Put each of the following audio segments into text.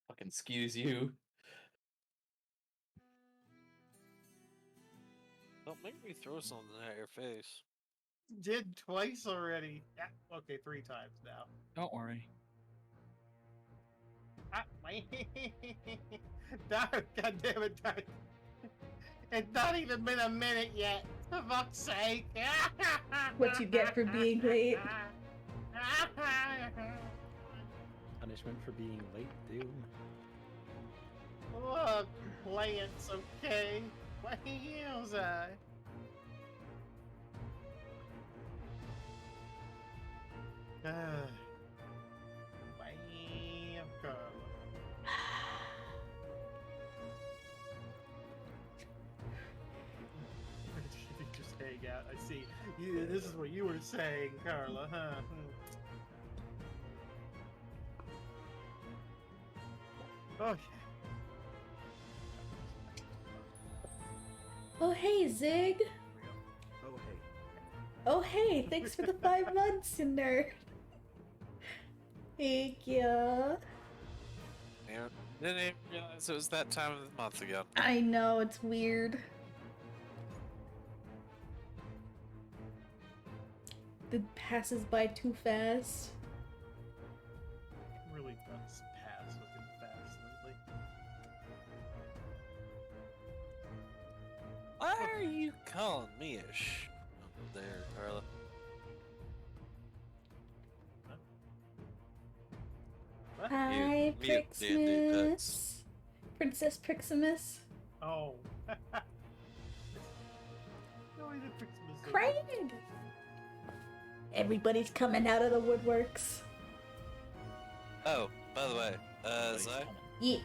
Fucking excuse you. Don't make me throw something at your face. Did twice already. Yeah, okay, 3 times now. Don't worry. God damn it, Doug. It's not even been a minute yet. For fuck's sake. What you get for being late. Punishment for being late, dude. Look, Lance, okay? What else I? Bam, Karla. Just hang out. I see. This is what you were saying, Karla, huh? Oh, yeah. Oh hey, Zig. Oh, hey. Oh hey, thanks for the 5 months, you nerd. Thank you. Yeah, didn't even realize it was that time of the month again. I know, it's weird. It passes by too fast. Really does pass looking fast lately. Why are you calling me a there, Karla? What? Hi, mute D&D Priximus. Princess Priximus. Oh. No, he didn't fix this. Craig! Everybody's coming out of the woodworks. Oh, by the way, Zai? Yeah.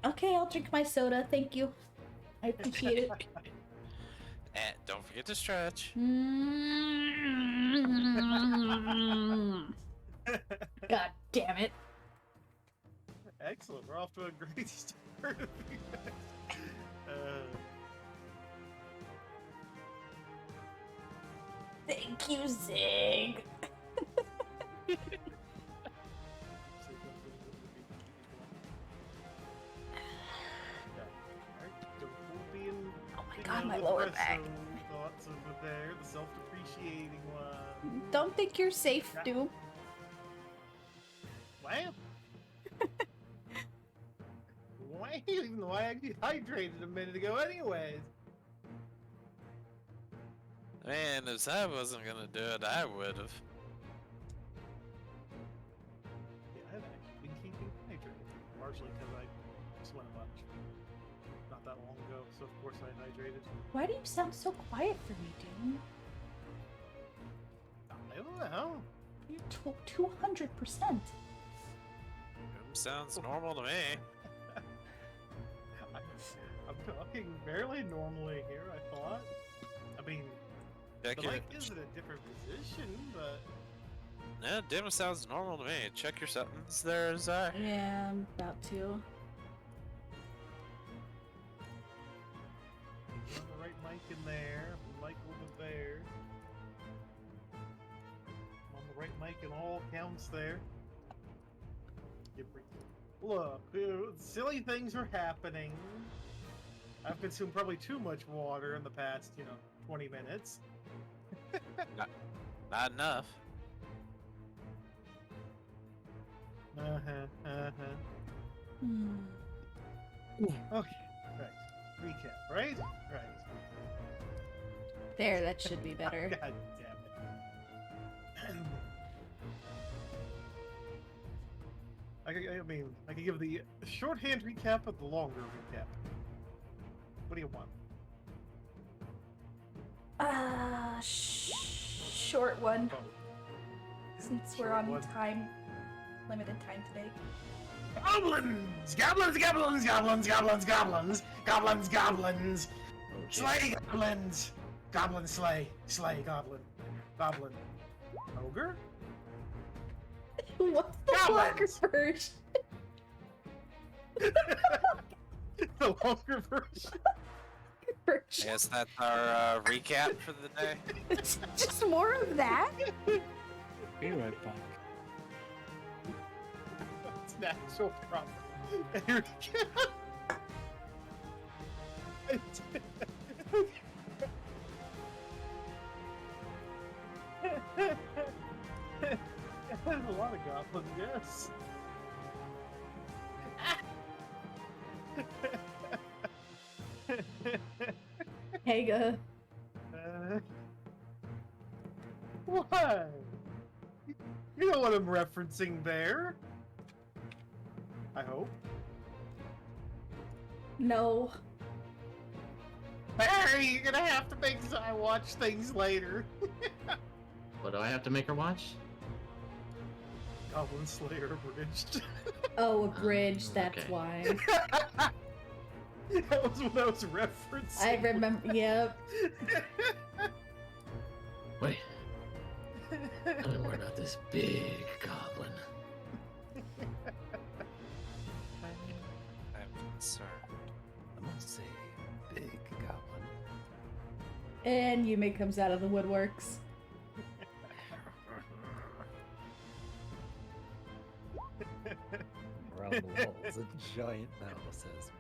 Okay, I'll drink my soda, thank you. I appreciate it. And don't forget to stretch. God damn it. Excellent. We're off to a great start. Thank you, Zig. Oh my god, my lower back. Thoughts over there, the self-depreciating one. Don't think you're safe, Doom. Wow. Why? Even though I actually hydrated a minute ago anyways. Man, if Zai wasn't gonna do it, I would've. Yeah, I've actually been keeping hydrated. Partially because I swam a bunch. Not that long ago, so of course I hydrated. Why do you sound so quiet for me, Doom? I don't know. You're 200%. Sounds normal to me. I'm talking fairly normally here, I thought. I mean, Check the it. mic is in a different position, but... Yeah, Dim sounds normal to me. Check your settings there, Zai. Yeah, I'm about to. You're on the right mic in there, mic over there. I'm on the right mic in all counts there. Look, silly things are happening. I've consumed probably too much water in the past, 20 minutes. Not enough. Okay, right. Recap, right? Right. There, that should be better. God damn it. I mean, I can give the shorthand recap of the longer recap. What do you want? Short one. Oh. Since we're Short on one. limited time today. Goblins! Goblins! Goblins! Goblins! Goblins! Goblins! Goblins! Goblins! Okay. Slay goblins! Goblin slay! Slay goblin! Goblin. Ogre? What's the longer Goblins! version? The longer version. I guess that's our recap for the day. It's just more of that. Be right back. It's natural problem. Here we go. There's a lot of goblins, yes. Haga. What? You know what I'm referencing there? I hope. No. Barry, you're gonna have to make I watch things later. What do I have to make her watch? Goblin Slayer abridged. Oh, abridged, that's okay. why. That was what I was referencing. I remember, yep. Wait. Tell me more about this big goblin. I'm concerned. I'm gonna say big goblin. And Yume comes out of the woodworks. Around the walls, a giant mouse says,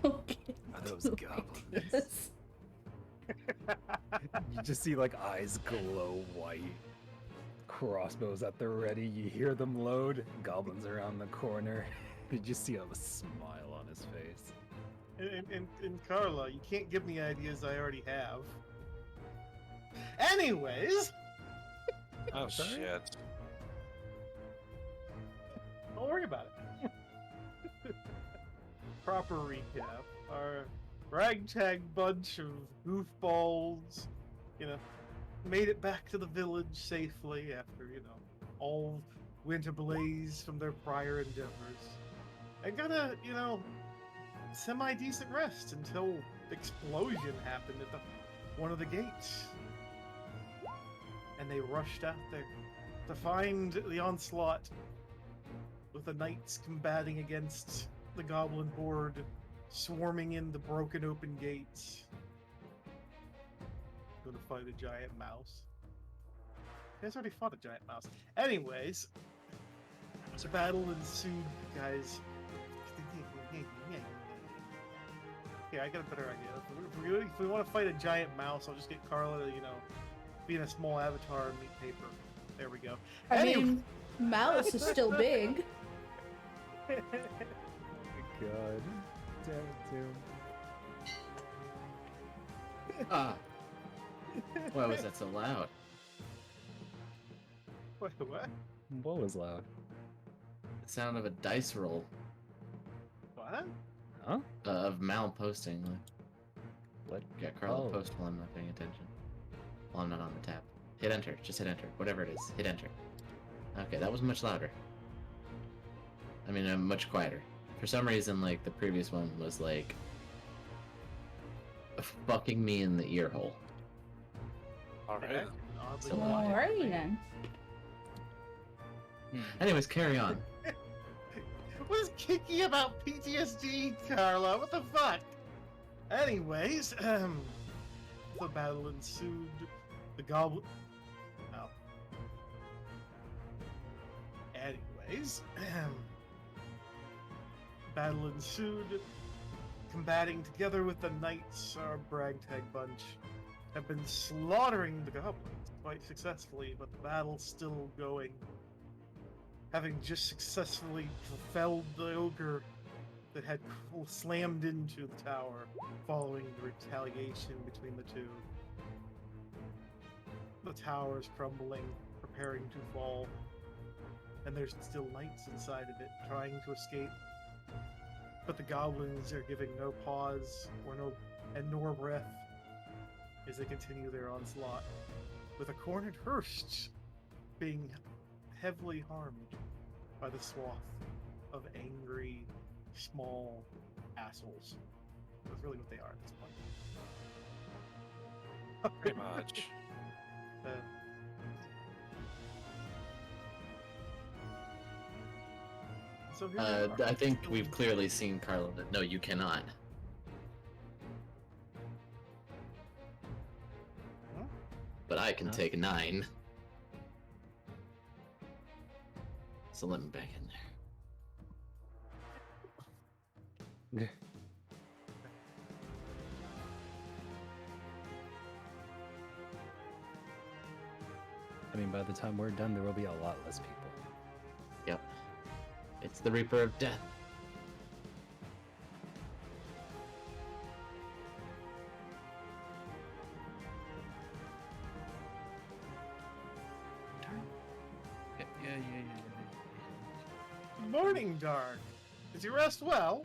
Okay. "Are those goblins?" You just see like eyes glow white, crossbows at the ready. You hear them load. Goblins around the corner. You just see a smile on his face. And Karla, you can't give me ideas I already have. Anyways, Oh Sorry? shit. don't worry about it. Proper recap. Our ragtag bunch of goofballs, made it back to the village safely after, all went ablaze from their prior endeavors. And got a, semi-decent rest until the explosion happened at one of the gates. And they rushed out there to find the onslaught with the knights combating against the goblin horde swarming in the broken open gates. Gonna fight a giant mouse. You guys already fought a giant mouse. Anyways, so battle ensued, guys. Yeah, I got a better idea. If we want to fight a giant mouse, I'll just get Karla to, be in a small avatar and meet paper. There we go. I mean, mouse is still big. Oh my god. Damn it, Doom. Ah. Why was that so loud? What? What was loud? The sound of a dice roll. What? Huh? Of Mal posting. What? Yeah, Karla Oh. post while I'm not paying attention. While I'm not on the tab. Hit enter. Just hit enter. Whatever it is. Hit enter. Okay, that was much louder. I mean, much quieter. For some reason, the previous one was, fucking me in the ear hole. Alright. So, Alrighty then. Anyways, carry on. What is kinky about PTSD, Karla? What the fuck? Anyways, the battle ensued. The goblin. Oh. Anyways, battle ensued. Combating together with the knights, our ragtag bunch have been slaughtering the goblins quite successfully, but the battle's still going. Having just successfully felled the ogre that had slammed into the tower following the retaliation between the two. The tower is crumbling, preparing to fall, and there's still knights inside of it trying to escape. But the goblins are giving no pause nor breath as they continue their onslaught, with a cornered Hrist being heavily harmed by the swath of angry, small assholes. That's really what they are at this point. Pretty much. So here we are. I think we've clearly seen Karla that no, you cannot. can Huh? take 9. So let me back in there. I mean, by the time we're done, there will be a lot less people. Yep. It's the Reaper of Death. Yeah. Morning, Dark. Did you rest well?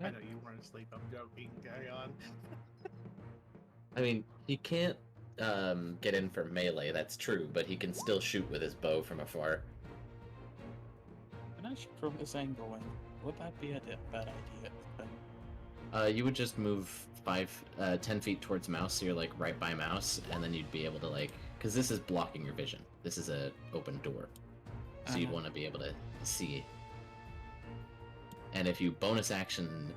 I know you weren't asleep. I'm joking. Carry on. I mean, he can't get in for melee, that's true, but he can still shoot with his bow from afar. Can I shoot from this angle? And would that be a bad idea? You would just move 10 feet towards mouse, so you're like right by mouse, and then you'd be able to like, because this is blocking your vision. This is a open door, so you'd want to be able to see. And if you bonus action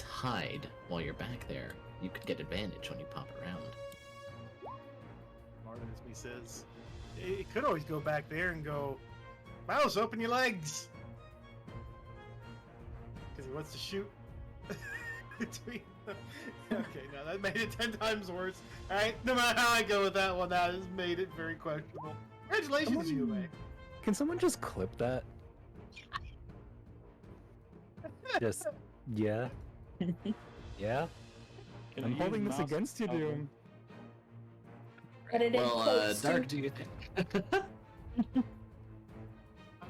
hide while you're back there, you could get advantage when you pop around. Martin me says, it could always go back there and go, Mouse, open your legs! Because he wants to shoot between them. Okay, now that made it 10 times worse. Alright, no matter how I go with that one, that has made it very questionable. Congratulations, Yume. Can someone just clip that? Just, yeah. Yeah? Can I'm I holding use this mouse against you, over? Doom. But it is close Dark, to... do you think? I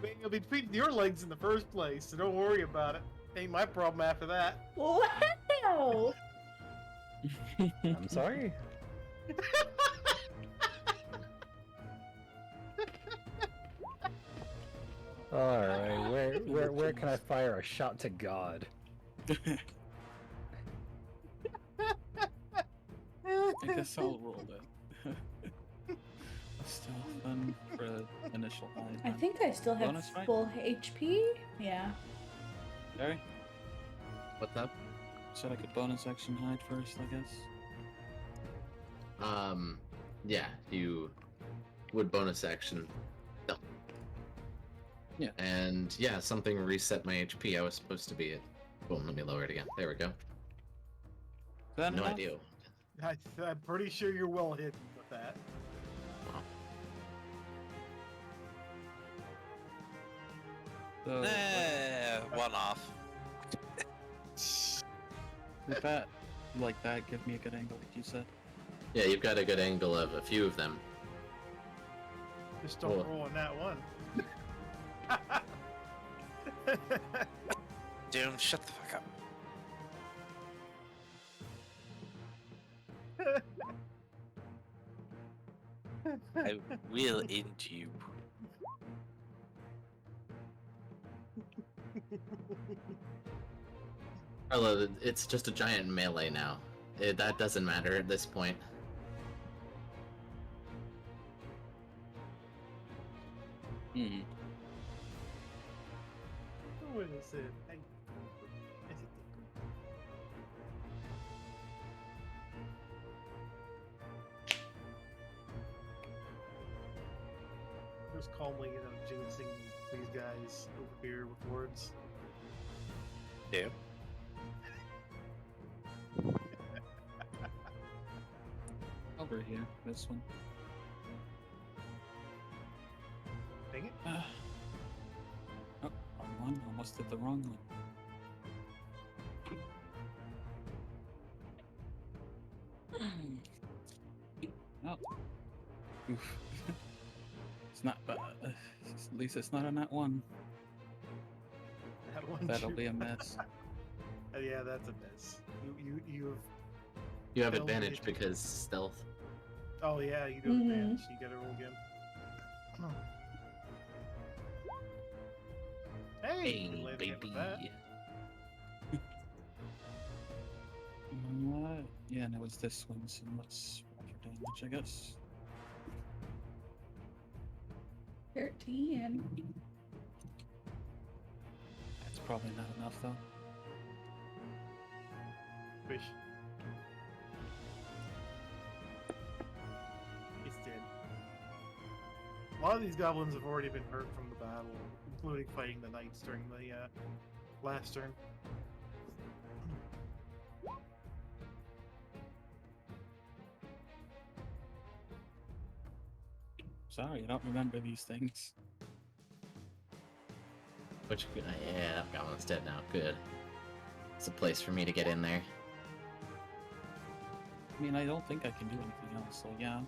mean, it'll be between your legs in the first place, so don't worry about it. Ain't my problem after that. Wow! I'm sorry. Alright, where can I fire a shot to God? I guess I'll roll it. Still fun for initial hide. I think I still have Bonus fight? full HP. Yeah. Gary? What's up? Said I could bonus action hide first, I guess. Yeah, you would bonus action. No. Yeah. And yeah, something reset my HP. I was supposed to be at. Boom, let me lower it again. There we go. Is that No enough? idea. I'm pretty sure you're well hidden with that. So, One off. would that, like that, give me a good angle, like you said? Yeah, you've got a good angle of a few of them. Just don't Cool. roll on that one. Doom, shut the fuck up. I will end you. Karla, it's just a giant melee now. That doesn't matter at this point. Hmm. What is it? Just calmly, jinxing these guys over here with words. Yeah. Over here, this one. Dang it. Oh, wrong one. Almost did the wrong one. Oh. Oof. It's not, but at least it's not on that one. That one That'll shoot. be a mess. Yeah, that's a miss. You You have Still advantage hit. because stealth. Oh yeah, you do have Mhm. advantage. You gotta roll again. Hey, Hey, good landing with that. baby. Yeah, and it was this one, so let's roll for damage, I guess. 13. That's probably not enough, though. Fish. A lot of these goblins have already been hurt from the battle, including fighting the knights during the last turn. Sorry, I don't remember these things. Which, yeah, that goblin's dead now. Good. It's a place for me to get in there. I mean, I don't think I can do anything else, so yeah.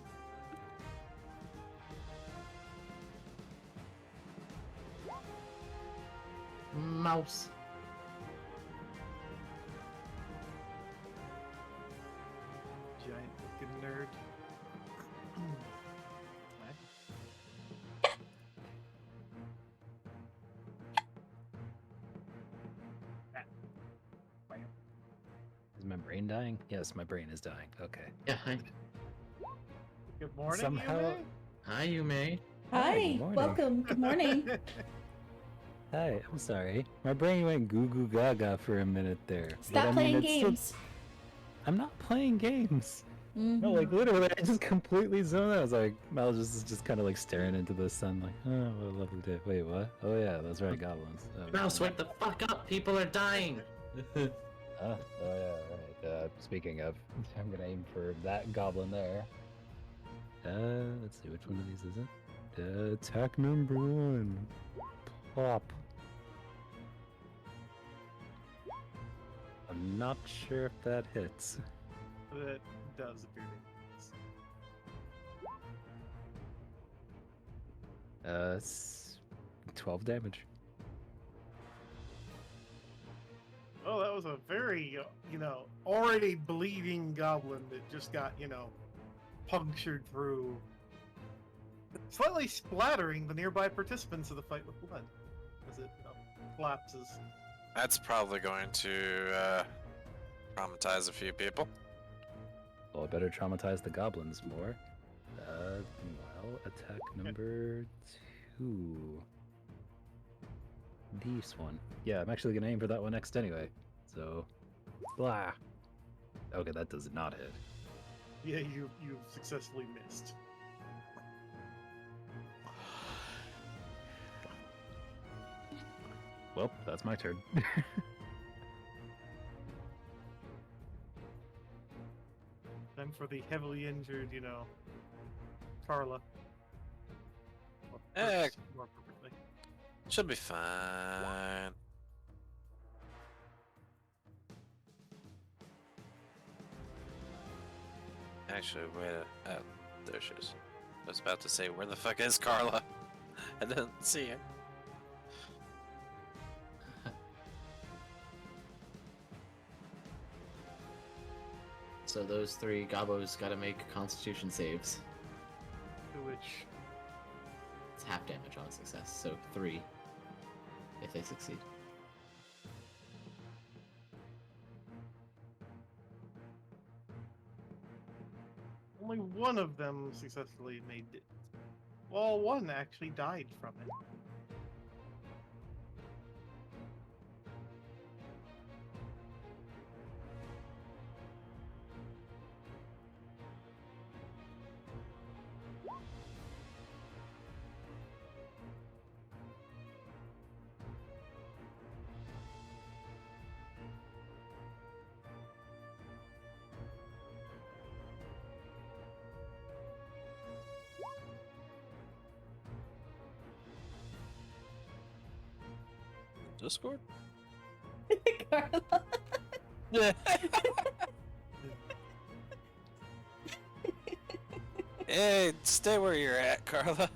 Mouse. Giant looking nerd. Is my brain dying? Yes, my brain is dying. Okay. Yeah, hi. Good morning, Somehow- Yume. Hi, Yume. Hi, good morning. welcome. Good morning. Hi, I'm sorry. My brain went goo goo gaga for a minute there. But, Stop I mean, playing it's still- games. I'm not playing games. Mhm. No, like literally, I just completely zoned out. I was like, Mel just kind of like staring into the sun, like, oh, what a lovely day. Wait, what? Oh yeah, that's right, goblins. Oh, Mouse, wake the fuck up! People are dying! Oh yeah, right. Speaking of, I'm gonna aim for that goblin there. Let's see, which one of these is it? Attack number 1. Plop. I'm not sure if that hits. That does appear to It's 12 damage. Oh, that was a very, already bleeding goblin that just got, punctured through, slightly splattering the nearby participants of the fight with blood as it collapses. That's probably going to traumatize a few people. Well, I better traumatize the goblins more. Well, attack number 2. This one. Yeah, I'm actually gonna aim for that one next anyway. So, blah. Okay, that does not hit. Yeah, you've successfully missed. Well, that's my turn. Then for the heavily injured, Karla. Or Heck. more appropriately. Should be fine. Actually, wait oh, there she is. I was about to say, where the fuck is Karla? I didn't see her. So those 3 gobos gotta make constitution saves. To which It's half damage on a success, so 3 if they succeed. only one of them successfully made it. Well, one actually died from it. Discord? Karla. Hey, stay where you're at, Karla.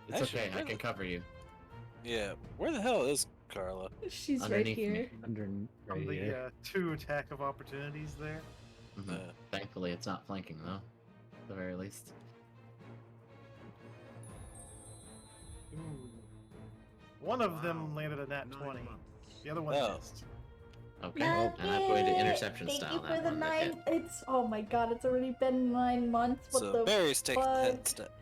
It's Actually, okay, I really- can cover you. Yeah, where the hell is Karla? She's right Underneath here. me. Under From right the here. 2 attack of opportunities there. Mhm. Thankfully, it's not flanking though. At the very least. Ooh. One of them landed a nat 20. The other one Oh. missed. Okay, and I'm going to Yay! interception Thank style you for that the one. that hit. 9. It's oh my god! It's already been 9 months. What So the? Barry's taking the fuck? head step.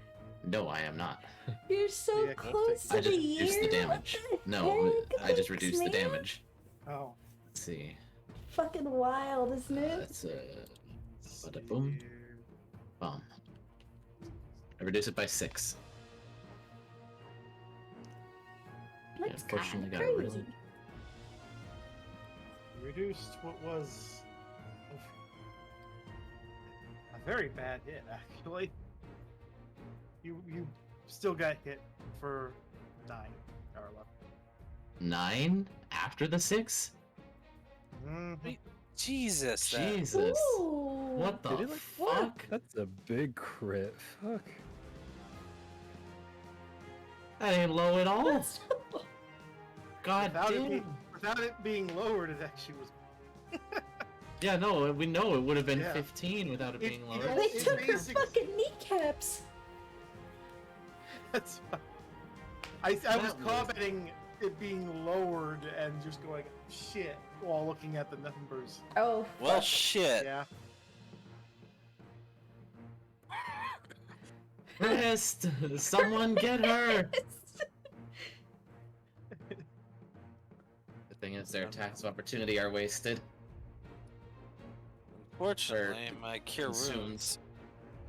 No, I am not. You're so Yeah, close I to the just year. reduced the damage. What the No, heck? I just Thanks, reduced the man. damage. Oh. Let's see. Fucking wild, isn't it? That's bada boom, bomb. I reduce it by 6. That's unfortunately kind got of rid of crazy. You reduced what was a very bad hit, actually. You still got hit for 9, Karla. 9 after the 6? Mhm. Jesus. Jesus. Ooh. What the Did it, like, fuck? That's a big crit. Fuck. That ain't low at all. That's- God damn. Without it being lowered, it actually was. Yeah, no, we know it would have been Yeah. 15 without it It- being it lowered. all- They it's took her basic- fucking kneecaps. That's fine. I was That was- commenting it being lowered and just going shit while looking at the numbers. Oh, Well, fuck. shit. Yeah. Hrist! Someone get her! The thing is, their attacks of opportunity are wasted. Unfortunately, my cure consumed. wounds.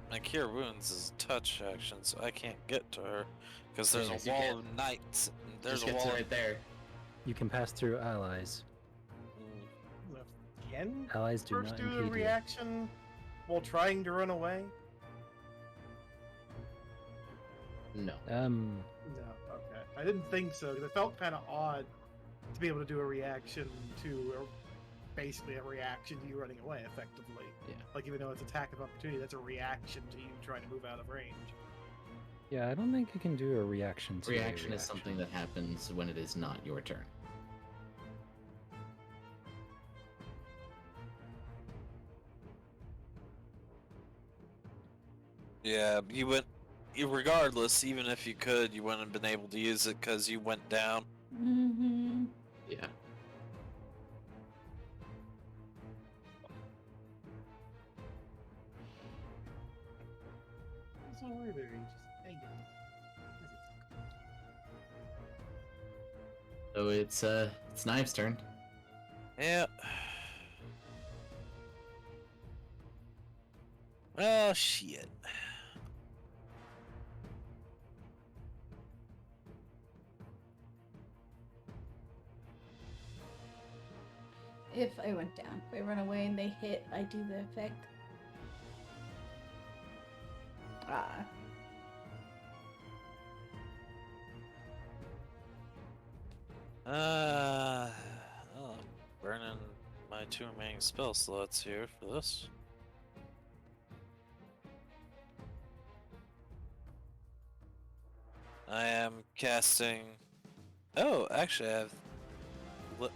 My cure wounds is a touch action, so I can't get to her because there's Yes, a you wall can. of knights. And there's Just a gets wall. it right there. You can pass through allies. Again? Allies do First not do a impede you. reaction while trying to run away? No. No. Okay. I didn't think so because it felt kind of odd to be able to do a reaction to basically a reaction to you running away effectively. Yeah. Like even though it's attack of opportunity, that's a reaction to you trying to move out of range. Yeah, I don't think you can do a reaction to a Reaction is something that happens when it is not your turn. Yeah, you went. Regardless, even if you could, you wouldn't have been able to use it because you went down. Mm-hmm. Yeah. So where there, you just hang it. So it's Knive's turn. Yeah. Well, shit. If I went down, if I run away and they hit, I do the effect. Ah. Oh, I'm burning my 2 remaining spell slots here for this. I am casting. Oh, actually, I have.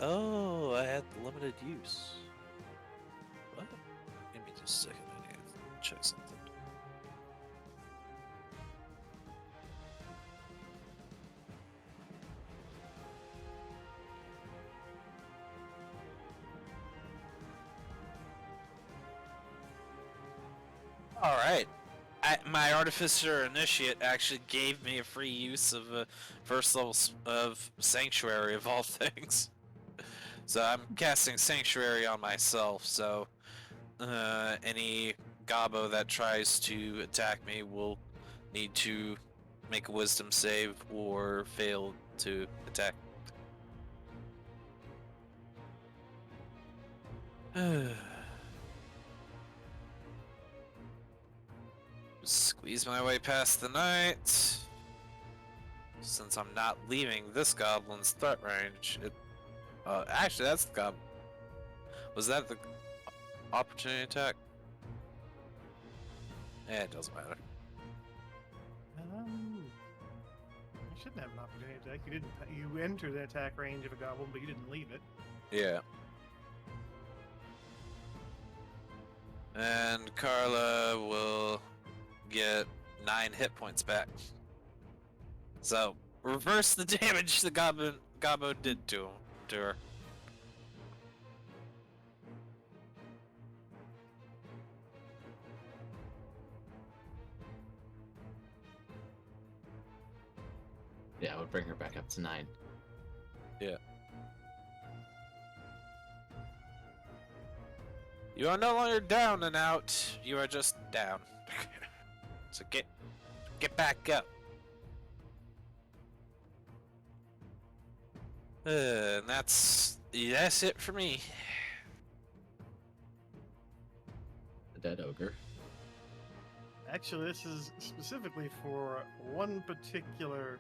Oh, I had limited use. What? Give me just a second. I need to check something. All right. My Artificer Initiate actually gave me a free use of a first level of Sanctuary of all things. So I'm casting Sanctuary on myself, so any Gobbo that tries to attack me will need to make a Wisdom save or fail to attack. Squeeze my way past the knight. Since I'm not leaving this goblin's threat range, actually that's the goblin. Was that the opportunity attack? Yeah, it doesn't matter. You shouldn't have an opportunity attack. You didn't. You entered the attack range of a goblin, but you didn't leave it. Yeah. And Karla will get 9 hit points back. So, reverse the damage the Gobbo did to her. Yeah, I would bring her back up to 9. Yeah. You are no longer down and out. You are just down. So Get back up. And that's it for me. The dead ogre. Actually, this is specifically for one particular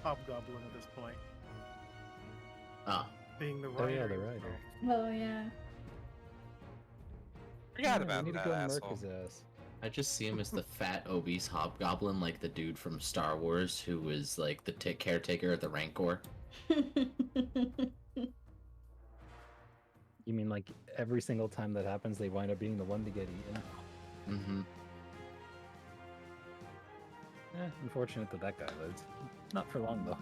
hobgoblin at this point, Ah, being the Oh rider. yeah, the rider. Oh yeah. Forgot Yeah, about we need that to go murk asshole. his ass. I just see him as the fat, obese hobgoblin, like the dude from Star Wars who was like the caretaker of the Rancor. You mean like every single time that happens, they wind up being the one to get eaten? Mm-hmm. Unfortunate that that guy lived. Not for long though.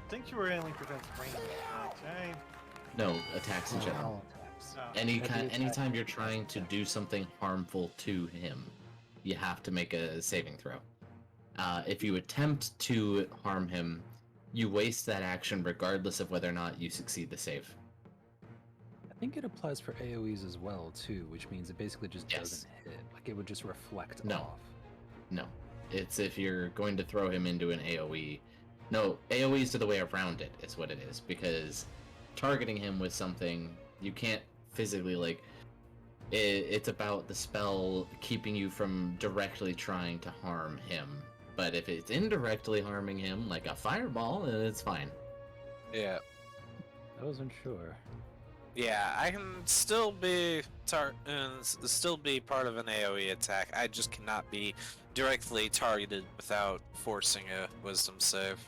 Sanctuary only prevents ranged attacks, right? No, attacks in general. All attacks. Oh. Anytime you're trying to do something harmful to him, you have to make a saving throw. If you attempt to harm him, you waste that action regardless of whether or not you succeed the save. I think it applies for AoEs as well too, which means it basically just Yes. doesn't hit. Like it would just reflect No. off. No. It's if you're going to throw him into an AoE. No, AoEs to the way around it is what it is, because targeting him with something, you can't physically, like, it's about the spell keeping you from directly trying to harm him. But if it's indirectly harming him, like a fireball, then it's fine. Yeah. I wasn't sure. Yeah, I can still be still be part of an AoE attack. I just cannot be directly targeted without forcing a wisdom save.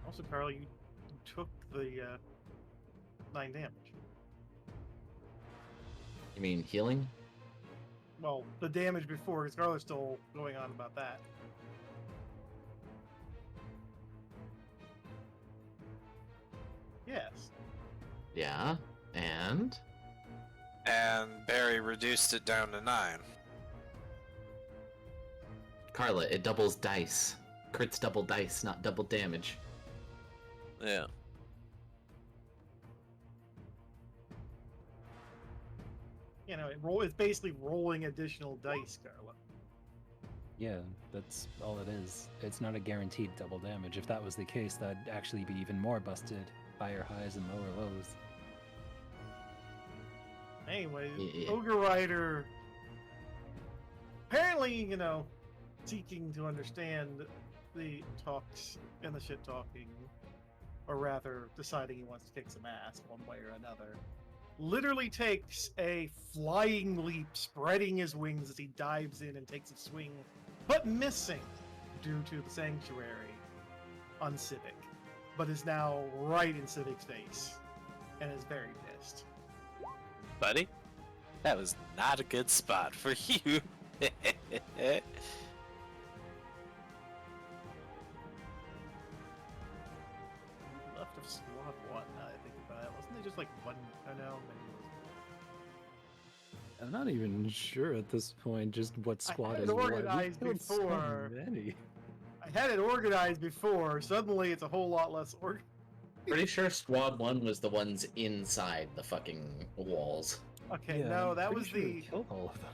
Also, Karla, you took the 9 damage. You mean healing? Well, the damage before, because Karla's still going on about that. Yes. Yeah, and? And Barry reduced it down to 9. Karla, it doubles dice. Crits double dice, not double damage. Yeah. You know, it's basically rolling additional dice, Karla. Yeah, that's all it is. It's not a guaranteed double damage. If that was the case, that'd actually be even more busted. Higher highs and lower lows. Anyway, Yeah. Ogre Rider apparently, you know, seeking to understand the talks and the shit talking, or rather deciding he wants to kick some ass one way or another, literally takes a flying leap, spreading his wings as he dives in and takes a swing, but missing due to the sanctuary on Sylvic, but is now right in Sylvic's face and is very pissed. Buddy, that was not a good spot for you. Left of squad one, now that I think about it. Wasn't there just like one? Oh no, maybe it was. I'm not even sure at this point just what squad had is it what. We've organized killed so before. many. I had it organized before, suddenly it's a whole lot less organized. Pretty sure Squad 1 was the ones inside the fucking walls. Okay, Yeah, no, I'm that pretty was sure we the. killed all of them.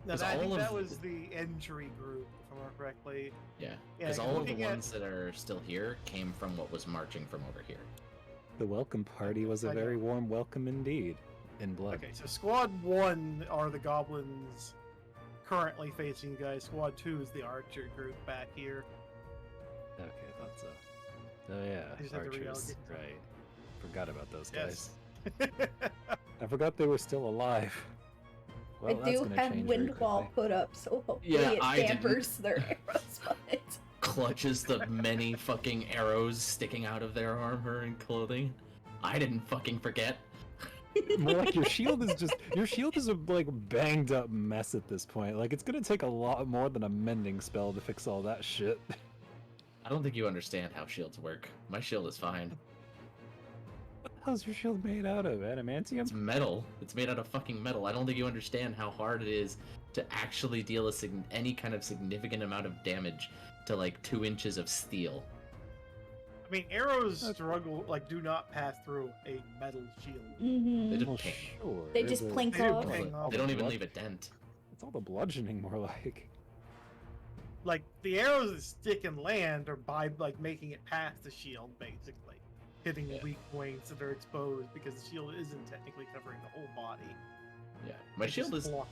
No, 'Cause I think all that of was the entry group, if I remember correctly. Yeah, Yeah, because all of the looking at- ones that are still here came from what was marching from over here. The welcome party was a I know. very warm welcome indeed. In blood. Okay, so Squad 1 are the goblins currently facing you guys. Squad 2 is the archer group back here. Okay, I thought so. Oh yeah, I just had to archers. reallocate some. Right. Forgot about those guys. Yes. I forgot they were still alive. Well, I that's do gonna have change very wind wall quickly. put up, so hopefully Yeah, it I didn't. dampers their arrows. But Clutches the many fucking arrows sticking out of their armor and clothing. I didn't fucking forget. More like your shield is a like banged up mess at this point. Like it's gonna take a lot more than a mending spell to fix all that shit. I don't think you understand how shields work. My shield is fine. hell's your shield made out of? Adamantium? It's metal. It's made out of fucking metal. I don't think you understand how hard it is to actually deal any kind of significant amount of damage to like 2 inches of steel. I mean, arrows struggle, like, do not pass through a metal shield. Mm-hmm. They just Well, ping. sure. They just but plink They do off. ping off. They don't even leave a dent. It's all the bludgeoning more like. Like, the arrows that stick and land are by, like, making it past the shield, basically. Hitting the Yeah. weak points that are exposed, because the shield isn't technically covering the whole body. Yeah, my It's shield just is block-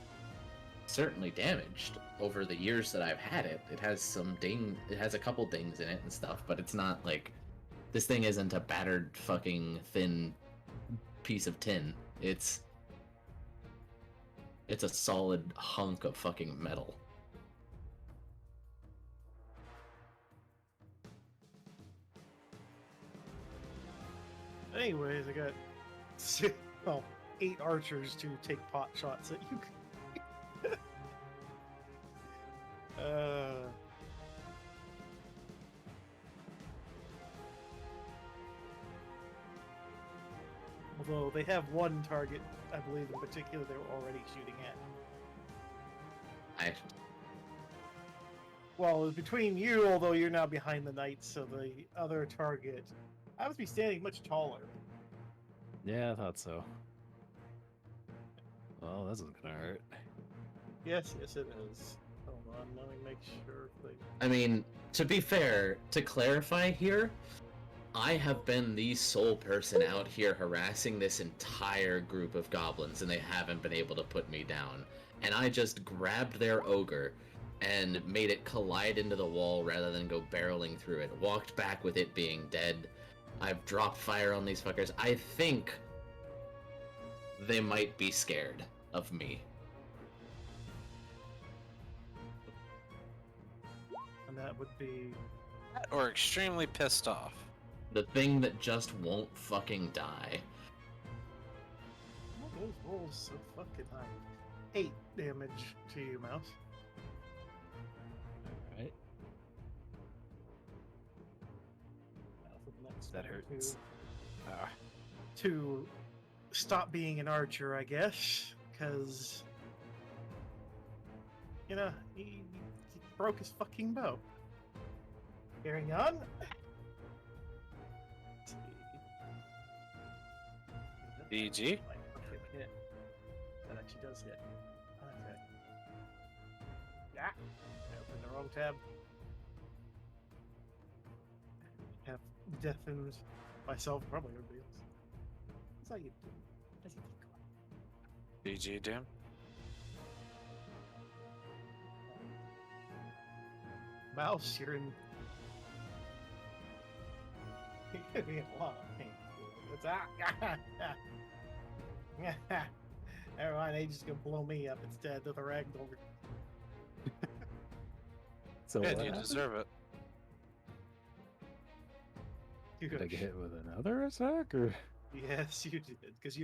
certainly damaged over the years that I've had it. It has it has a couple dings in it and stuff, but it's not like this thing isn't a battered fucking thin piece of tin. It's a solid hunk of fucking metal. Anyways, I got 8 archers to take pot shots at you. Although they have one target, I believe in particular, they were already shooting at. I Well, it was between you, although you're now behind the knights, so the other target happens to be standing much taller. Yeah, I thought so. Well, this isn't gonna hurt. Yes, it is. Hold on, let me make sure they... I mean, to be fair, to clarify here, I have been the sole person out here harassing this entire group of goblins, and they haven't been able to put me down. And I just grabbed their ogre and made it collide into the wall rather than go barreling through it. Walked back with it being dead. I've dropped fire on these fuckers. I think they might be scared of me. And that would be... Or extremely pissed off. The thing that just won't fucking die. Oh, those rolls so fucking high. 8 damage to you, Mouse. Alright. Now for the next That one hurts. To stop being an archer, I guess, because you know he broke his fucking bow. Carrying on. Let's see. DG. Perfect hit. That actually does hit. Okay. Yeah. I opened the wrong tab. Have deafened myself, probably everybody else. That's how you do. That's how you do. DG, Dim. Mouse, you're in. You're gonna be in a lot of pain. It's never mind, they just gonna blow me up instead of the ragdoll. So Good, what you happened? deserve it. Did I get hit with another attack, or? Yes, you did, because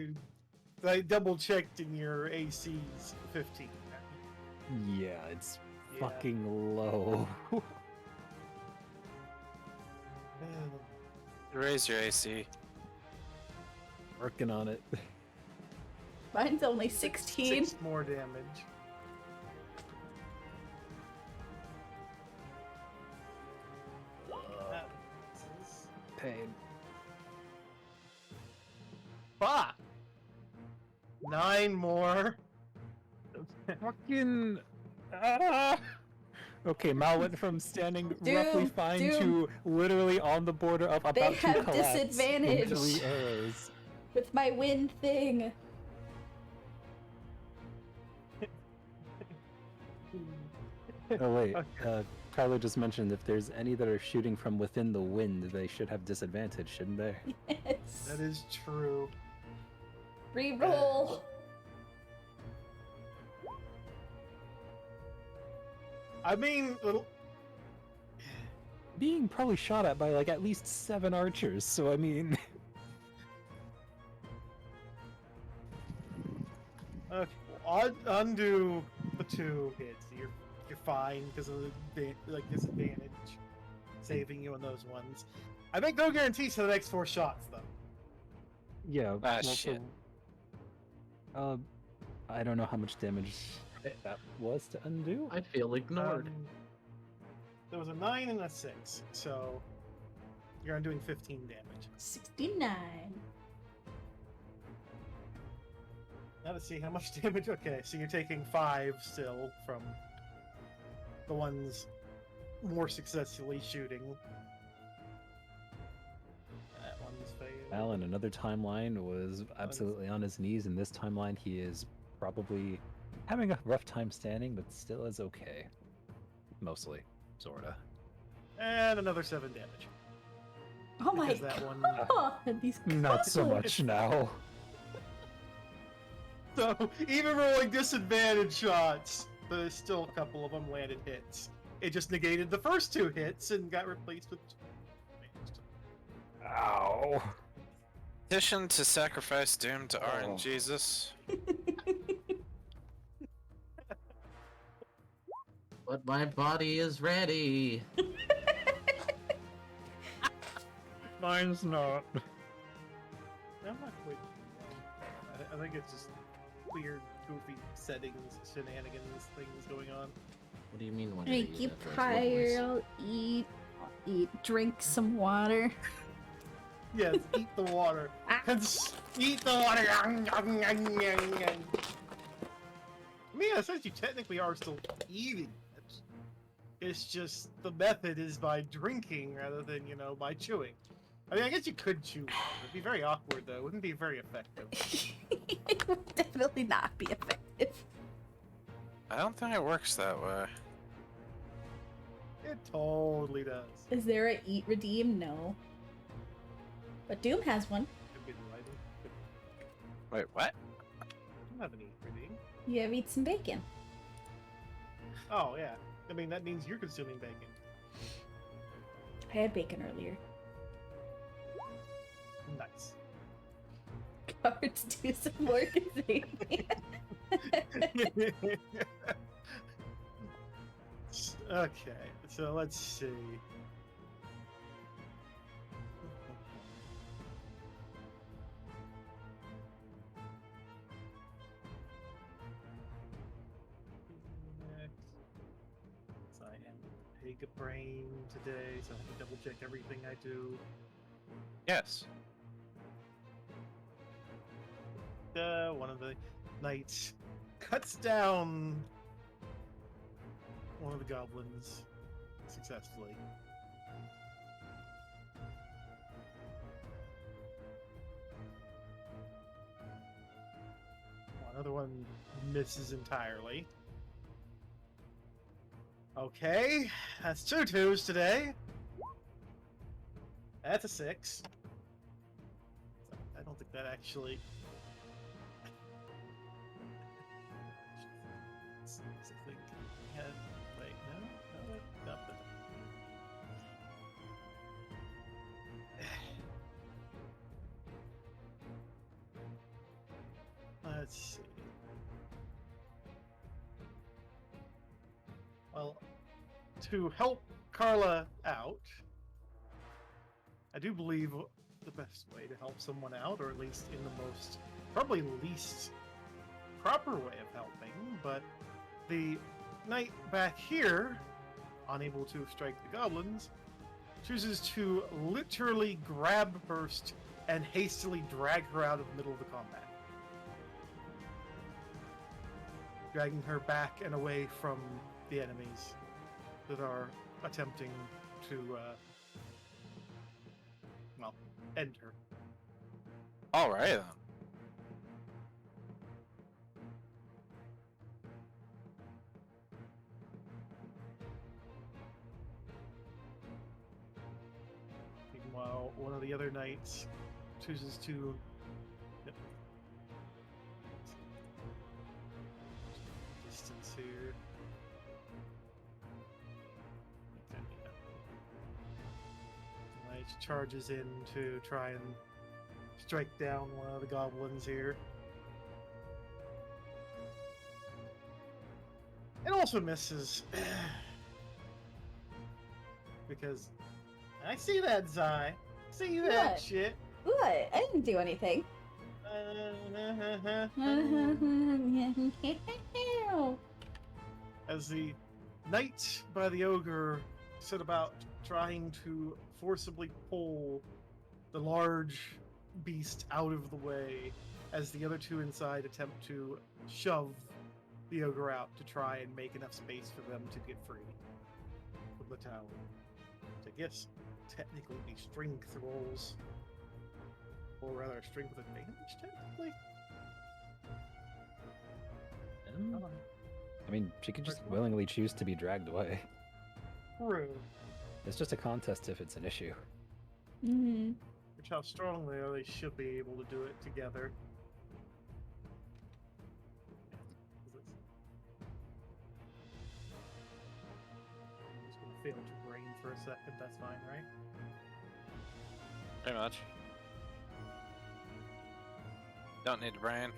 I double checked in your AC's 15. Yeah, it's Yeah. fucking low. Raise your AC. Working on it. Mine's only 16. 6 more damage. Pain. Fuck! 9 more. Fucking. Okay, Mal went from standing Doom, roughly fine Doom. to literally on the border of about They to have collapse in disadvantage. 3 arrows. With my wind thing. Oh wait, Karla just mentioned if there's any that are shooting from within the wind, they should have disadvantage, shouldn't they? Yes. That is true. Reroll. I mean, little. Being probably shot at by like at least 7 archers, so I mean. Okay, well, undo the 2 hits. You're fine because of the disadvantage, saving you on those ones. I make no guarantees for the next 4 shots though. Yeah. Ah, well, shit. I don't know how much damage that was to undo. I feel ignored. There was a 9 and a 6, so you're undoing 15 damage. 69. Now to see how much damage. Okay, so you're taking 5 still from the ones more successfully shooting. That one's failed. Al in another timeline was absolutely on his knees. In this timeline, he is probably having a rough time standing, but still is okay. Mostly, sorta. And another 7 damage. Oh my Because that one- god, these Not so goblins. much now. So, even rolling disadvantage shots, there's still a couple of them landed hits. It just negated the first 2 hits and got replaced with. Ow. Petition to sacrifice Doom to Oh. Jesus. But my body is ready. Mine's not. I'm not quite. I think it's just weird, goofy settings, shenanigans, things going on. What do you mean? When Make you prior, I'll eat, drink some water. Yes, eat the water. Ah. Eat the water. I mean, essentially, technically are still eating it. It's just the method is by drinking rather than, by chewing. I mean, I guess you could chew water. It'd be very awkward, though. It wouldn't be very effective. It would definitely not be effective. I don't think it works that way. It totally does. Is there a eat redeem? No. But Doom has one. Could be the lighting. Wait, what? I don't have any reading. You have eat some bacon. Oh, yeah. I mean, that means you're consuming bacon. I had bacon earlier. Nice. Cards do some work, Okay, so let's see. Next. So I am take a brain today, so I have to double check everything I do. Yes. One of the knights cuts down one of the goblins successfully. Another one misses entirely. Okay, that's 2 2s today. That's a 6. I don't think that actually. I think we had. Wait, no, nothing. Let's see. Well, to help Karla out, I do believe the best way to help someone out, or at least in the most, probably least proper way of helping, but the knight back here, unable to strike the goblins, chooses to literally grab Hrist and hastily drag her out of the middle of the combat. Dragging her back and away from the enemies that are attempting to, end her. Alright then. Meanwhile, one of the other knights chooses to. Yep. Distance here. Okay, yeah. The knight charges in to try and strike down one of the goblins here. It also misses. Because I see that, Zai. See that What? shit. What? I didn't do anything. As the knight by the ogre set about trying to forcibly pull the large beast out of the way, as the other two inside attempt to shove the ogre out to try and make enough space for them to get free from the tower. So I guess technically be strength rolls, or rather strength with advantage technically. I mean, she could just willingly choose to be dragged away. True. It's just a contest if it's an issue. Mm-hmm. Which, how strong they are, they should be able to do it together. I'm just gonna fail to brain for a second, that's fine, right? Pretty much. Don't need a brain.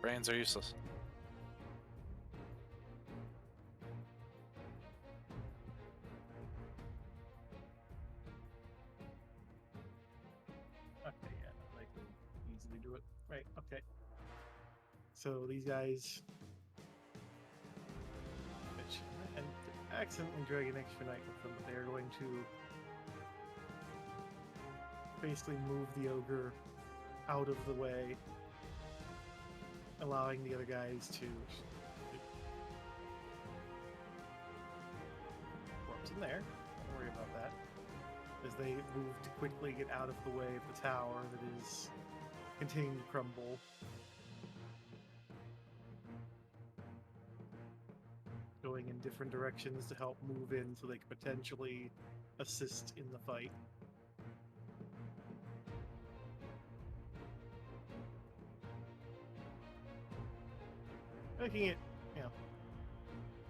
Brains are useless. Okay, yeah, I can easily do it. Right, okay. So these guys... and accidentally drag an extra knight with them, but they're going to basically move the ogre out of the way, allowing the other guys to corpse in there. Don't worry about that. As they move to quickly get out of the way of the tower that is continuing to crumble. Going in different directions to help move in so they can potentially assist in the fight. Making it, you know,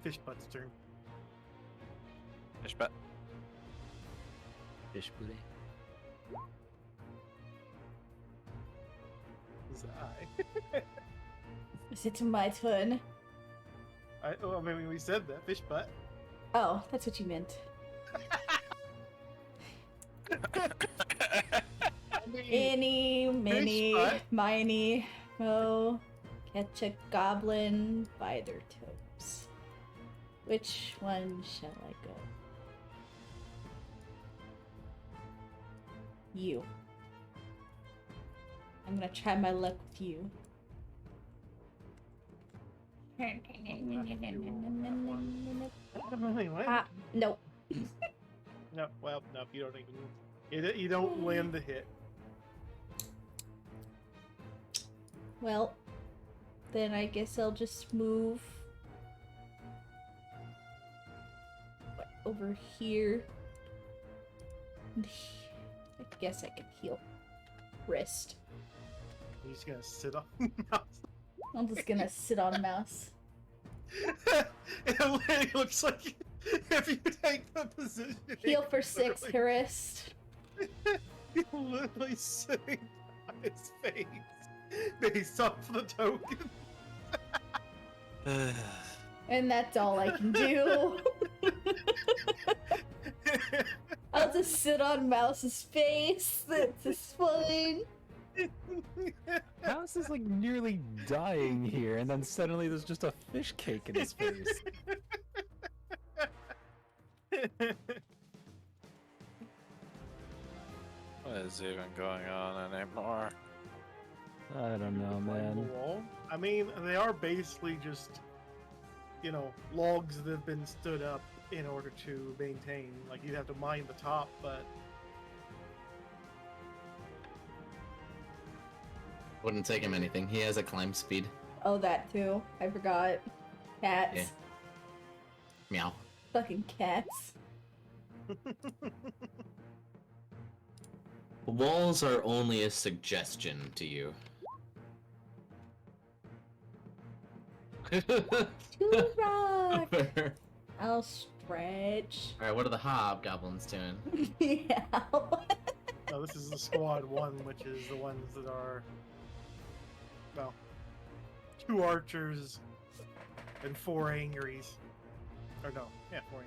Fishbutt's turn. Fish bet. Fish booty. Is I. Is it my turn? I mean, we said that, Fishbutt. Oh, that's what you meant. I mean, Any, mini, Fishbutt. miny, mo, catch a goblin by their toes. Which one shall I go? You. I'm gonna try my luck with you. Ah, nope. No, well, no, you don't even. You don't land the hit. Well, then I guess I'll just move over here. And I guess I can heal Hrist. You're just gonna sit on the mouse. I'm just gonna sit on mouse. It literally looks like if you take the position. Heal for 6, Hrist. You're literally sitting on his face based off the token. And that's all I can do. I'll just sit on Mouse's face. That's just fine. Mouse is like nearly dying here, and then suddenly there's just a fish cake in his face. What is even going on anymore? I don't know, Climb man. the wall. I mean, they are basically just, you know, logs that have been stood up in order to maintain. Like, you'd have to mine the top, but Wouldn't take him anything. He has a climb speed. Oh, that too. I forgot. Cats. Yeah. Meow. Fucking cats. Walls are only a suggestion to you. To rock. I'll stretch. Alright, what are the hobgoblins doing? Yeah. no, this is the squad 1, which is the ones that are, well, 2 archers and 4 angries. Or no, yeah, 4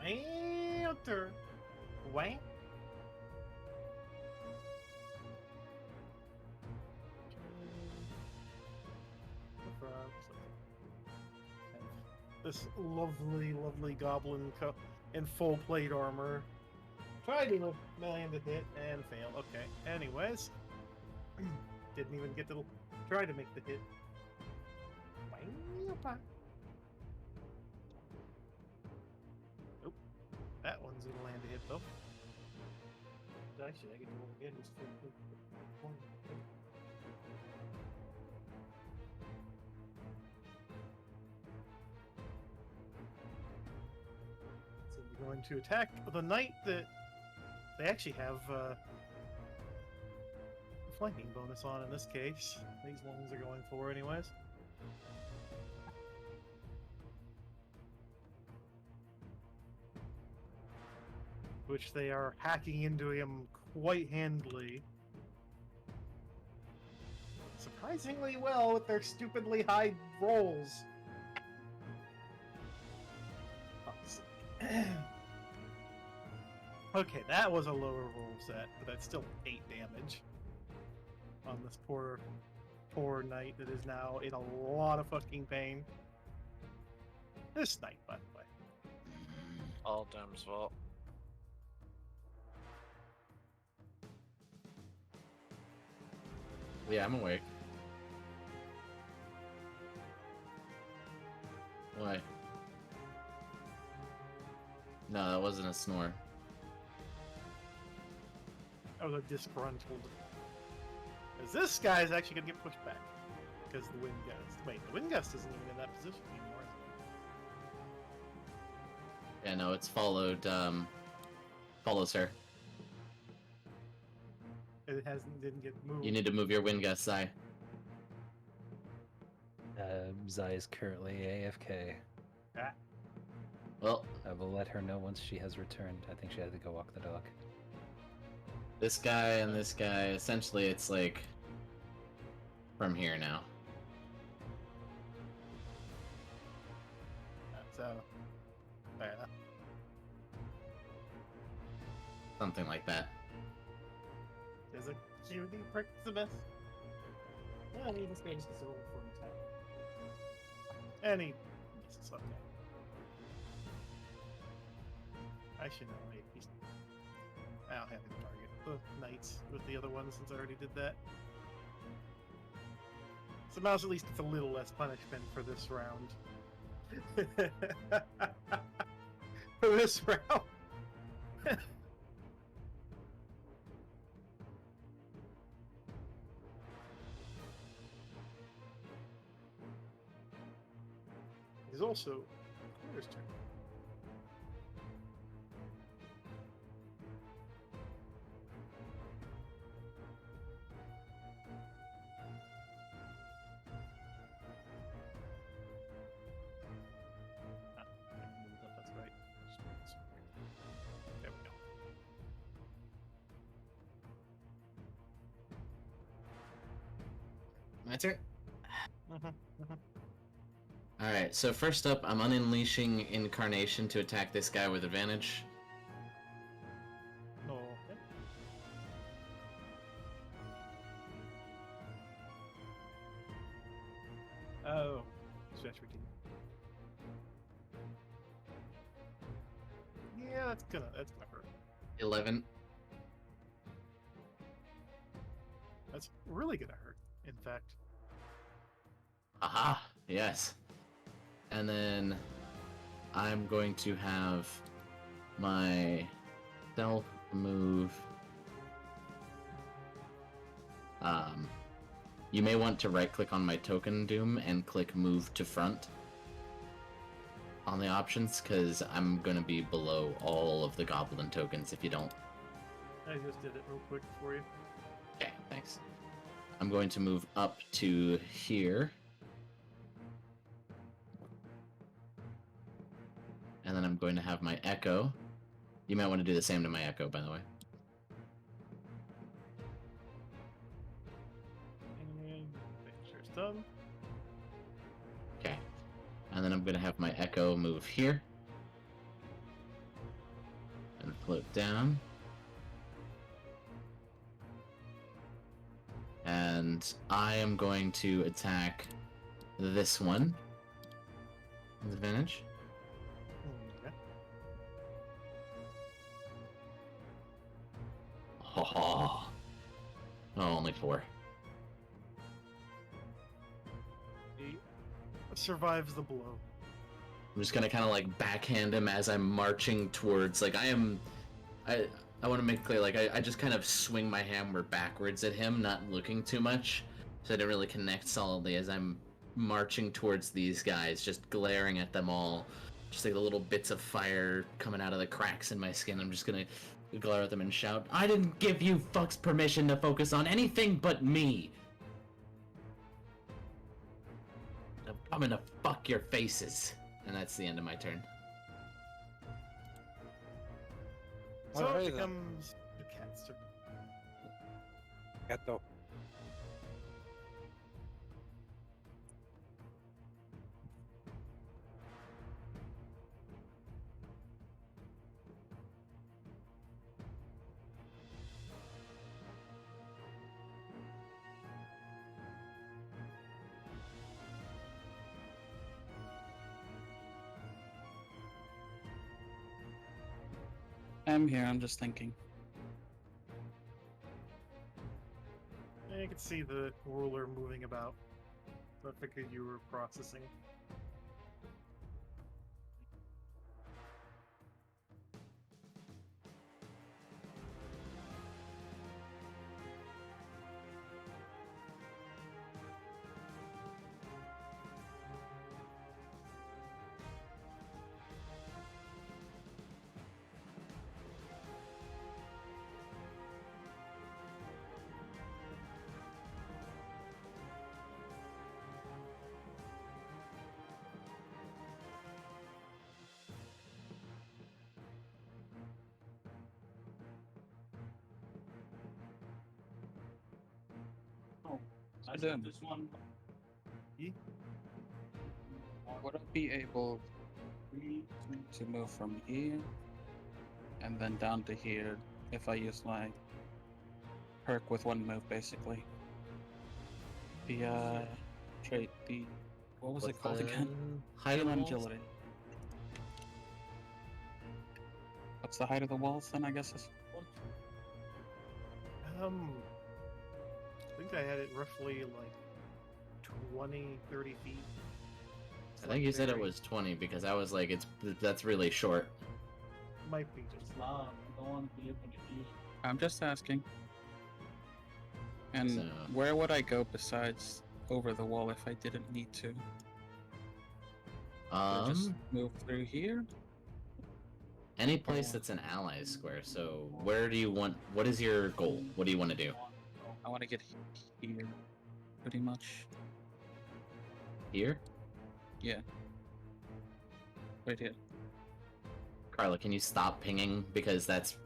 angry. Walter. Wang? this lovely, lovely goblin in full plate armor. Tried to land a hit and failed. Okay. Anyways, didn't even get to try to make the hit. Nope. That one's gonna land a hit though. Actually, I get to roll again just for one. So we're going to attack the knight that they actually have a flanking bonus on in this case. These ones are going for anyways. Which they are hacking into him quite handily. Surprisingly well with their stupidly high rolls. Okay, that was a lower roll set, but that's still 8 damage on this poor knight that is now in a lot of fucking pain. This knight, by the way. All Doom's fault. Yeah, I'm awake. Why? No, that wasn't a snore. I was a disgruntled. Because this guy is actually going to get pushed back. Because the wind gust. Wait, the wind gust isn't even in that position anymore. Yeah, no, it's followed, follows her. It didn't get moved. You need to move your wind gust, Zai. Zai is currently AFK. Well, I will let her know once she has returned. I think she had to go walk the dog. this guy and this guy, essentially it's like from here now. So, fair enough. Something like that. There's a cutie Priximus. Yeah, I mean, this guy just gets a roll for an attack. And he misses, okay. Actually, no, wait, I don't have him target the knights with the other one since I already did that. So Mouse at least gets a little less punishment for this round. For this round. He's also Clair's turn. That's right. There we go. My turn? Alright, so first up, I'm unleashing Incarnation to attack this guy with advantage. Oh, okay. Oh, stretch routine. Yeah, that's gonna hurt. 11. That's really gonna hurt, in fact. Aha! Yes. And then I'm going to have my stealth move. You may want to right-click on my token Doom and click Move to Front on the options, because I'm going to be below all of the goblin tokens if you don't. I just did it real quick for you. Okay, thanks. I'm going to move up to here. And then I'm going to have my Echo. You might want to do the same to my Echo, by the way. And make sure it's done. Okay. And then I'm going to have my Echo move here. And float down. And I am going to attack this one. Advantage? Yeah. Oh, only 4. He survives the blow. I'm just gonna kind of like backhand him as I'm marching towards. Like I want to make it clear. Like I just kind of swing my hammer backwards at him, not looking too much, so I didn't really connect solidly as I'm marching towards these guys, just glaring at them all. Just like the little bits of fire coming out of the cracks in my skin. I'm just gonna glare at them and shout, "I didn't give you fucks permission to focus on anything but me. I'm coming to fuck your faces." And that's the end of my turn. So Alright, it then. becomes the cat's turn. Gato. I'm here, I'm just thinking. And you can see the ruler moving about. So I figured you were processing. I did this one. Would I be able to move from here and then down to here if I use my perk with one move, basically? The trait, what was it called again? Height of the walls? Agility. What's the height of the walls then? I guess is. I think I had it roughly like 20, 30 feet. It's I think you said it very- was 20 because I was like, that's really short. Might be just I'm just asking. And So- where would I go besides over the wall if I didn't need to? Would I just move through here? Any place that's an ally square. So where do you want? What is your goal? What do you want to do? I want to get here, pretty much. Here, Yeah. Right here. Karla, can you stop pinging because that's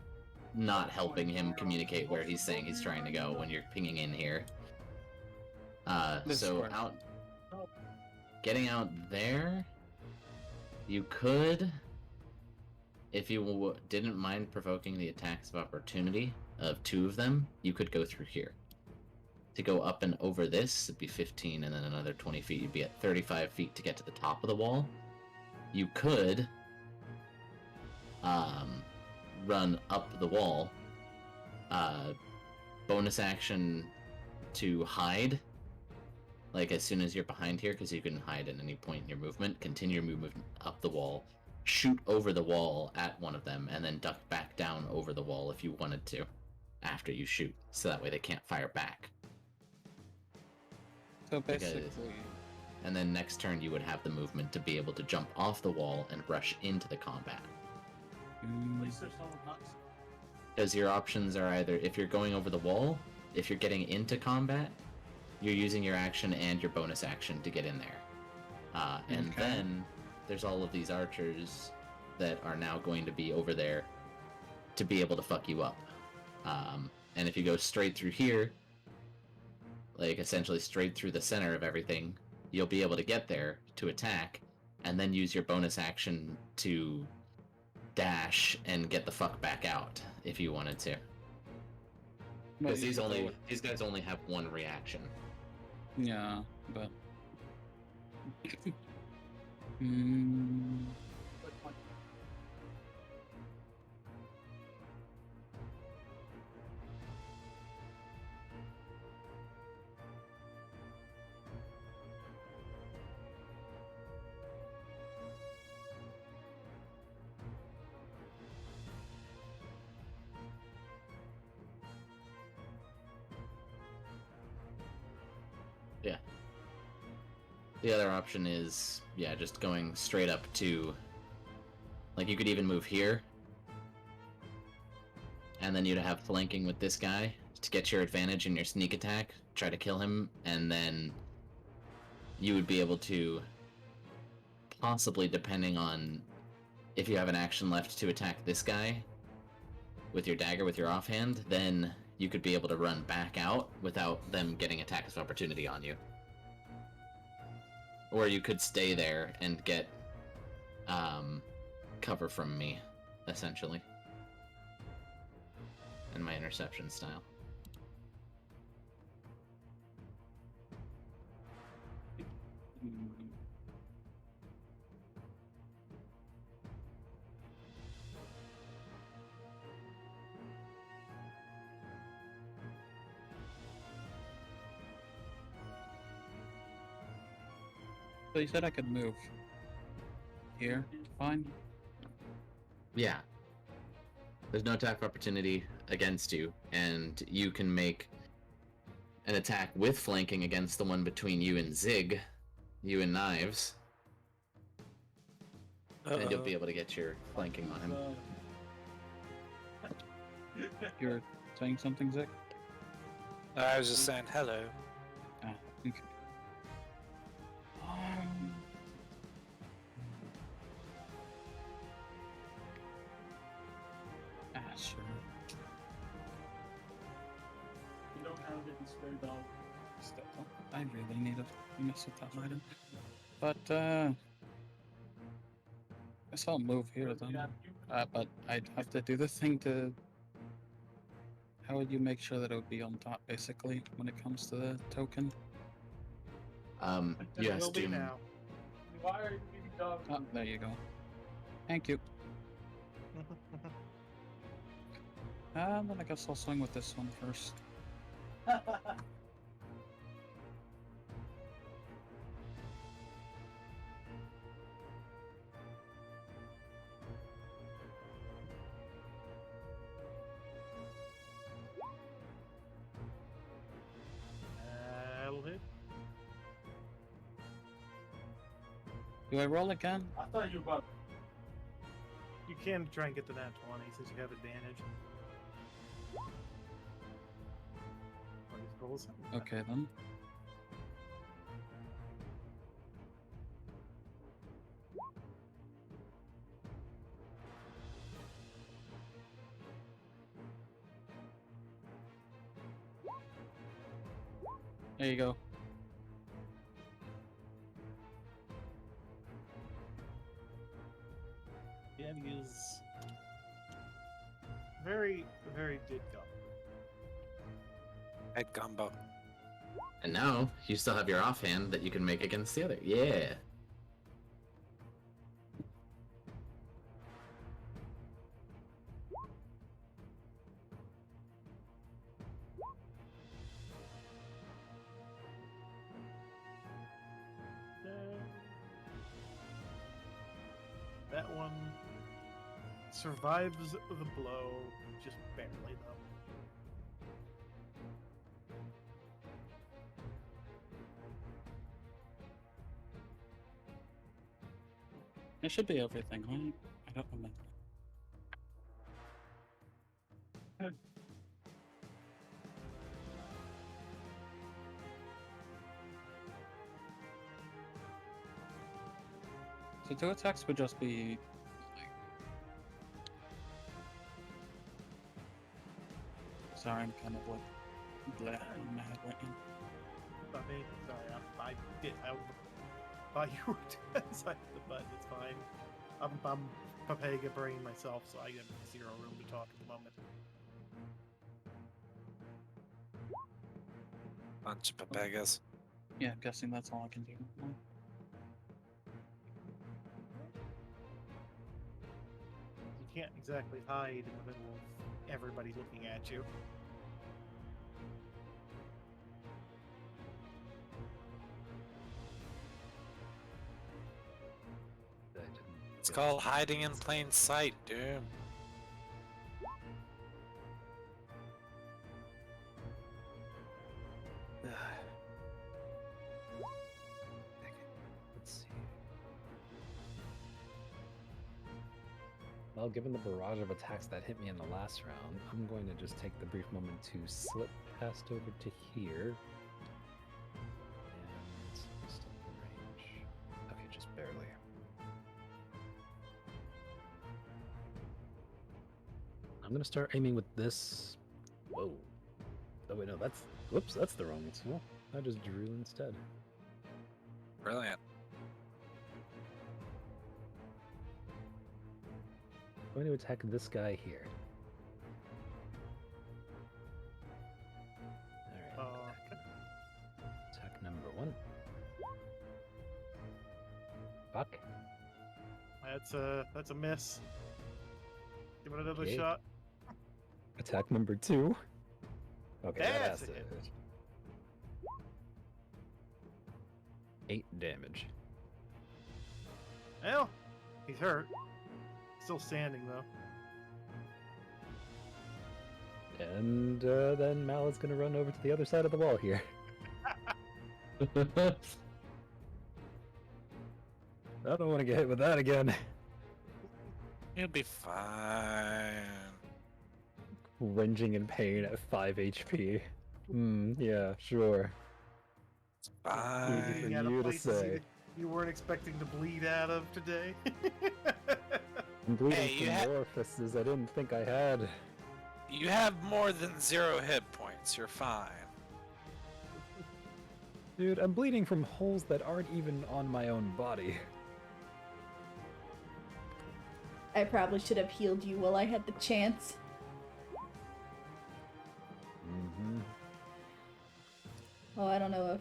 not helping him communicate where he's saying he's trying to go when you're pinging in here. This So square. out, getting out there, you could, if you didn't mind provoking the attacks of opportunity of 2 of them, you could go through here. To go up and over this, it'd be 15, and then another 20 feet, you'd be at 35 feet to get to the top of the wall. You could run up the wall, bonus action to hide, like as soon as you're behind here, because you can hide at any point in your movement, continue your movement up the wall, shoot over the wall at one of them, and then duck back down over the wall if you wanted to, after you shoot, so that way they can't fire back. So Because- basically, And then next turn you would have the movement to be able to jump off the wall and rush into the combat. Because your options are either, if you're going over the wall, if you're getting into combat, you're using your action and your bonus action to get in there. And Okay. then there's all of these archers that are now going to be over there to be able to fuck you up. And if you go straight through here, like essentially straight through the center of everything, you'll be able to get there to attack, and then use your bonus action to dash and get the fuck back out if you wanted to. Because these guys only have one reaction. Yeah, but Hmm. Yeah. The other option is, yeah, just going straight up to... Like, you could even move here. And then you'd have flanking with this guy to get your advantage in your sneak attack. Try to kill him, and then you would be able to... Possibly, depending on if you have an action left to attack this guy with your dagger, with your offhand, then you could be able to run back out without them getting attacks of opportunity on you. Or you could stay there and get cover from me, essentially. In my interception style. So you said I could move here. Fine. Yeah. There's no attack of opportunity against you, and you can make an attack with flanking against the one between you and Zig, you and Knives, and you'll be able to get your flanking on him. You're saying something, Zick? I was just saying hello. Ah, okay. Sure. You don't have it in spare dog. I really need to mess with that item. But, guess I'll move here then. But I'd have to do the thing to... How would you make sure that it would be on top, basically, when it comes to the token? You It will be assume... now. Why are you being dog? Oh, there you go. Thank you. Then I guess I'll swing with this one first. That'll hit. Do I roll again? I thought you were about. You can try and get the nat 20 since you have advantage. Or just roll something. Okay then. There you go. Yeah, he is very, very good gun. Head combo. And now, you still have your offhand that you can make against the other. Yeah. That one survives the blow, just barely though. It should be everything, right? I don't remember. So 2 attacks would just be like... Sorry, I'm kind of like bleh in my head right now. Not me. Sorry, I thought you were inside the button. It's fine. I'm Papega brain myself, so I have zero room to talk at the moment. Bunch of papegas. Yeah, I'm guessing that's all I can do. can't exactly hide in the middle of everybody looking at you. It's called hiding in plain sight, dude. Let's see. Well, given the barrage of attacks that hit me in the last round, I'm going to just take the brief moment to slip past over to here. And still in range. Okay, just barely. I'm gonna start aiming with this. Whoa. Oh wait, no, that's. Whoops, that's the wrong tool. I just drew instead. Brilliant. I'm going to attack this guy here. Alright. Attack number 1. Fuck. That's a miss. Give it another Okay. shot. Attack number 2. Okay, that That's has a to hit. hit. 8 damage. Well, he's hurt. Still standing though. And then Mal is going to run over to the other side of the wall here. I don't want to get hit with that again. You'll be fine. Cringing in pain at 5 HP. Yeah, sure. It's fine. Easy for You got a you to places say. you weren't expecting to bleed out of today. I'm bleeding Hey, you from ha- orifices I didn't think I had. You have more than 0 hit points. You're fine. Dude, I'm bleeding from holes that aren't even on my own body. I probably should have healed you while I had the chance. Mm-hmm. Oh, I don't know if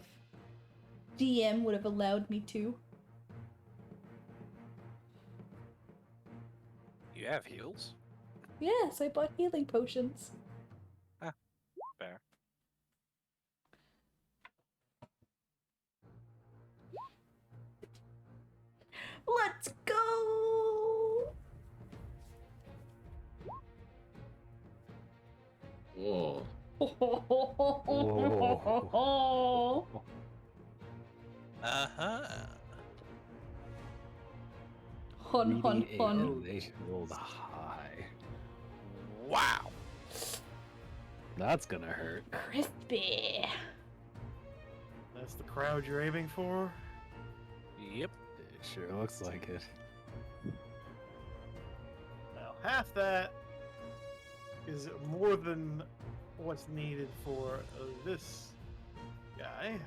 DM would have allowed me to. You have heals? Yes, I bought healing potions. Fair. Let's go! Whoa. Uh-huh. Hun, hun, hun. They rolled high. Wow. That's gonna hurt. Crispy. That's the crowd you're aiming for. Yep. It sure looks like it. Now, half that is more than what's needed for this guy.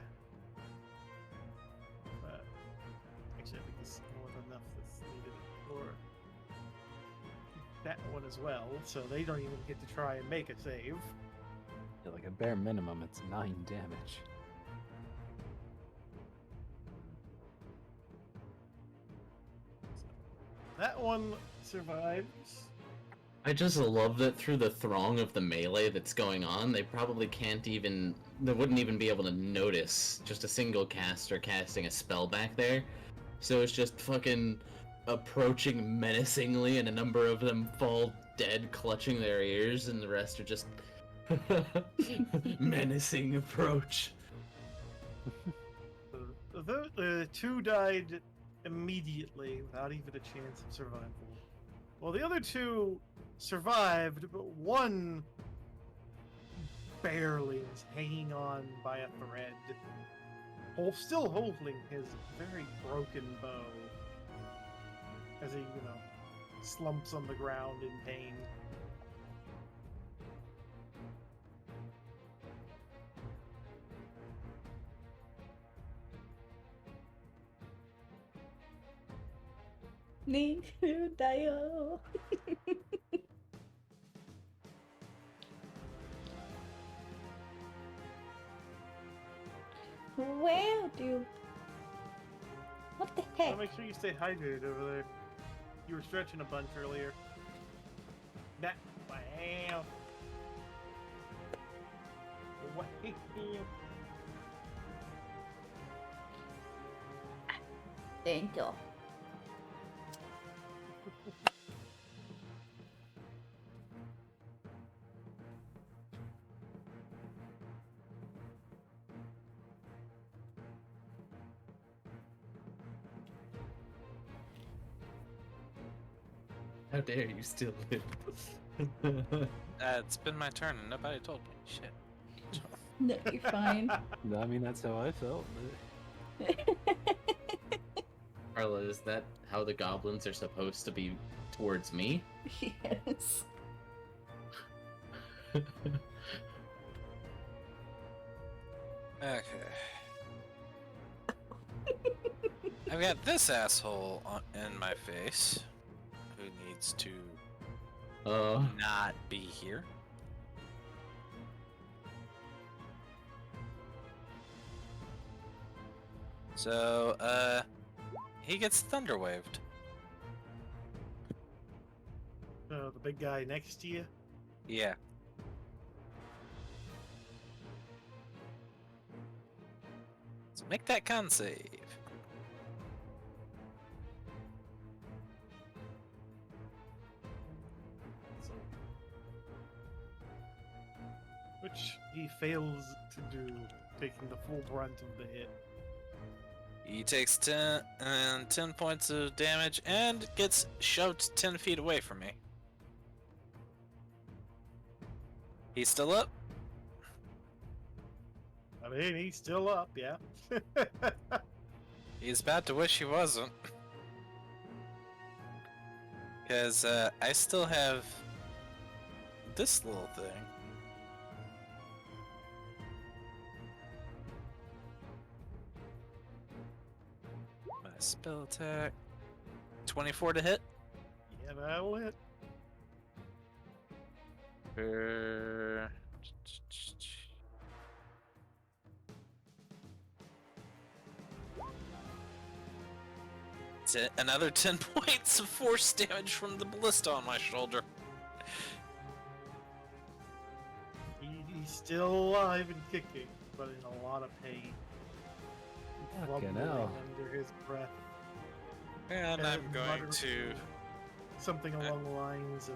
But actually, I think it's more than enough that's needed for that one as well. So they don't even get to try and make a save. Yeah, like a bare minimum, it's 9 damage. That one survives. I just love that through the throng of the melee that's going on, they probably can't even... They wouldn't even be able to notice just a single caster casting a spell back there. So it's just fucking approaching menacingly, and a number of them fall dead, clutching their ears, and the rest are just... menacing approach. The two died immediately without even a chance of survival. Well, the other two survived, but one barely is hanging on by a thread, still holding his very broken bow as he, slumps on the ground in pain. Dayo. Wow, dude. What the heck? So make sure you stay hydrated over there. You were stretching a bunch earlier. That wow. Wow. Thank you. How dare you still live? It's been my turn and nobody told me. Shit. No, you're fine. I mean, that's how I felt. Karla, is that how the goblins are supposed to be towards me? Yes. Okay. I've got this asshole in my face who needs to not be here. So, he gets thunderwaved. The big guy next to you. Yeah. So make that con save. So, which he fails to do, taking the full brunt of the hit. He takes 10 points of damage and gets shoved 10 feet away from me. He's still up? I mean, he's still up, yeah. He's about to wish he wasn't. Because I still have this little thing. My spell attack. 24 to hit. Yeah, that'll hit. Another 10 points of force damage from the ballista on my shoulder. He's still alive and kicking, but in a lot of pain. Fucking Rumbling hell. under his breath. And I'm going muttering to... something along the lines of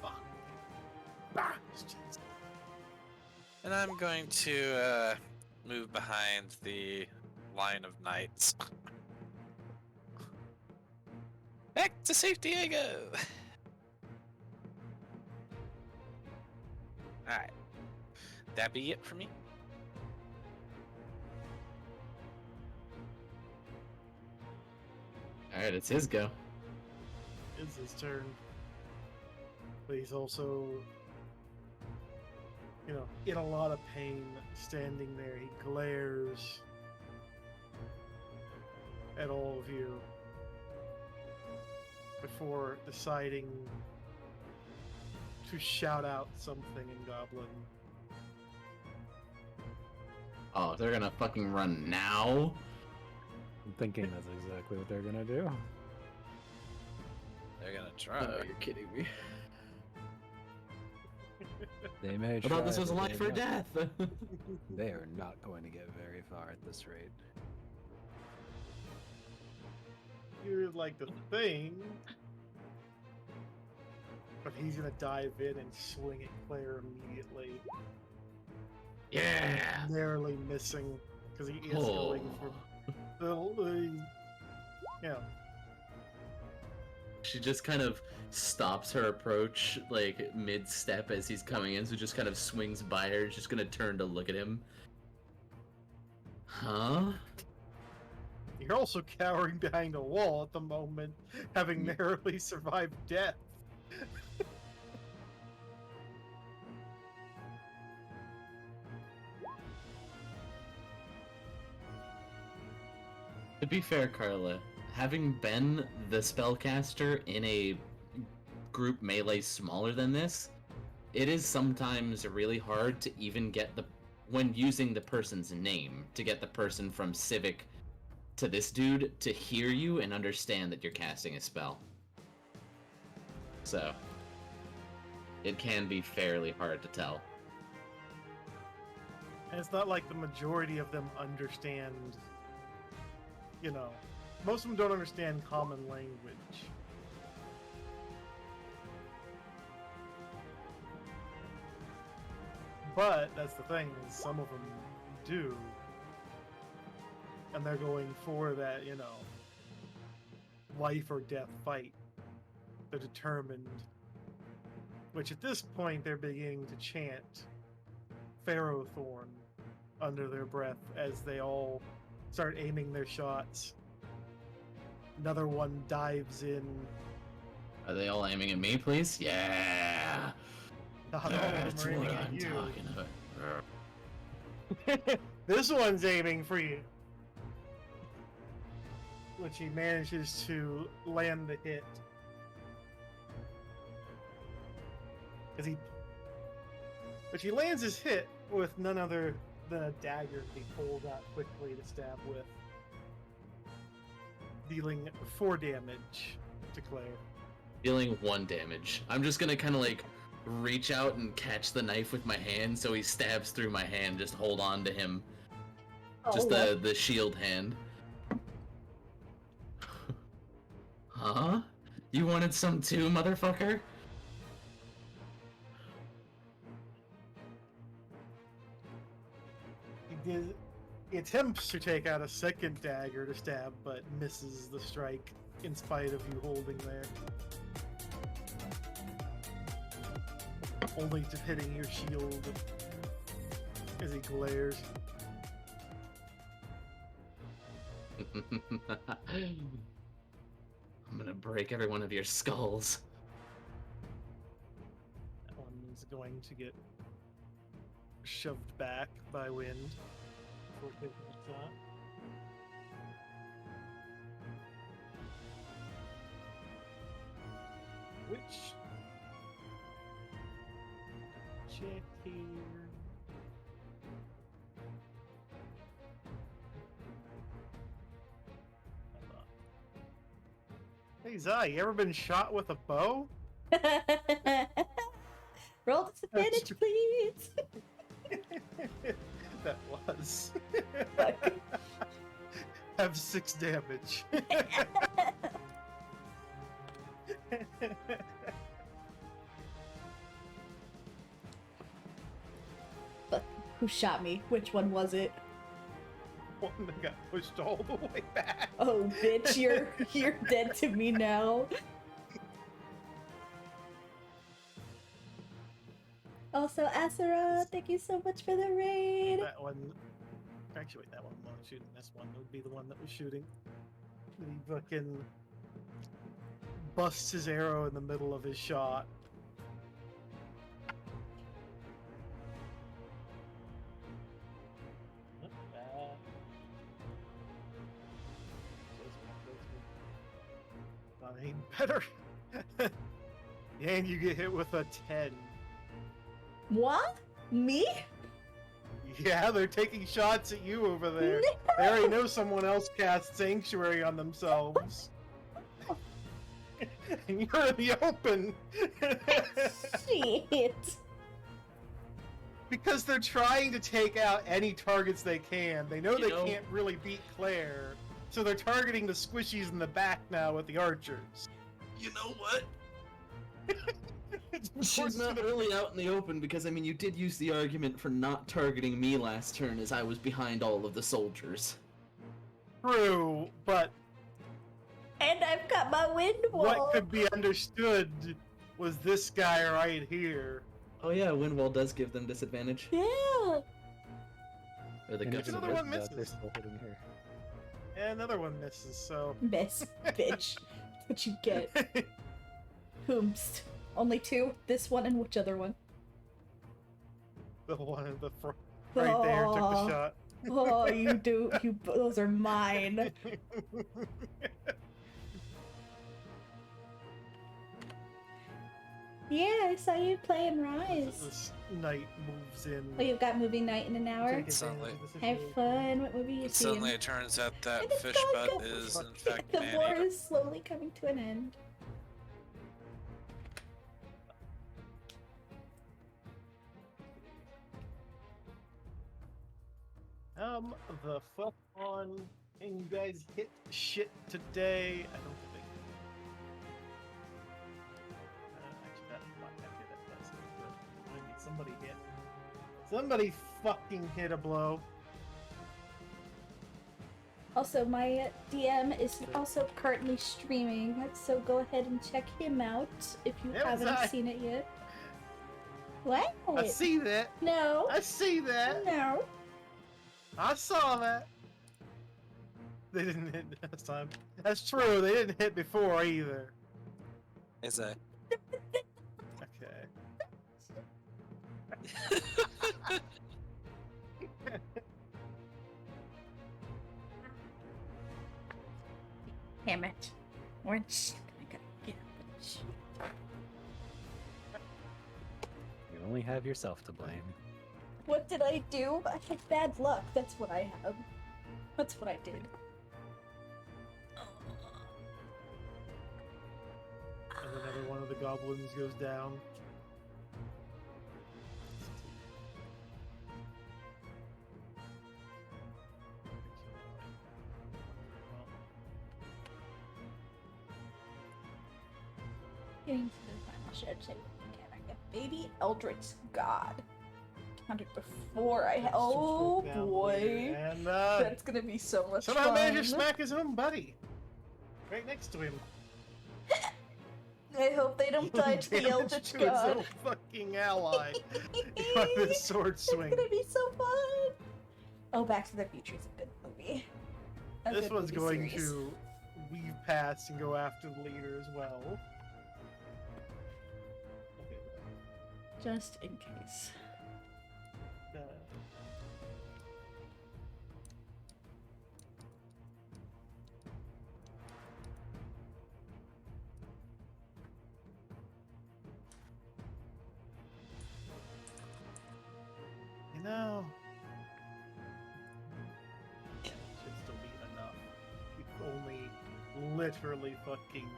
fuck. Bastards. And I'm going to move behind the line of knights. Back to safety I go! Alright. That be it for me? Alright, it's his go. It's his turn. But he's also, in a lot of pain, standing there. He glares at all of you before deciding to shout out something in Goblin. Oh, they're gonna fucking run now? I'm thinking that's exactly what they're gonna do. They're gonna try. Oh, you're kidding me. They may I try, thought this was but life they or not- death. They are not going to get very far at this rate. You'd like to think, but he's gonna dive in and swing at Claire immediately, Yeah! narrowly missing because he is Oh. going for the She just kind of stops her approach, like, mid-step as he's coming in, so just kind of swings by her, just gonna turn to look at him. Huh? You're also cowering behind a wall at the moment, having narrowly survived death. To be fair, Karla, having been the spellcaster in a group melee smaller than this, it is sometimes really hard to even get when using the person's name, to get the person from Civic to this dude to hear you and understand that you're casting a spell. So, it can be fairly hard to tell. And it's not like the majority of them understand, you know, most of them don't understand common language. But that's the thing, is some of them do. And they're going for that, you know, life or death fight. They're determined. Which at this point they're beginning to chant Pharaohthorn under their breath as they all start aiming their shots. Another one dives in. Are they all aiming at me, please? Yeah! Not all of them That's are what aiming at I'm you. talking about. This one's aiming for you. Which he manages to land the hit. Which he lands his hit with none other than a dagger he pulled out quickly to stab with. Dealing 4 damage to Clair. Dealing 1 damage. I'm just gonna kind of like reach out and catch the knife with my hand so he stabs through my hand. Just hold on to him. Just the shield hand. Huh? You wanted some too, motherfucker? He attempts to take out a second dagger to stab, but misses the strike in spite of you holding there. Only to hitting your shield as he glares. I'm gonna break every one of your skulls. That one is going to get shoved back by wind before taking a shot. Which check here. Hey Zai, you ever been shot with a bow? Roll disadvantage, please. That was. Fuck. Have 6 damage. Fuck. Who shot me? Which one was it? One that got pushed all the way back. Oh, bitch, you're dead to me now. Also, Asura, thank you so much for the raid. That one. Actually, wait, that one wasn't shooting. This one would be the one that was shooting. He fucking busts his arrow in the middle of his shot. That ain't better. And you get hit with a 10. What? Me? Yeah, they're taking shots at you over there. They already know someone else cast Sanctuary on themselves. And you're in the open. Shit. Because they're trying to take out any targets they can. They know can't really beat Claire. So they're targeting the squishies in the back now with the archers. You know what? It's She's not really out in the open because, I mean, you did use the argument for not targeting me last turn as I was behind all of the soldiers. true, but And I've got my wind wall. what could be understood was this guy right here. Oh yeah, wind wall does give them disadvantage. Yeah. Or the And guts even of Another it. one with that, misses. They're still hitting her. And another one misses, so. Miss, bitch. That's what you get. Whomst. Only 2. This one and which other one? The one in the front right there took the shot. Oh, you do. You. Those are mine. Yeah, I saw you playing Rise. This knight moves in. Oh, you've got movie night in an hour. Take advantage Suddenly- of the Have situation. fun. What movie you And seeing? suddenly it turns out that And it's fish gonna butt go- is in fact The man war eater. is slowly coming to an end. The fuck on. And you guys hit shit today. I don't think. Actually, that might not get that last one, but I need somebody hit. Somebody fucking hit a blow. Also, my DM is also currently streaming, so go ahead and check him out if you It was haven't I. seen it yet. What? I see that. No. I see that. No. I saw that. They didn't hit last time. That's true. They didn't hit before either. Is that? Okay. Damn it. Orange. I gotta get up. You only have yourself to blame. What did I do? I had bad luck. That's what I have. That's what I did. And then every one of the goblins goes down. Getting to the final shed shape again. I got Baby Eldritch God. Counted before I had. Oh boy. And That's gonna be so much somehow fun. managed to smack his own buddy. Right next to him. I hope they don't die to the Damage Eldritch to his God. little fucking ally. By this sword swing. It's gonna be so fun. Oh, Back to the Future is a good movie. A This good one's movie going series. to weave past and go after the leader as well. Okay. Just in case. You know, should still be enough. It's only literally fucking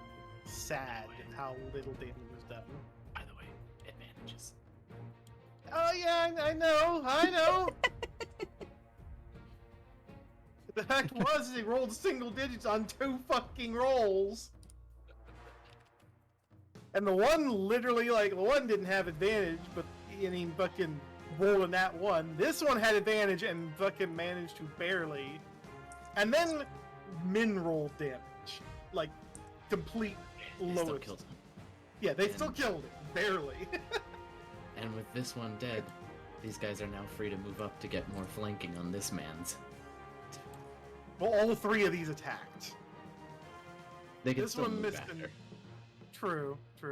sad at how little damage was done. By the way, advantages. Oh yeah, I know. The fact was, he rolled single digits on 2 fucking rolls. And the one literally, like, the one didn't have advantage, but he fucking rolled a nat 1. This one had advantage and fucking managed to barely. And then min roll damage. Like, complete They still lowest. killed him. Yeah, they still killed it, barely. And with this one dead, these guys are now free to move up to get more flanking on this man's. Well, all 3 of these attacked. They can This still one move missed after. an- True. I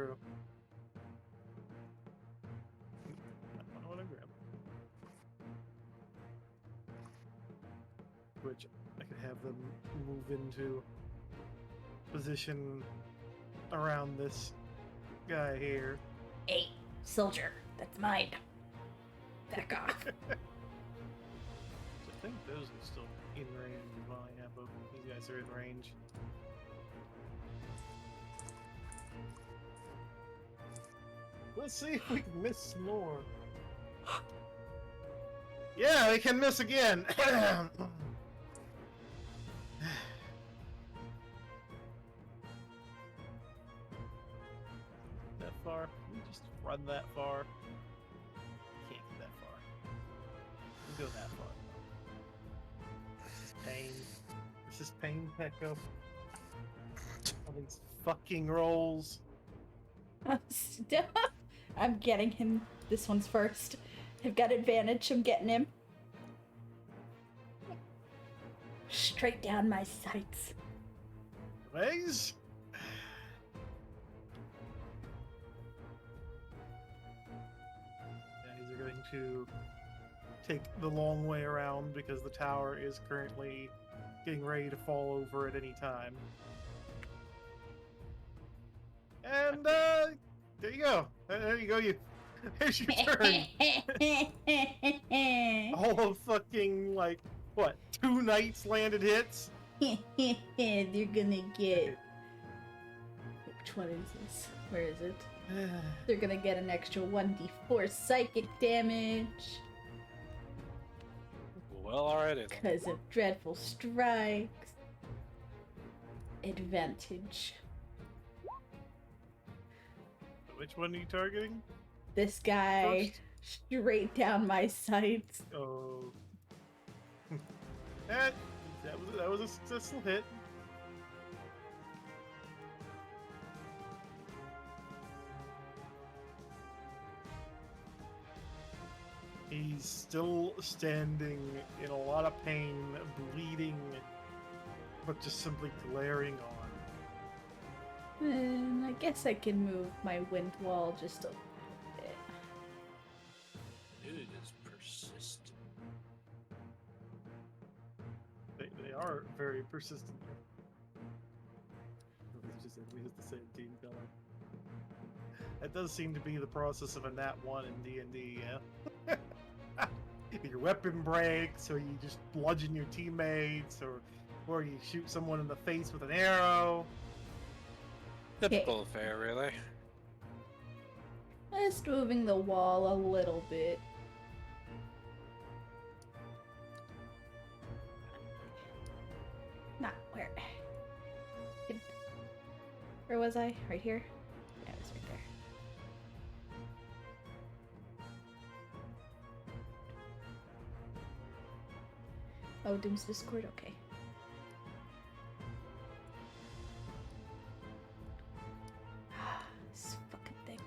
want to grab. Which I could have them move into position around this guy here. Hey, soldier, that's mine. Back off. I think those are still in range. Well, yeah, both of these guys are in range. Let's see if we can miss some more. Yeah, we can miss again. That far? Can we just run that far? Can't get that far. We go that far. This is pain. This is pain, Pecco. All these fucking rolls. I'm getting him. This one's first. I've got advantage. I'm getting him. Straight down my sights. Raise. Yeah, these are going to take the long way around because the tower is currently getting ready to fall over at any time. And there you go. There you go. There's your turn. All of fucking like what? 2 knights landed hits. They're gonna get. Which one is this? Where is it? They're gonna get an extra 1d4 psychic damage. Well, alrighty then. Because of dreadful strikes. Advantage. Which one are you targeting? This guy straight down my sights. Oh. that was a successful hit. He's still standing in a lot of pain, bleeding, but just simply glaring on. And I guess I can move my wind wall just a little bit. Dude is persistent. They are very persistent. We just the same team color. That does seem to be the process of a Nat 1 in D&D, yeah? Your weapon breaks, or you just bludgeon your teammates, or you shoot someone in the face with an arrow. Typical affair, really. Just moving the wall a little bit. Not where. Where was I? Right here? Yeah, I was right there. Oh, Doom's Discord? Okay. This fucking thing.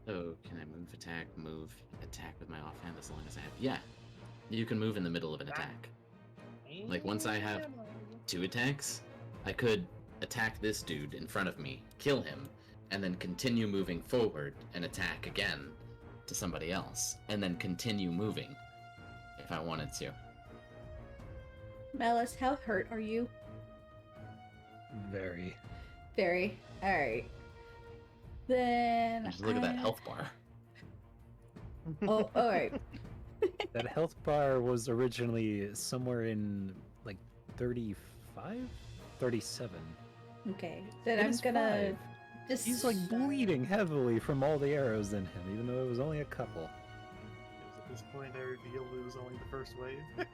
So, can I move, attack with my offhand as long as I have... Yeah, you can move in the middle of an attack. Like, once I have 2 attacks, I could attack this dude in front of me, kill him, and then continue moving forward and attack again to somebody else, and then continue moving if I wanted to. Malice, how hurt are you? Very. Very. Alright. Then Just look at that health bar. Oh, alright. That health bar was originally somewhere in like 35? 37. Okay. Then It I'm is gonna 5. just He's like bleeding heavily from all the arrows in him, even though it was only a couple. At this point, I revealed it was only the first wave.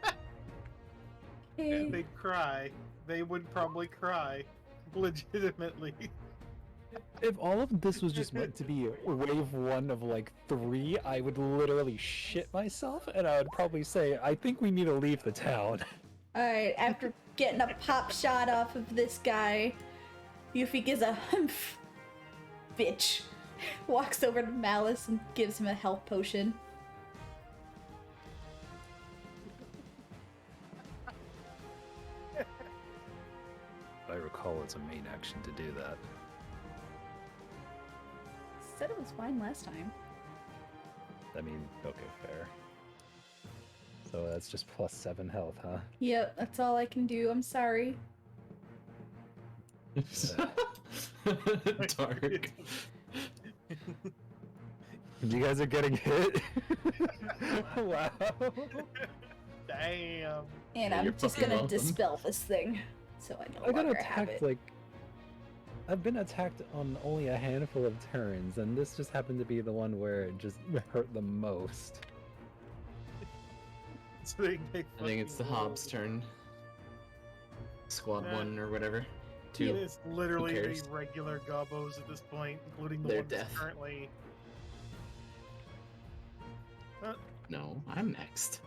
Okay. And they'd cry. They would probably cry. Legitimately. If all of this was just meant to be wave 1 of like 3, I would literally shit myself, and I would probably say, I think we need to leave the town. Alright, after getting a pop shot off of this guy, Yuffie gives a humph. Bitch. Walks over to Malice and gives him a health potion. I recall it's a main action to do that. Said it was fine last time. I mean, okay, fair. So that's just plus 7 health, huh? Yep, that's all I can do. I'm sorry. Dark. You guys are getting hit? Wow. Damn. And Yeah, I'm you're just fucking gonna welcome. dispel this thing. So I no I got longer have attacked it. like... I've been attacked on only a handful of turns, and this just happened to be the one where it just hurt the most. So they I think it's the fucking Hobbs' roll. turn. Squad Yeah. 1 or whatever. It 2. is literally the cares? regular gobos at this point, including the Their one that's death. currently. No, I'm next.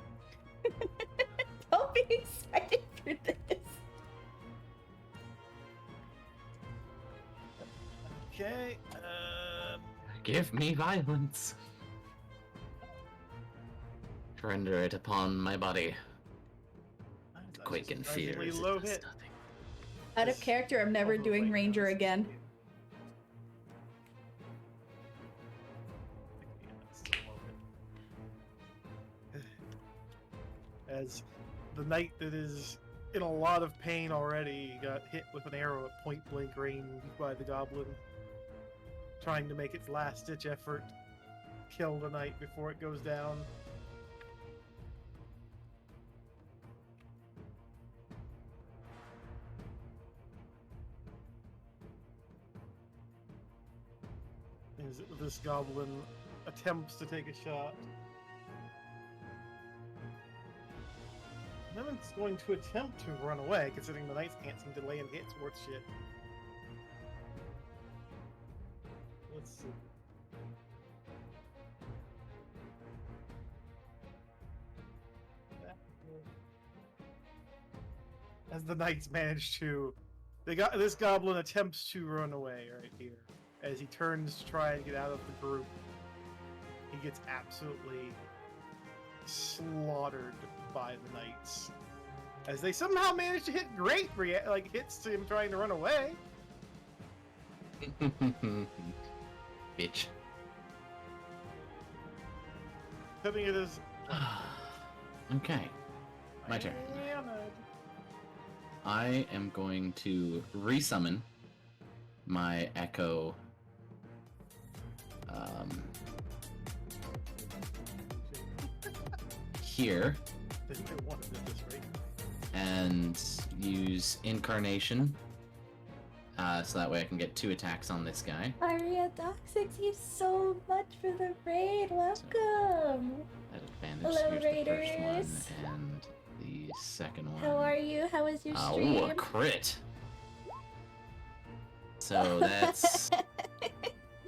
Don't be excited for this. Okay. Give me violence. Render it upon my body. That's Quake in surprisingly fear. as it low does hit. nothing. Out of character, I'm never Although, doing like, Ranger that's- again. Yeah, that's still low hit. As the knight that is in a lot of pain already got hit with an arrow at point blank range by the goblin, trying to make its last ditch effort kill the knight before it goes down. This goblin attempts to take a shot. No one's going to attempt to run away, considering the knights can't seem to lay in hits worth shit. Let's see. As the knights manage to, this goblin attempts to run away right here. As he turns to try and get out of the group, he gets absolutely slaughtered by the knights. As they somehow manage to hit great hits to him trying to run away. Bitch. Putting it as Okay. My turn. I am going to resummon my Echo here I think I wanted this, right? and use Incarnation so that way I can get 2 attacks on this guy. Aria Doc, thank you so much for the raid. Welcome. At advantage. Hello, Here's Raiders. the first one and the second one. How are you? How was your stream? Oh, a crit. So that's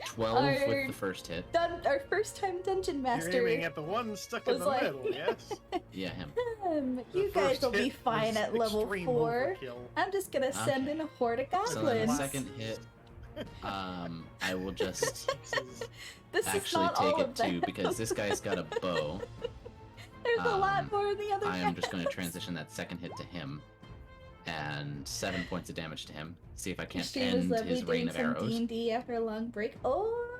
12 with Our the first hit. Our first time dungeon master. You're aiming at the one stuck in was the like- middle, yes? Yeah, him. You The guys first will be hit fine was at level extreme 4. overkill. I'm just gonna send Okay. in a horde of So then the goblins. second hit, I will just Jesus. This is actually not all take of it them. to, because this guy's got a bow. There's a lot more in the other I am just going to rounds. transition that second hit to him, and 7 points of damage to him. See if I Your can't stream was end lovely his rain doing of some arrows. D&D after a long break. Oh,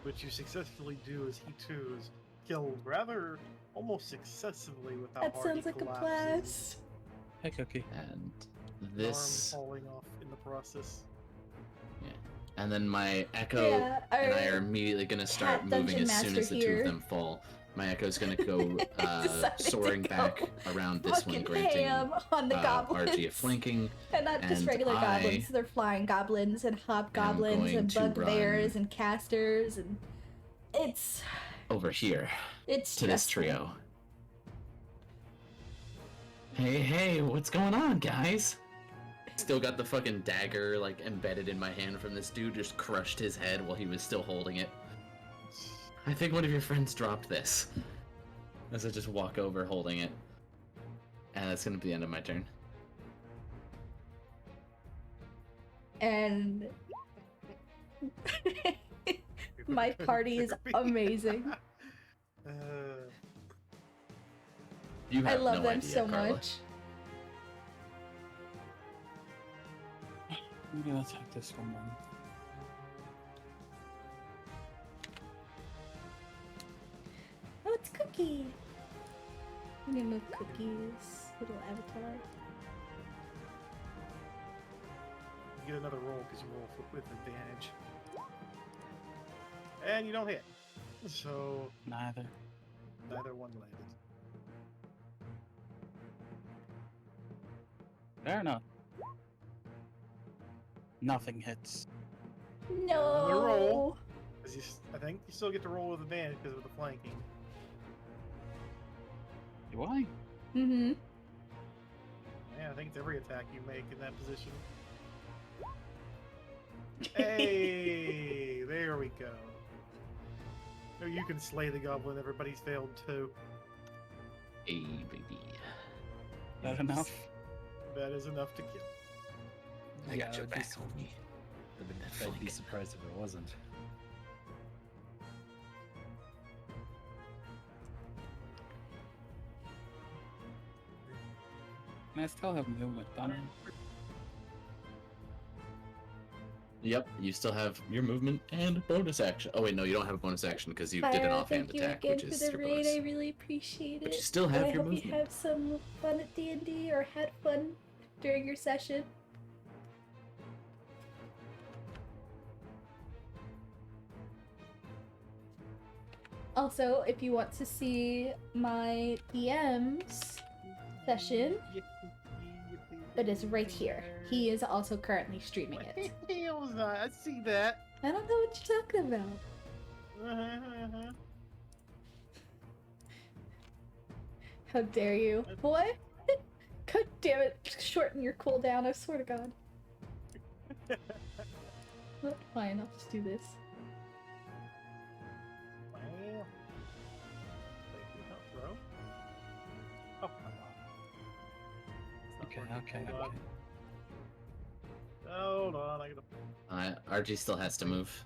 Which you successfully do as he too is killed rather almost successively with how that hard sounds he like a collapses. blast. Hey, Cookie. And Arm this, falling off in the process. and then my Echo Yeah, and our I are immediately going to start cat moving dungeon as soon master as the 2 here. of them fall. My Echo's going to go Decided to soaring go back around this one, fucking granting ham on the goblins. RG a flanking. And not just and regular I goblins, they're flying goblins and hobgoblins going and to bugbears run- and casters and it's Over here it's to this stressful. trio. Hey, what's going on, guys? Still got the fucking dagger like embedded in my hand from this dude. Just crushed his head while he was still holding it. I think one of your friends dropped this. As I just walk over holding it. And that's gonna be the end of my turn. And my party is amazing. You I have love no them idea, so Karla. much. I'm gonna attack this one then. Oh, it's Cookie. I'm gonna move Cookie's little avatar. You get another roll because you roll with advantage. And you don't hit. So Neither. neither one landed. Fair enough. Nothing hits. No. roll. 'Cause I think you still get to roll with advantage because of the flanking. Do I? Mm-hmm. Yeah, I think it's every attack you make in that position. Hey, there we go. Oh, you can slay the goblin. Everybody's failed too. Hey, baby. That enough? That is enough to kill. I Yeah, got your I'd be back, su- homie. I'd be surprised if it wasn't. And I still have movement, don't I? Yep, you still have your movement and bonus action. Oh wait, no, you don't have a bonus action because you did an Fire, offhand thank you attack, again which for is the your raid. bonus. I really appreciate But it. you still And have I your hope movement. you have some fun at D&D or had fun during your session. Also, if you want to see my DM's session, it is right here. He is also currently streaming it. Hell's not. I see that. I don't know what you're talking about. How dare you? What? God damn it. Shorten your cooldown, I swear to God. Well, fine, I'll just do this. Well, thank you, not throw. Oh, come on. It's not Okay, working. okay, Hold okay. on. Hold on, I gotta. RG still has to move.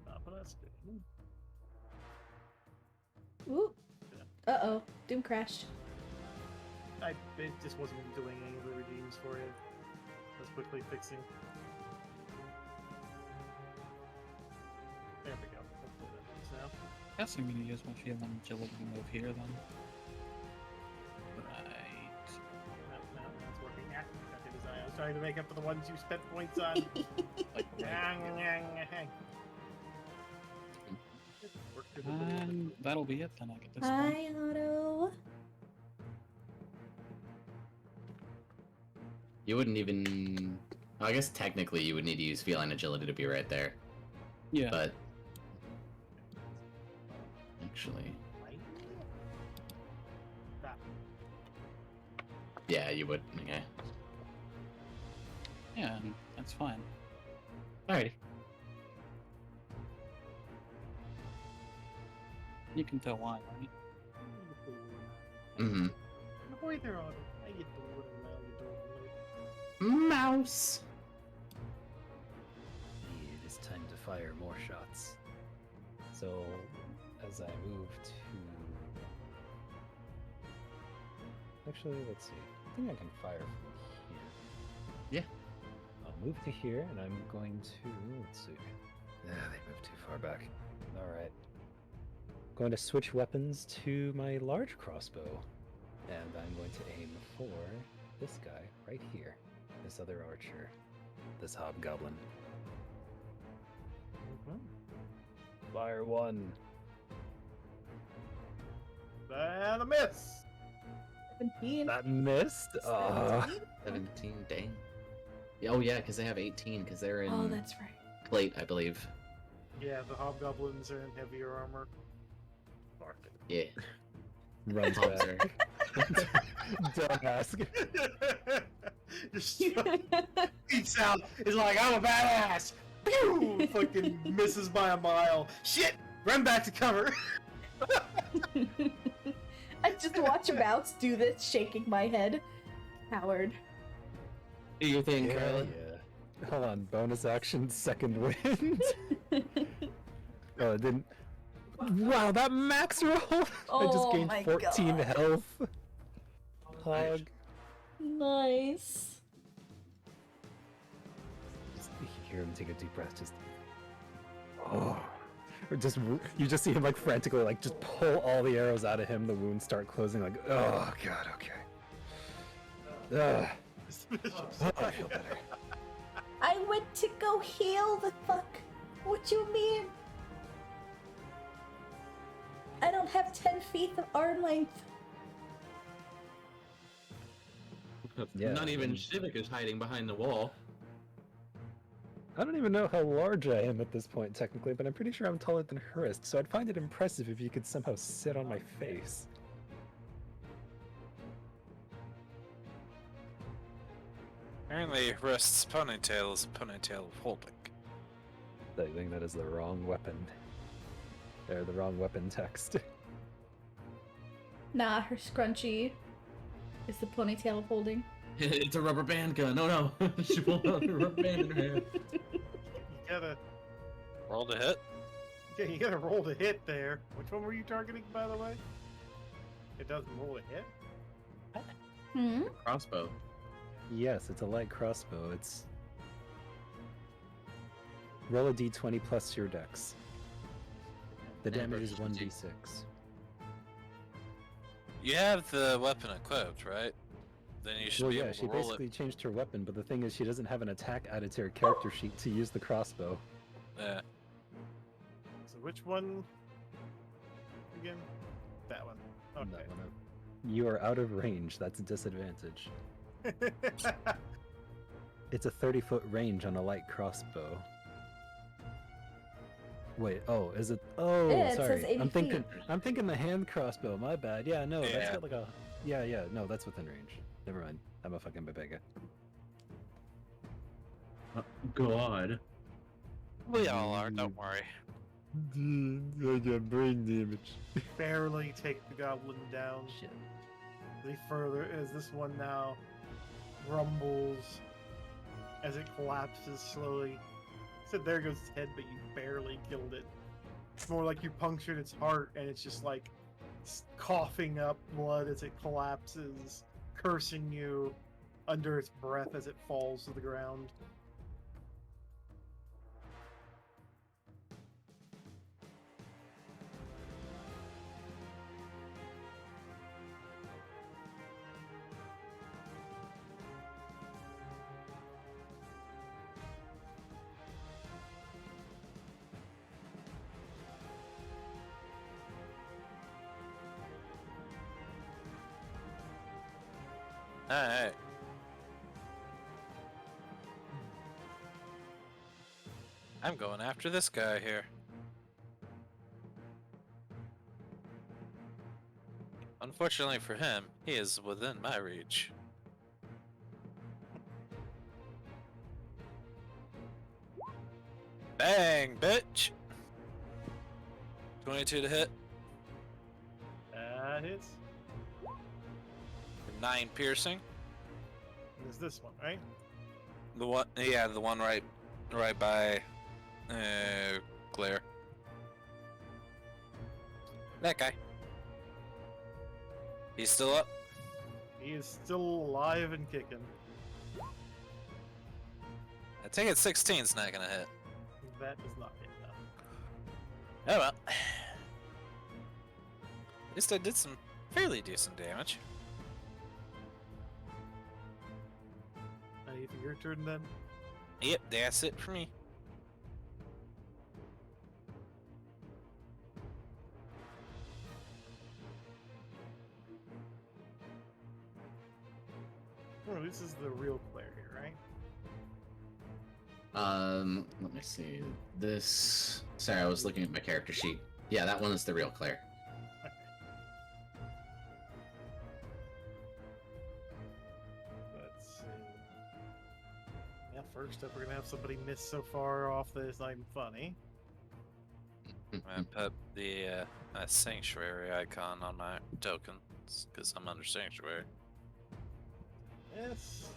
Not what that's doing. Ooh. Uh-oh. Doom crashed. It just wasn't doing any of the redeems for you. I was quickly fixing. There we go. Hopefully that works now. Guess I'm gonna use my field and agility move here then. Right. No, it's working. Yeah, okay, I was trying to make up for the ones you spent points on. Like right here. Worked a little bit. And that'll be it then. I get this one. Hi, Otto. You wouldn't even. I guess technically you would need to use feline agility to be right there, Yeah. but actually, That. yeah, you would. Okay. Yeah, and that's fine. Alrighty. You can tell why, right? Mm-hmm. Boy, they're on. How you doing? How you doing? Mouse. It is time to fire more shots. So, as I move to... Actually, let's see. I think I can fire from here. Yeah. I'll move to here, and I'm going to... Let's see. Yeah, they moved too far back. Alright. Going to switch weapons to my large crossbow. And I'm going to aim for this guy right here. This other archer. This hobgoblin. Fire one. And a miss. 17. That missed? 17. Dang. Yeah, oh yeah, because they have 18 because they're in Oh, that's right. plate, I believe. Yeah, the hobgoblins are in heavier armor. Fuck Yeah. Runs Hobs back. are- Don't ask. Just beats out. Is like, I'm a badass. Pew! Fucking misses by a mile. Shit! Run back to cover. I just watch Mouse do this, shaking my head. Howard. Do your thing, Yeah, Karla. yeah. Hold on, bonus action, second wind. Oh, it didn't. Wow, that max roll! I just Oh gained my 14 God. health. Hog. Nice. Just hear him take a deep breath, just. Oh. Or just, you just see him like frantically, like just pull all the arrows out of him, the wounds start closing, like, oh god, okay. Oh, I feel better. I went to go heal the fuck. What you mean? I don't have 10 feet of arm length. Yeah, Not even and- Sylvic is hiding behind the wall. I don't even know how large I am at this point, technically, but I'm pretty sure I'm taller than Hrist, so I'd find it impressive if you could somehow sit on my face. Apparently, Hrist's ponytail is a ponytail of holding. I think that is the wrong weapon. Or the wrong weapon text. Nah, her scrunchie is the ponytail of holding. It's a rubber band gun. Oh no. She pulled out a rubber band in her hand. You gotta, Roll to hit. yeah, you gotta roll to hit there. Which one were you targeting, by the way? It doesn't roll to hit. Hmm? Crossbow. Yes, it's a light crossbow. It's... Roll a d20 plus your dex. The Yeah, damage is versus 1d6. You have the weapon equipped, right? Then you should Well, be yeah, able she to roll basically it. changed her weapon, but the thing is she doesn't have an attack added to her character sheet to use the crossbow. Yeah. So which one? Again? That one. That Okay. one up. You are out of range, that's a disadvantage. It's a 30-foot range on a light crossbow. Wait, oh, is it? Oh, Yeah, it sorry. says 80 I'm thinking the hand crossbow. My bad. Yeah, no, that's Yeah. got like a. Yeah. No, that's within range. Never mind. I'm a fucking babega. God. We all are, don't worry. Brain damage. Barely take the goblin down. Shit. The further as this one now rumbles as it collapses slowly. So there goes its head, but you barely killed it. It's more like you punctured its heart, and it's just like coughing up blood as it collapses, cursing you under its breath as it falls to the ground. Alright. I'm going after this guy here. Unfortunately for him, he is within my reach. Bang, bitch! 22 to hit, That hits. 9 piercing. And there's this one, right? The one, yeah, the one right by, Clair. That guy. He's still up. He is still alive and kicking. I take it 16's not gonna hit. That does not hit enough. Oh well. At least I did some fairly decent damage. Anything your turn then? Yep, that's it for me. Oh, this is the real Clair here, right? Let me see. This. Sorry, I was looking at my character sheet. Yeah, that one is the real Claire. Let's see. Yeah, first up, we're gonna have somebody miss so far off that it's not even funny. I put the sanctuary icon on my tokens because I'm under sanctuary. Yes.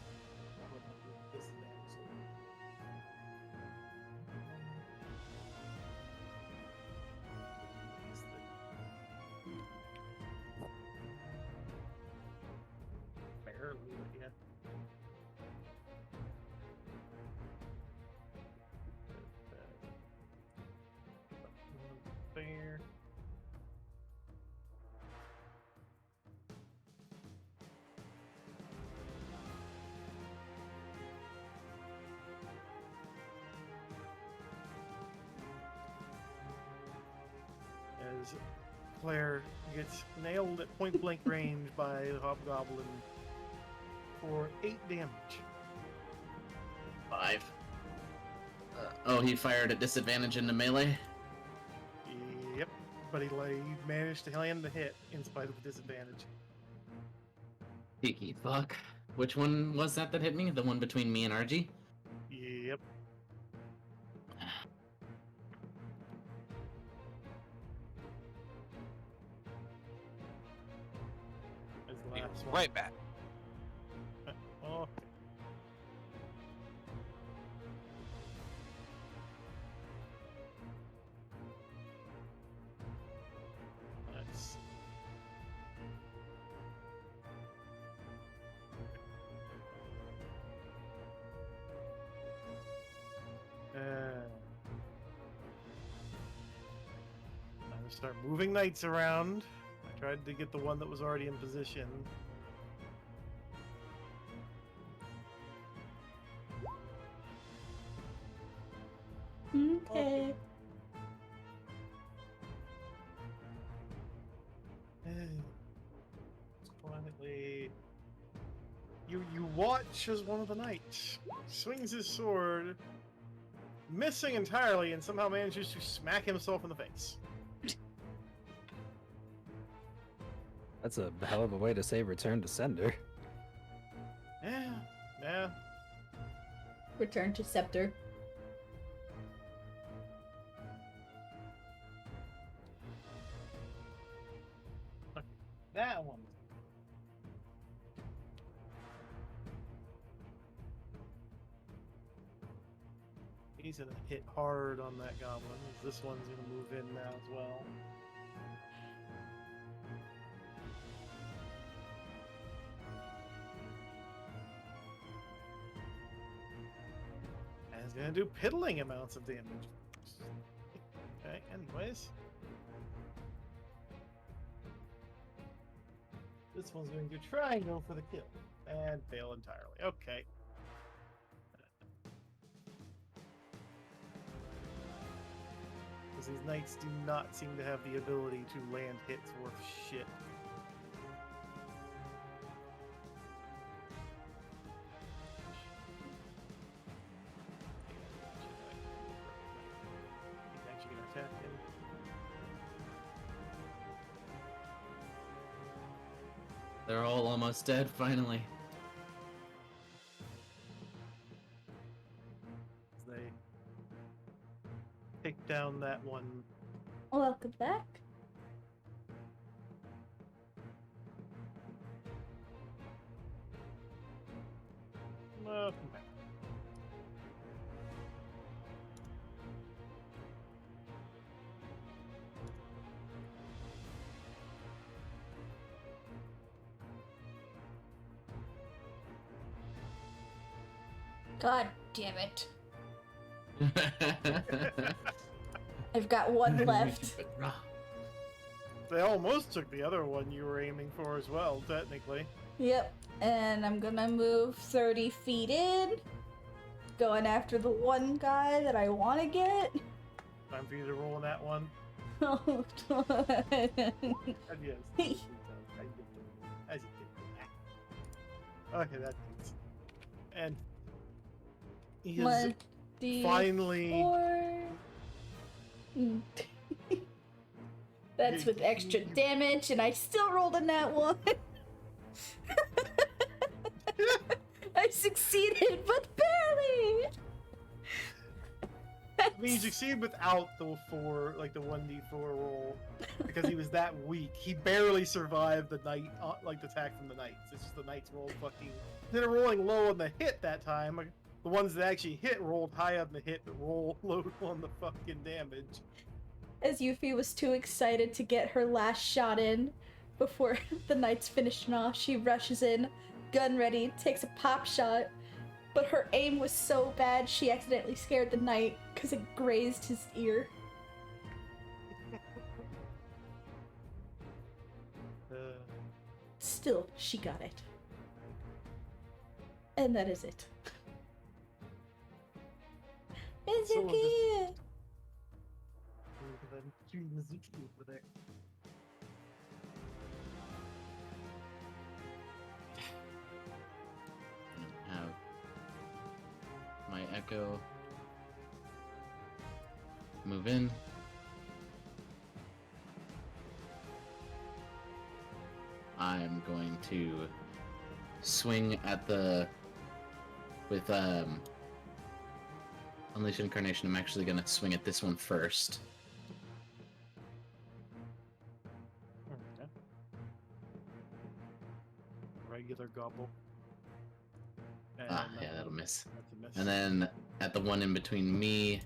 Barely, but yeah. There. As Claire gets nailed at point blank range by the hobgoblin for 8 damage. 5. Oh, he fired at disadvantage into melee? Yep, but he managed to land the hit in spite of the disadvantage. Cheeky fuck. Which one was that hit me? The one between me and RG? Yep. As the Be last one. right back. Okay. Let's I'm gonna start moving knights around. I tried to get the one that was already in position. Okay. Quietly, you watch as one of the knights swings his sword, missing entirely and somehow manages to smack himself in the face. That's a hell of a way to say return to sender. Yeah. Return to scepter. That one. He's gonna hit hard on that goblin. This one's gonna move in now as well. And it's gonna do piddling amounts of damage. Okay, anyways. This one's going to try and go for the kill. And fail entirely. Okay. Because these knights do not seem to have the ability to land hits worth shit. He's actually going to attack him. They're all almost dead, finally. They take down that one. Welcome back. Welcome back. God damn it. I've got one left. They almost took the other one you were aiming for as well, technically. Yep. And I'm gonna move 30 feet in. Going after the one guy that I want to get. Time for you to roll on that one. Oh, Yes. As you did. Okay, that means. And he is 1d4. finally. That's with extra damage, and I still rolled a nat 1. I succeeded, but barely. I mean, you succeed without the 1d4 roll, because he was that weak. He barely survived the knight, the attack from the knights. It's just the knights rolled fucking. Instead of rolling low on the hit that time, the ones that actually hit rolled high on the hit, but rolled low on the fucking damage. As Yuffie was too excited to get her last shot in before the knights finished him off, she rushes in, gun ready, takes a pop shot, but her aim was so bad she accidentally scared the knight because it grazed his ear. Still, she got it. And that is it. Mizuki! Over there. Have my echo move in. I'm going to swing at the with Unleash Incarnation. I'm actually gonna swing at this one first. Okay. Regular gobble. And, Yeah, that'll miss. That's a miss. And then at the one in between me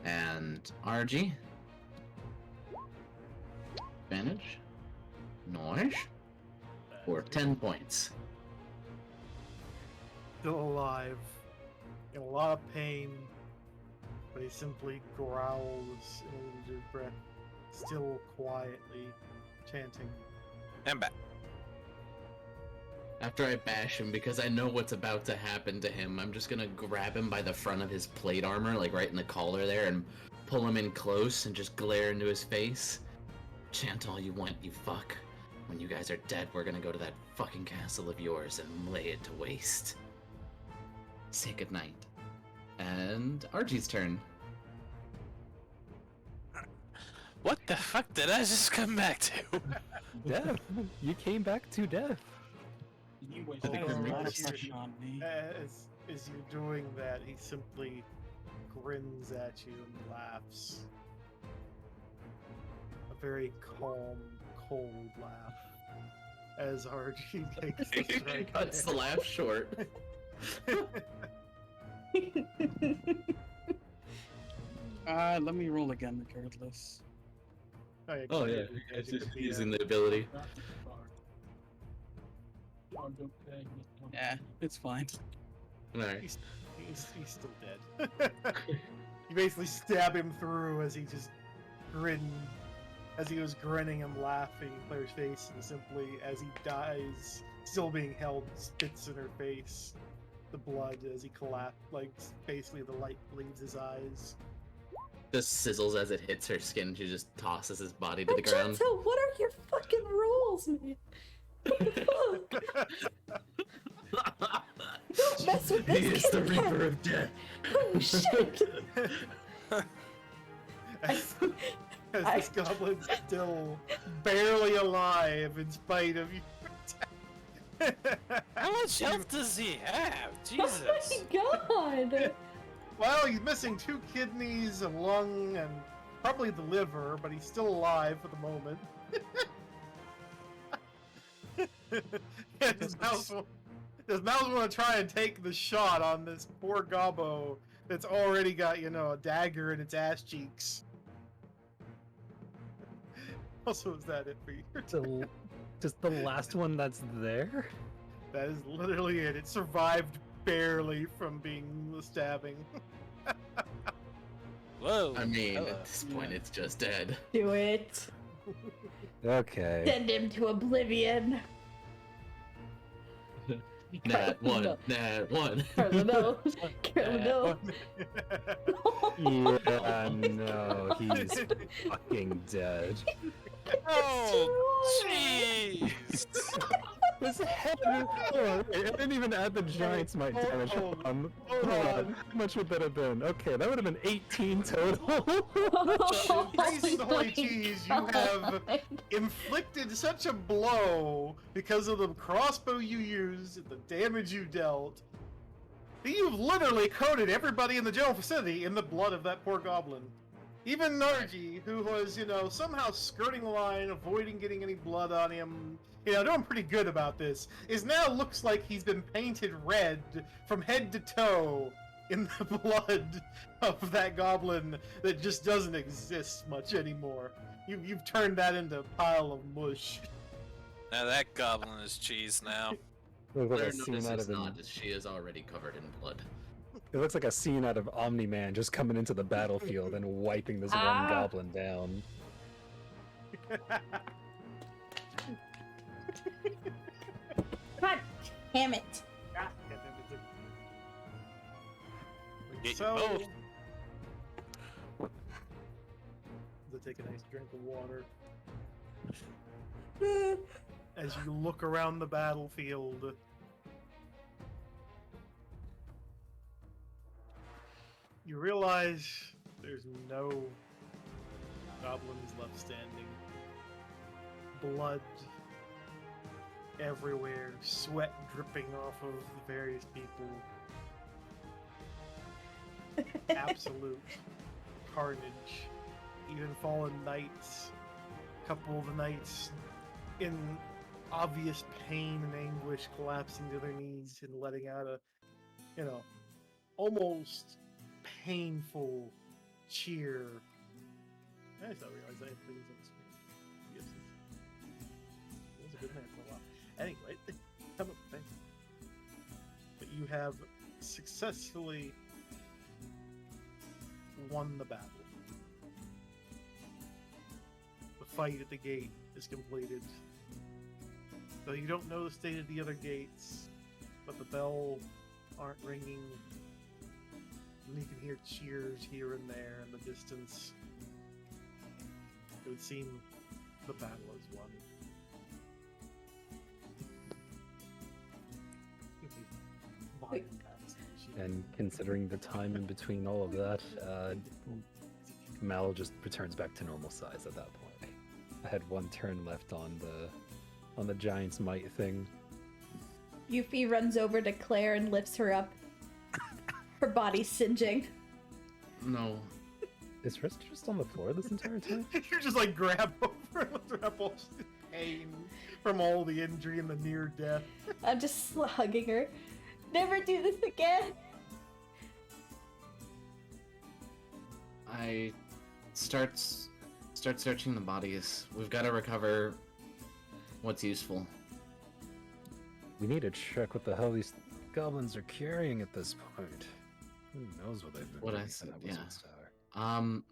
and RG. Advantage. Noise. For 10 points. Still alive, in a lot of pain, but he simply growls in a injured breath, still quietly chanting. And back. After I bash him, because I know what's about to happen to him, I'm just gonna grab him by the front of his plate armor, like right in the collar there, and pull him in close and just glare into his face. Chant all you want, you fuck. When you guys are dead, we're gonna go to that fucking castle of yours and lay it to waste. Say goodnight. And Archie's turn. What the fuck did I just come back to? Death. You came back to death. You Oh, the wasted Grim a lot of Reaper. pressure on me. As you're doing that, he simply grins at you and laughs. A very calm, cold laugh. As Archie takes the strike. Cuts the laugh short. Let me roll again regardless. Oh yeah, it's just using the ability. Yeah, it's fine. Alright. He's still dead. You basically stab him through as he just as he was grinning and laughing in Claire's face, and simply as he dies, still being held, spits in her face. The blood as he collapsed, like basically the light leaves his eyes. Just sizzles as it hits her skin. She just tosses his body to the ground. Argento, what are your fucking rules, man? What the fuck? Don't mess with He this is the kid Reaper again. of Death. Oh shit! As this goblin's still barely alive in spite of you. How much health does he have? Oh Jesus. my god! Well, he's missing 2 kidneys, a lung, and probably the liver, but he's still alive for the moment. His mouse want to try and take the shot on this poor gobbo that's already got, a dagger in its ass cheeks. Also, is that it for you? Just the last one that's there? That is literally it. It survived barely from being the stabbing. Whoa. I mean, hello. at this point, it's just dead. Do it. Okay. Send him to oblivion. Nat one. No. Nat one. Karla, no. Karla, no. Yeah, no, he's fucking dead. Oh, jeez. His head. Oh, I didn't even add the giant smite damage. Hold Hold on. on. How much would that have been? Okay, that would have been 18 total. Christ holy cheese, you have inflicted such a blow because of the crossbow you used and the damage you dealt that you've literally coated everybody in the jail vicinity in the blood of that poor goblin. Even Nargi, who was, somehow skirting the line, avoiding getting any blood on him, doing pretty good about this, now looks like he's been painted red from head to toe in the blood of that goblin that just doesn't exist much anymore. You've turned that into a pile of mush. Now that goblin is cheese now. Looks like Claire a scene notices out of not, as she is already covered in blood. It looks like a scene out of Omni-Man just coming into the battlefield and wiping this one goblin down. God damn it. Get you So, both. to take a nice drink of water. As you look around the battlefield, you realize there's no goblins left standing. Blood everywhere, sweat dripping off of the various people. Absolute carnage. Even fallen knights, a couple of the knights in obvious pain and anguish collapsing to their knees and letting out a, almost painful cheer. I just realized I had things on the screen. Yes, it was a good man for a while. Anyway, come up, thanks. But you have successfully won the battle. The fight at the gate is completed. Though you don't know the state of the other gates, but the bells aren't ringing. And you can hear cheers here and there in the distance. It would seem the battle is won. Buying that machine. And considering the time in between all of that, Mal just returns back to normal size at that point. I had one turn left on the Giant's Might thing. Yuffie runs over to Claire and lifts her up. Her body's singeing. No. Is Hrist just on the floor this entire time? You're just like grab over and lift her up all she's in pain from all the injury and the near death. I'm just hugging her. Never do this again. I start searching the bodies. We've got to recover what's useful. We need to check what the hell these goblins are carrying at this point. Who knows what they've been What I bringing to said, that yeah. wizard's tower. I'm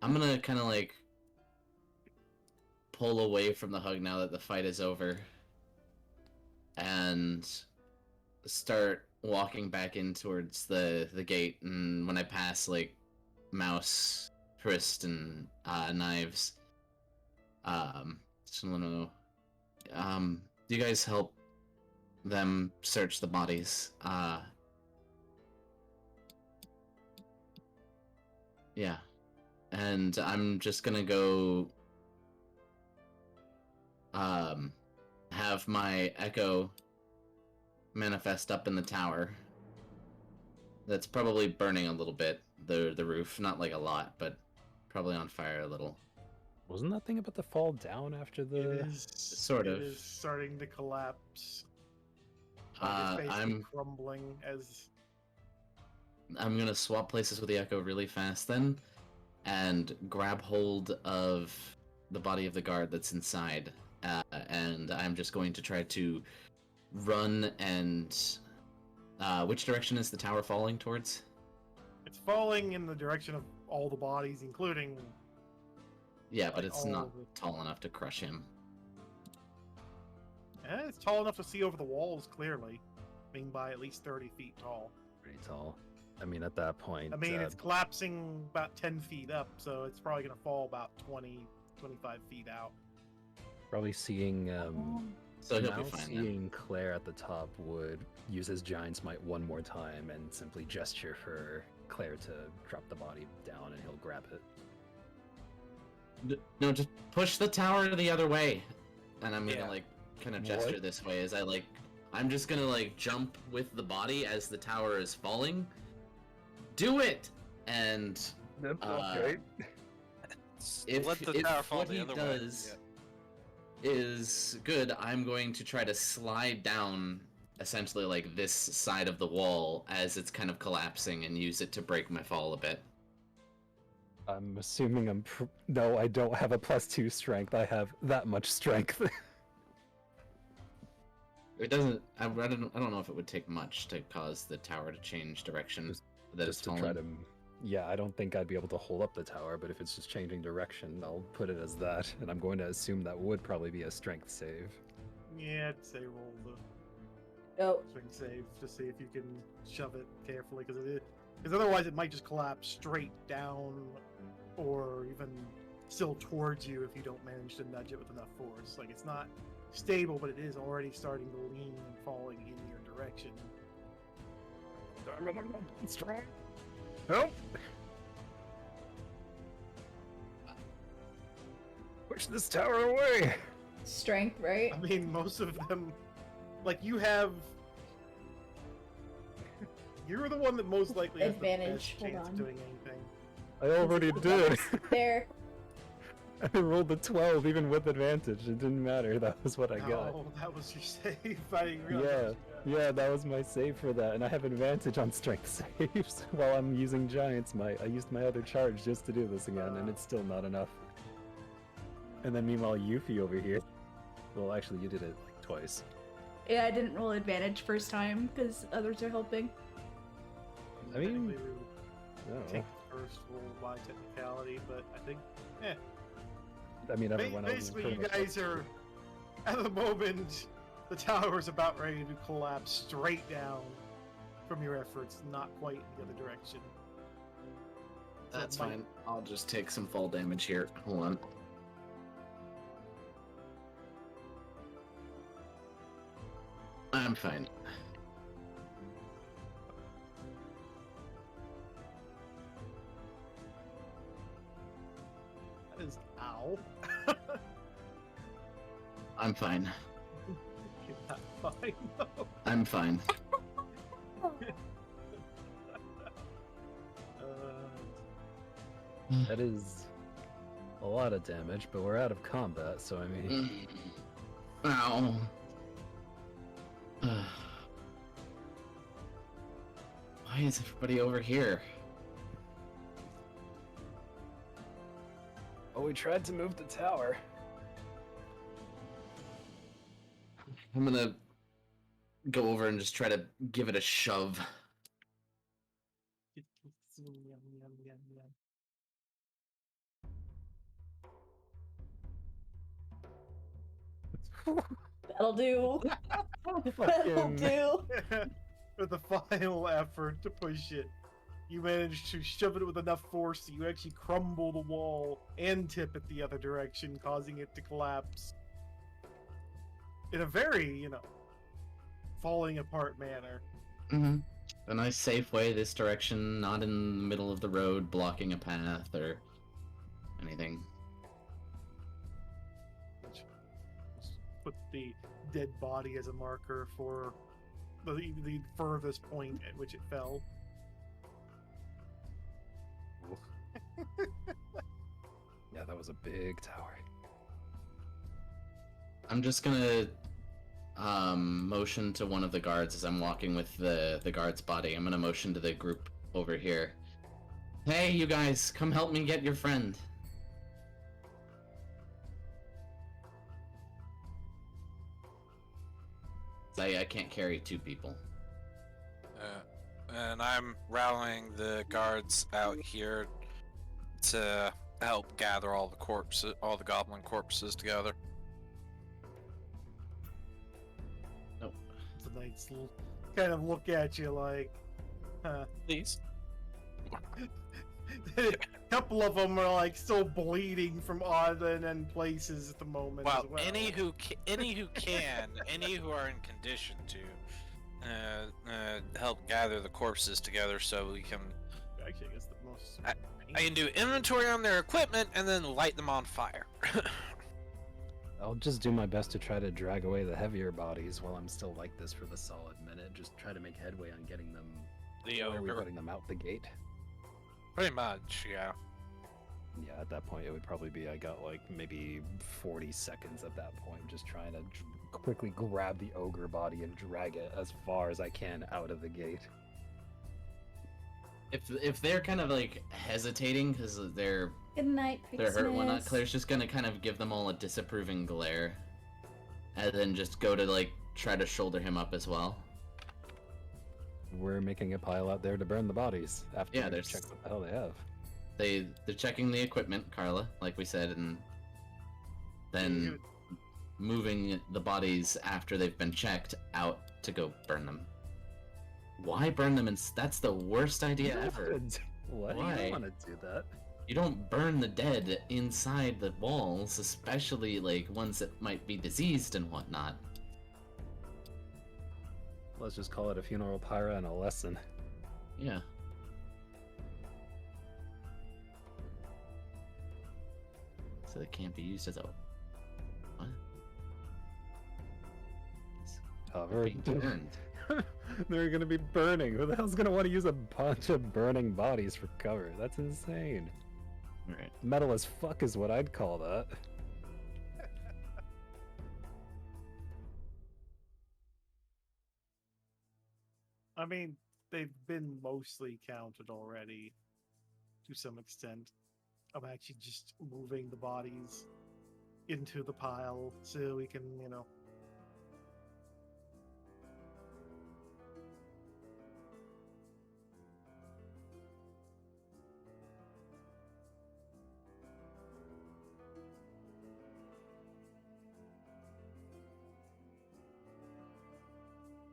gonna kind of like pull away from the hug now that the fight is over, and start walking back in towards the gate. And when I pass like Mouse, Hrist, and Knives, just wanna know, do you guys help them search the bodies? Yeah. And I'm just gonna go have my echo manifest up in the tower. That's probably burning a little bit, the roof. Not like a lot, but probably on fire a little. Wasn't that thing about to fall down after the... It is Sort of. It is starting to collapse. Uh, It's basically I'm crumbling as I'm gonna swap places with the echo really fast then, and grab hold of the body of the guard that's inside, and I'm just going to try to run and... which direction is the tower falling towards? it's falling in the direction of all the bodies, including Yeah, but Like it's all not of it. tall enough to crush him. it's tall enough to see over the walls clearly, being by at least 30 feet tall. Pretty tall. I mean, at that point... I mean, it's collapsing about 10 feet up, so it's probably going to fall about 20, 25 feet out. Probably seeing... So he'll be Mal fine then. seeing Claire at the top would use his Giant's Might one more time and simply gesture for Claire to drop the body down and he'll grab it. No, just push the tower the other way. And I'm gonna Yeah. like kind of gesture What? this way as I'm just gonna like jump with the body as the tower is falling. Do it! And if, Let the if tower fall what the he other does way. is good, I'm going to try to slide down essentially like this side of the wall as it's kind of collapsing and use it to break my fall a bit. I'm assuming no, I don't have a +2 strength. I have that much strength. It doesn't. I don't know if it would take much to cause the tower to change direction. That it's just to try falling. to... Yeah, I don't think I'd be able to hold up the tower, but if it's just changing direction, I'll put it as that. And I'm going to assume that would probably be a strength save. Yeah, I'd say roll the Oh, swing save to see if you can shove it carefully, because otherwise it might just collapse straight down, or even still towards you if you don't manage to nudge it with enough force. Like, it's not stable, but it is already starting to lean and falling in your direction. Help! Push this tower away! strength, right? I mean, most of them, like, you have. You're the one that most likely has Advantage, the best hold chance on. of doing anything. I already did! There. I rolled a 12 even with advantage. It didn't matter. That was what I got. Oh, that was your save. I didn't realize. Yeah, that was my save for that, and I have advantage on strength saves while I'm using Giant's Might. I used my other charge just to do this again, and it's still not enough. And then meanwhile, Yuffie over here. Well, actually, you did it like twice. Yeah, I didn't roll advantage first time because others are helping. I mean, Technically, we would I don't take know. the first roll by technicality, but I think, eh. I mean, everyone else is Basically, pretty you much guys are, at the moment, the tower is about ready to collapse straight down from your efforts, not quite in the other direction. So That's it might- fine. I'll just take some fall damage here. Hold on. I'm fine. Ow. I'm fine. You're not fine, though. I'm fine. That is a lot of damage, but we're out of combat, so I mean... Ow. Why is everybody over here? Oh, we tried to move the tower. I'm gonna go over and just try to give it a shove. That'll do. That'll do. For the final effort to push it, you manage to shove it with enough force that you actually crumble the wall and tip it the other direction, causing it to collapse in a very, falling apart manner. Mm-hmm. A nice safe way this direction, not in the middle of the road, blocking a path or anything. Put the dead body as a marker for the furthest point at which it fell. Yeah, that was a big tower. I'm just gonna motion to one of the guards as I'm walking with the guard's body. I'm gonna motion to the group over here. Hey, you guys, come help me get your friend. I can't carry two people. And I'm rallying the guards out here to help gather all the goblin corpses together. Nope. The knights kind of look at you like, huh. Please. A couple of them are like still bleeding from odd and end places at the moment. Well, as well. any who are in condition to help gather the corpses together, so we can. Actually, I guess the most. I can do inventory on their equipment and then light them on fire. I'll just do my best to try to drag away the heavier bodies while I'm still like this for the solid minute. Just try to make headway on getting them. The Where are we ogre. putting them out the gate? Pretty much, yeah. Yeah, at that point it would probably be I got like maybe 40 seconds at that point, just trying to quickly grab the ogre body and drag it as far as I can out of the gate. If they're kind of like hesitating because they're Good night, hurt and whatnot, Christmas. Claire's just gonna kind of give them all a disapproving glare, and then just go to like try to shoulder him up as well. We're making a pile out there to burn the bodies after Yeah, we there's- check what the hell they have. They're checking the equipment, Karla, like we said, and then moving the bodies after they've been checked out to go burn them. Why burn them? That's the worst idea ever. What? You Why? don't want to do that. You don't burn the dead inside the walls, especially like ones that might be diseased and whatnot. Let's just call it a funeral pyre and a lesson. Yeah. So it can't be used as a what? However, Being burned. they're gonna be burning. Who the hell's gonna want to use a bunch of burning bodies for cover? That's insane. Right. Metal as fuck is what I'd call that. I mean, they've been mostly counted already, to some extent. I'm actually just moving the bodies into the pile so we can,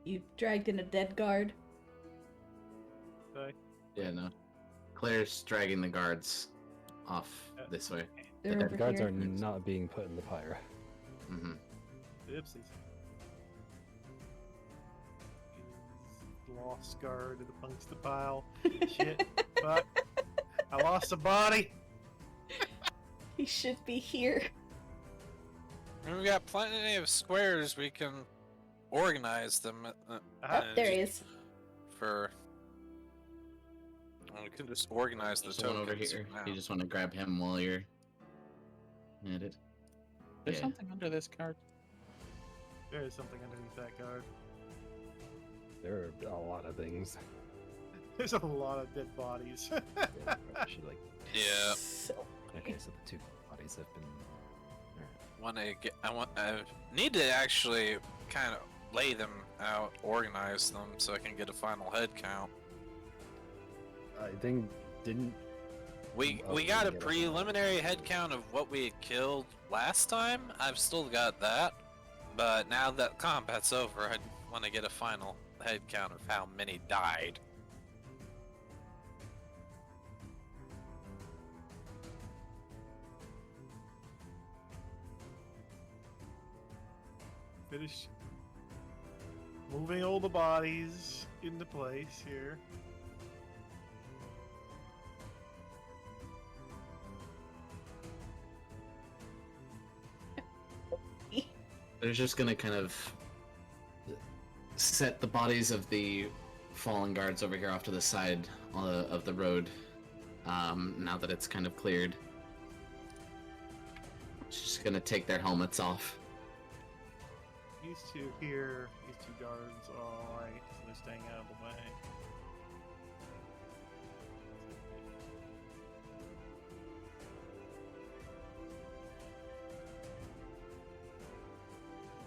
You dragged in a dead guard. Okay. Yeah, no. Claire's dragging the guards off this way. They're The over guards here. are not being put in the pyre. Mm-hmm. Oopsies. Lost guard amongst the pile. Shit. Fuck. I lost a body. He should be here. And we got plenty of squares. We can organize them. Oh, and there he just- is. For we can just organize the There's one over tokens here. now. You just want to grab him while you're at it. There's Yeah. something under this card. There is something underneath that guard. There are a lot of things. There's a lot of dead bodies. Yeah, probably should, like... Yeah. So Okay, so the two bodies have been... Alright. I need to actually kind of lay them out, organize them, so I can get a final head count. I think didn't... We Oh, got a yeah. preliminary head count of what we had killed last time. I've still got that, but now that combat's over, I want to get a final head count of how many died. Finish moving all the bodies into place here. They're just gonna kind of set the bodies of the fallen guards over here off to the side of the road. Now that it's kind of cleared, just gonna take their helmets off. These two here, these two guards are alright, so they're staying out of the way.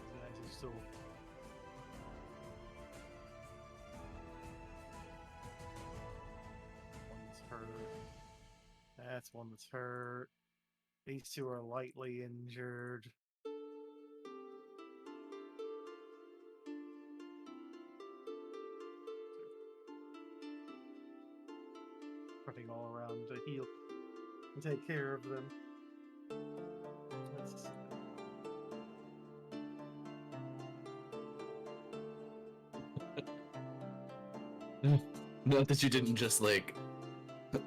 These guys are still. One's hurt. That's one that's hurt. These two are lightly injured. Running all around to heal and take care of them. Let's- Note that you didn't just like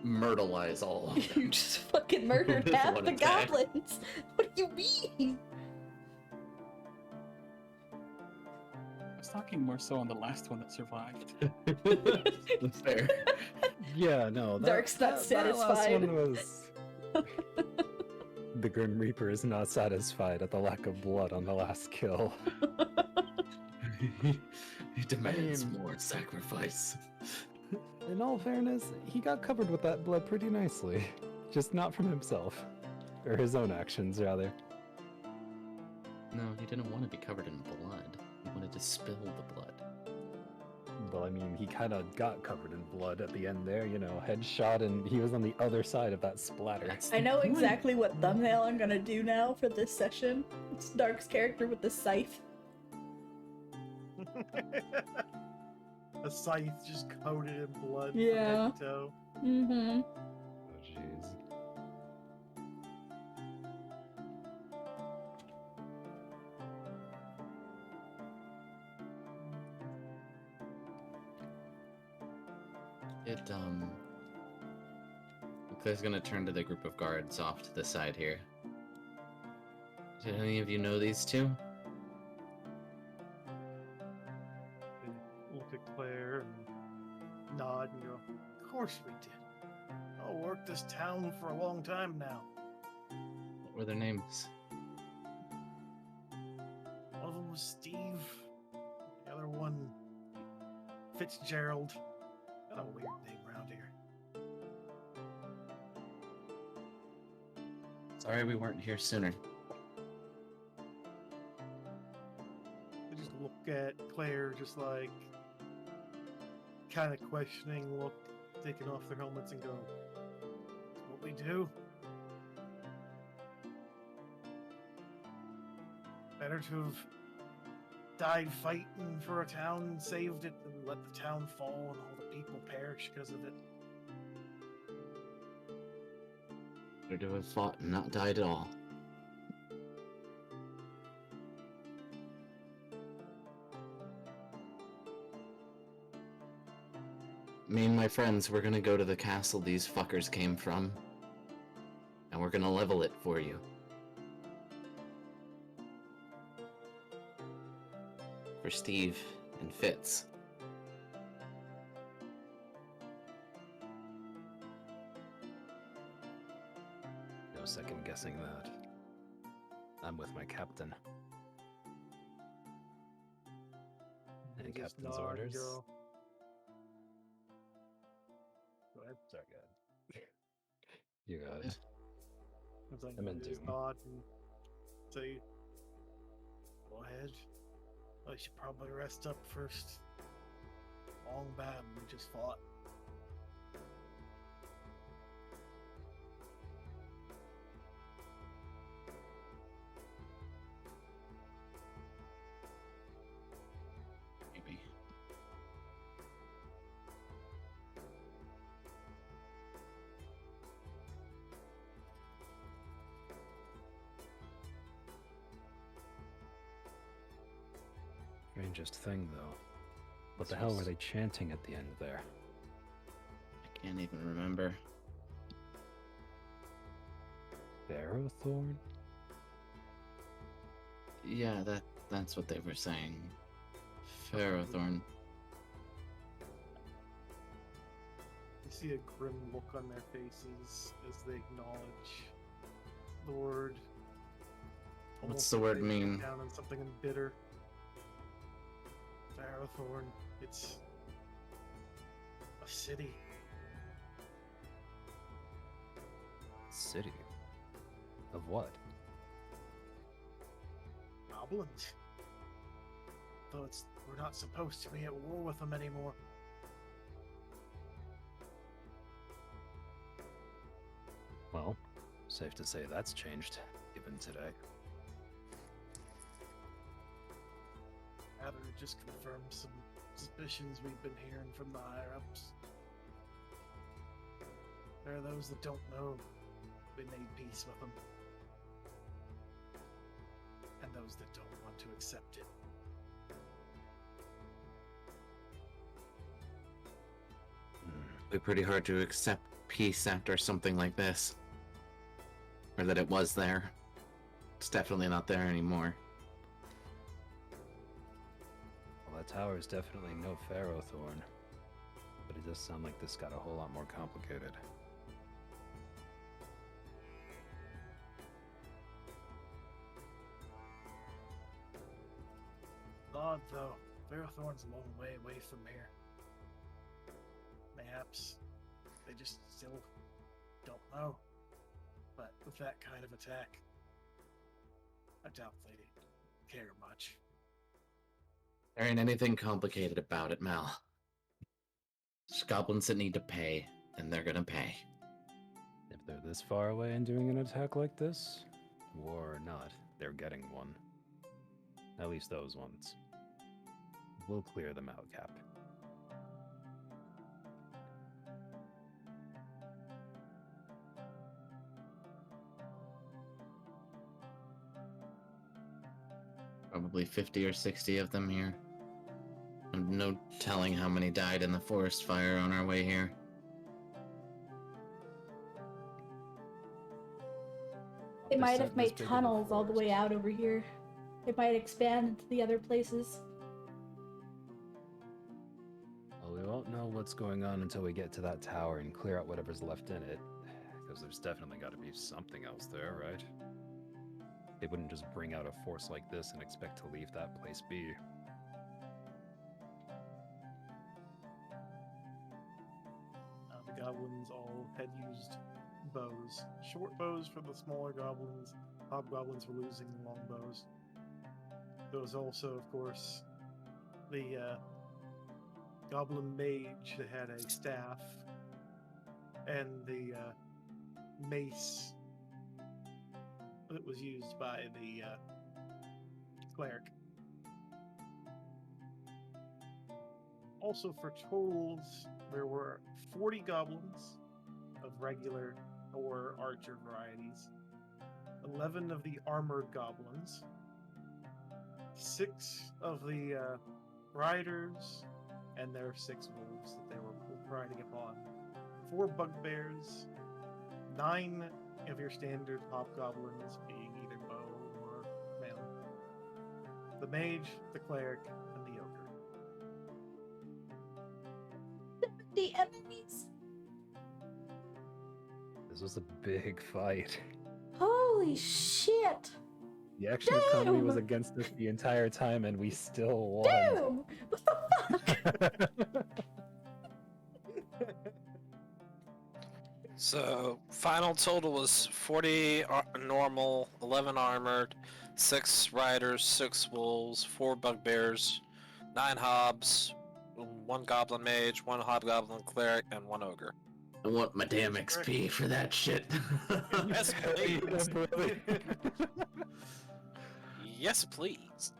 myrtleize all of you them. just fucking murdered With half one the attack. goblins. What do you mean? I was talking more so on the last one that survived. That's fair. Yeah, no. Dark's not That last satisfied. one was... The Grim Reaper is not satisfied at the lack of blood on the last kill. He demands I mean- more sacrifice. In all fairness, he got covered with that blood pretty nicely. Just not from himself. Or his own actions, rather. No, he didn't want to be covered in blood. He wanted to spill the blood. Well, I mean, he kind of got covered in blood at the end there, you know, headshot, and he was on the other side of that splatter. That's I the know point. exactly what thumbnail I'm gonna do now for this session. It's Dark's character with the scythe. A scythe just coated in blood from Yeah. head to toe. Mm-hmm. Oh, jeez. Claire's gonna turn to the group of guards off to the side here. Did any of you know these two? They look at Claire and nod and go, "Of course we did. I'll work this town for a long time now." What were their names? One of them was Steve. The other one, Fitzgerald. Got a weird name around here. Sorry we weren't here sooner. They just look at Claire, just like kind of questioning look, taking off their helmets and go, "That's what we do. Better to have died fighting for a town and saved it than let the town fall and all the people perish because of it." Better to have fought and not died at all. Me and my friends, we're gonna go to the castle these fuckers came from. and we're gonna level it for you. For Steve and Fitz. No second guessing that. I'm with my captain. And You just captain's nod and orders. Go. Go ahead. Sorry, go ahead. You got it. It's like I'm in you just Doom. nod and say, "Go ahead. I should probably rest up first. Long battle we just fought." Maybe. Strangest thing, though. What the hell were they chanting at the end there? I can't even remember. Barrowthorn? Yeah, that's what they were saying. Ferrothorn. You see a grim look on their faces as they acknowledge the word. What's Almost the like word they write mean? Down on something in bitter. Farrothorn. It's a city. City? Of what? Goblins. Though we're not supposed to be at war with them anymore. Well, safe to say that's changed, given today. Rather, it just confirms some suspicions we've been hearing from the higher-ups. There are those that don't know we made peace with them. And those that don't want to accept it. It'd be pretty hard to accept peace after something like this. Or that it was there. It's definitely not there anymore. Well, that tower is definitely no Ferrothorn. But it does sound like this got a whole lot more complicated. Odd, though. Ferrothorn's a long way away from here. Mayhaps they just still don't know. But with that kind of attack, I doubt they'd care much. There ain't anything complicated about it, Mal. There's goblins that need to pay, and they're gonna pay. If they're this far away and doing an attack like this, war or not, they're getting one. At least those ones. We'll clear them out, Cap. Probably 50 or 60 of them here. And no telling how many died in the forest fire on our way here. They This might set have this made big of a tunnels all the way forest. out over here. It might expand into the other places. Well, we won't know what's going on until we get to that tower and clear out whatever's left in it. Because there's definitely got to be something else there, right? They wouldn't just bring out a force like this and expect to leave that place be. The goblins all had used bows. Short bows for the smaller goblins. Hobgoblins were losing long bows. There was also, of course, the goblin mage that had a staff and the mace that was used by the cleric. Also, for totals, there were 40 goblins of regular or archer varieties, 11 of the armored goblins, 6 of the riders, and their 6 wolves that they were riding upon, 4 bugbears, 9 of your standard hobgoblins being either bow or melee. The mage, the cleric, and the ogre. The enemies. This was a big fight. Holy shit! The action economy was Damn! against us the entire time, and we still won. Damn! What the fuck? So, final total was 40 normal, 11 armored, 6 riders, 6 wolves, 4 bugbears, 9 hobs, 1 goblin mage, 1 hobgoblin cleric, and 1 ogre. I want my damn XP for that shit. Yes, please. Yes, please.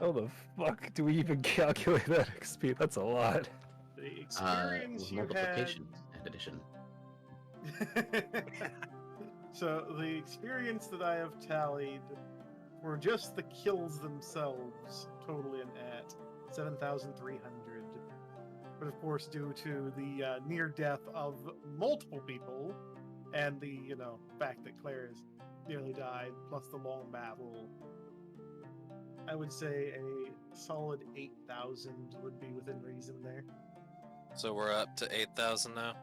How the fuck do we even calculate that XP? That's a lot. The experience with you multiplication and addition. had. So the experience that I have tallied were just the kills themselves, totaling at 7,300. But of course, due to the near death of multiple people, and the fact that Claire has nearly died, plus the long battle, I would say a solid 8,000 would be within reason there. So we're up to 8,000 now?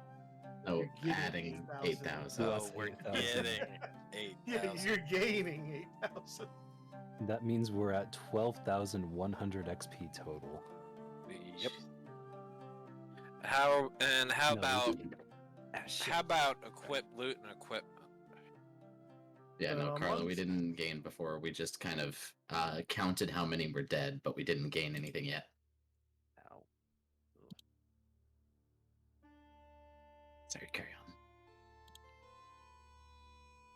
Oh, You're getting adding 8,000. 8,000. Oh, we're 8,000. getting Yeah, 8,000. you're gaining 8,000. That means we're at 12,100 XP total. Yep. How No, about shit. how about equip loot and equipment? Yeah, no, Karla, we once- didn't gain before. We just kind of counted how many were dead, but we didn't gain anything yet. Ow. Sorry, carry on.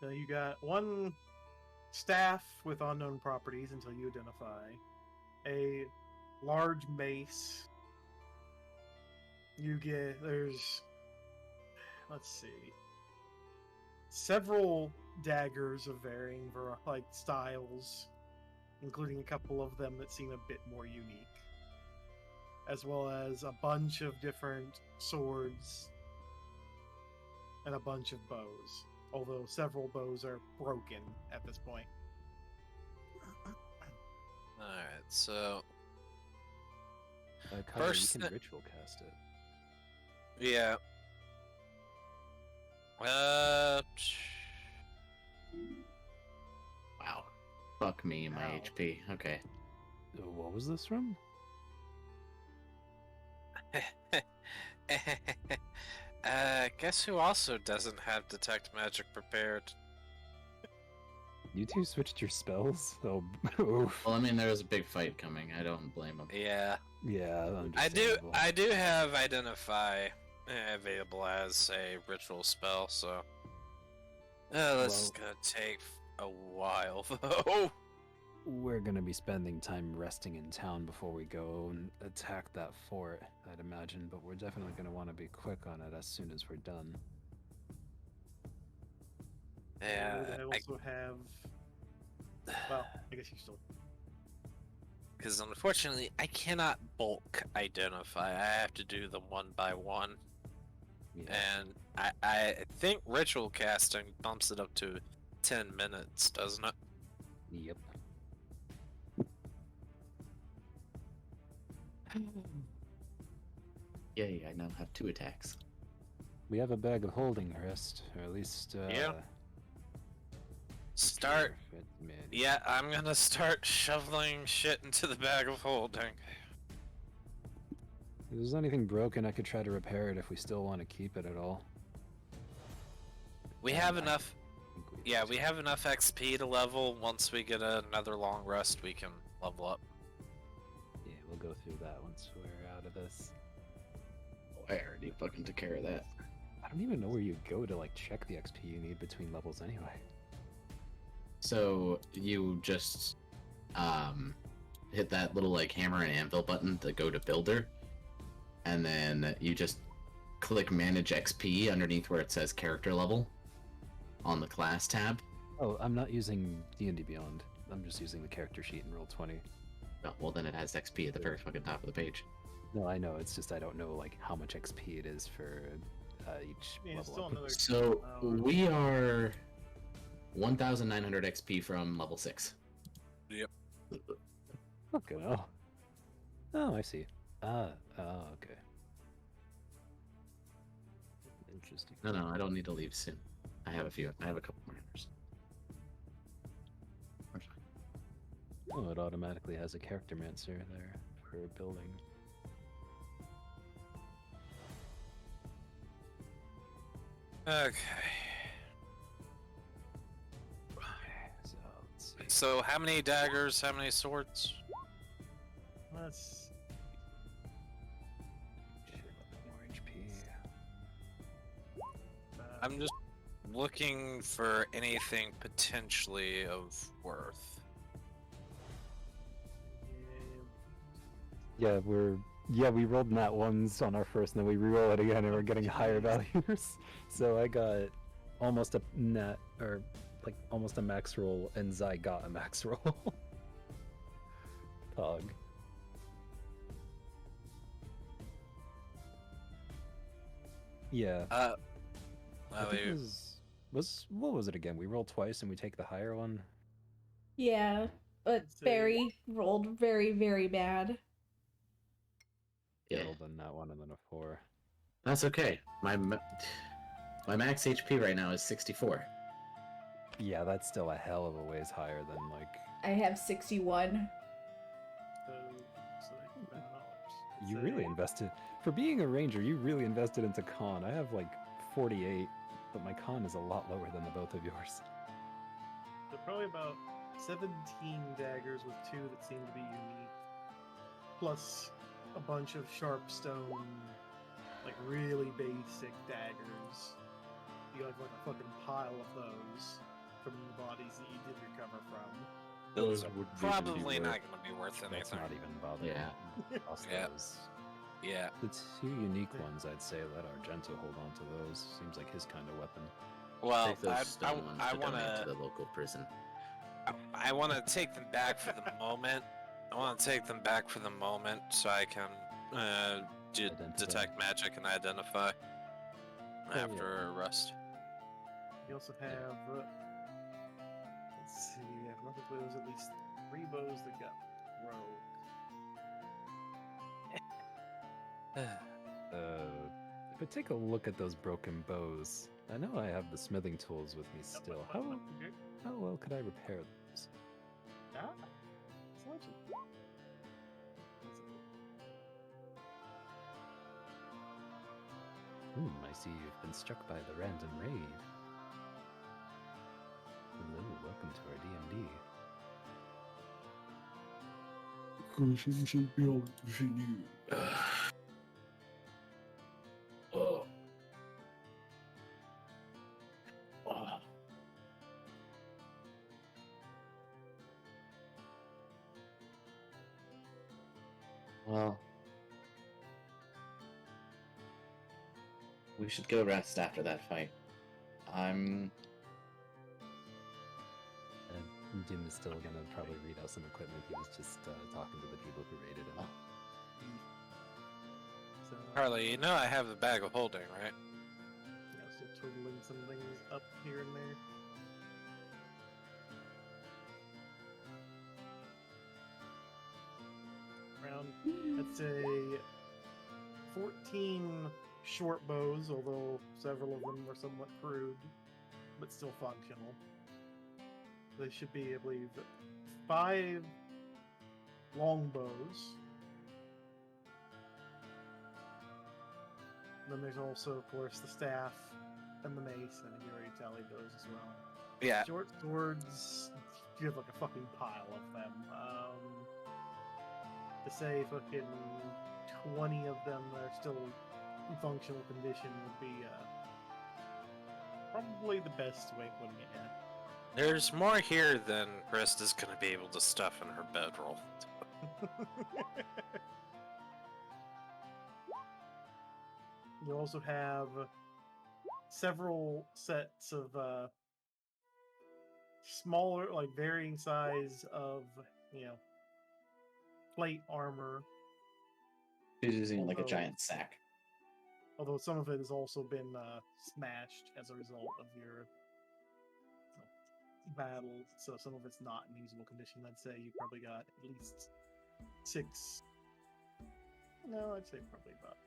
So you got one staff with unknown properties until you identify a large mace. You get let's see, several daggers of varying styles, including a couple of them that seem a bit more unique, as well as a bunch of different swords and a bunch of bows, although several bows are broken at this point. Alright, so Karla, First you thi- can ritual cast it. yeah. Wow. Fuck me, my Ow. HP. Okay. What was this from? Guess who also doesn't have detect magic prepared? You two switched your spells? Oh, oof. Well, I mean, there was a big fight coming. I don't blame him. Yeah, Yeah, I understandable. do have identify available as a ritual spell, so this is Well- gonna take a while though. We're gonna be spending time resting in town before we go and attack that fort, I'd imagine, but we're definitely gonna want to be quick on it as soon as we're done. Yeah, I also have. Well, I guess you still. because unfortunately I cannot bulk identify. I have to do them one by one, Yeah. and I think ritual casting bumps it up to 10 minutes, doesn't it? Yep. Yay, I now have 2 attacks. We have a bag of holding, Hrist, or at least Yeah. Start. Yeah, I'm gonna start shoveling shit into the bag of holding. If there's anything broken, I could try to repair it if we still want to keep it at all. We have I enough. think Yeah, just- we have enough XP to level. Once we get another long rest, we can level up. Yeah, we'll go through that once we're out of this. Oh, I already fucking took care of that. I don't even know where you go to like check the XP you need between levels anyway. So you just hit that little like hammer and anvil button to go to builder, and then you just click manage XP underneath where it says character level on the class tab. Oh, I'm not using D&D Beyond. I'm just using the character sheet in Roll20. Oh, well, then it has XP at the very fucking top of the page. No, I know. It's just I don't know like how much XP it is for each Yeah, it's level still up. another. So hour. we are 1,900 XP from level 6. Okay. Oh, I see. Oh, okay. Interesting. No, I don't need to leave soon. I have a couple more hours. We're fine. Oh, it automatically has a character mancer there for building. Okay. So let's see. So how many daggers? How many swords? Let's. Shit, more HP. I'm just looking for anything potentially of worth. Yeah, Yeah, we rolled nat ones on our first, and then we reroll it again, and we're getting higher values. So I got almost a net, or like almost a max roll, and Zai got a max roll. Pog. Yeah. I think it was what was it again? We rolled twice, and we take the higher one. Yeah, but Let's see. Barry rolled very, very bad. Yeah, Rolled a nat one and then a 4. that's okay. My max HP right now is 64. Yeah, that's still a hell of a ways higher than like. I have 61. so like about, You say, really invested for being a ranger. You really invested into con. I have like 48, but my con is a lot lower than the both of yours. So probably about 17 daggers with 2 that seem to be unique, plus a bunch of sharp stone, like really basic daggers. You have like a fucking pile of those from the bodies that you did recover from. Those are would probably not going to be worth That's anything. not even bothering. Yeah. Us Yeah. those. Yeah. The 2 unique ones, I'd say let Argento hold on to those. Seems like his kind of weapon. Well, Take those stone ones I to want donate to to. the local prison. I want to take them back for the moment. I want to take them back for the moment so I can detect magic and identify after a rest. You also have, let's see, I think there was at least 3 bows that got broke. If I take a look at those broken bows, I know I have the smithing tools with me still. How well could I repair those? Ah, selection. I see you've been struck by the random raid. Hello, welcome to our D&D. Well, we should go rest after that fight. Doom is still gonna probably read out some equipment. He was just talking to the people who raided him. So, Karla, you know I have the bag of holding, right? yeah, still twiddling some things up here and there. Around, let's say, 14 short bows, although several of them are somewhat crude, but still functional. They should be, I believe, 5 long bows. Then there's also, of course, the staff and the mace. I think you already tallied those as well. Yeah. Short swords, you have like a fucking pile of them. To say fucking 20 of them that are still in functional condition would be probably the best way of putting it in. There's more here than Hrist is going to be able to stuff in her bedroll. You also have several sets of smaller, like varying size of, plate armor. She's using it like a Although- giant sack. Although some of it has also been smashed as a result of your battle, so some of it's not in usable condition. I'd say you probably got at least 6. No, I'd say probably about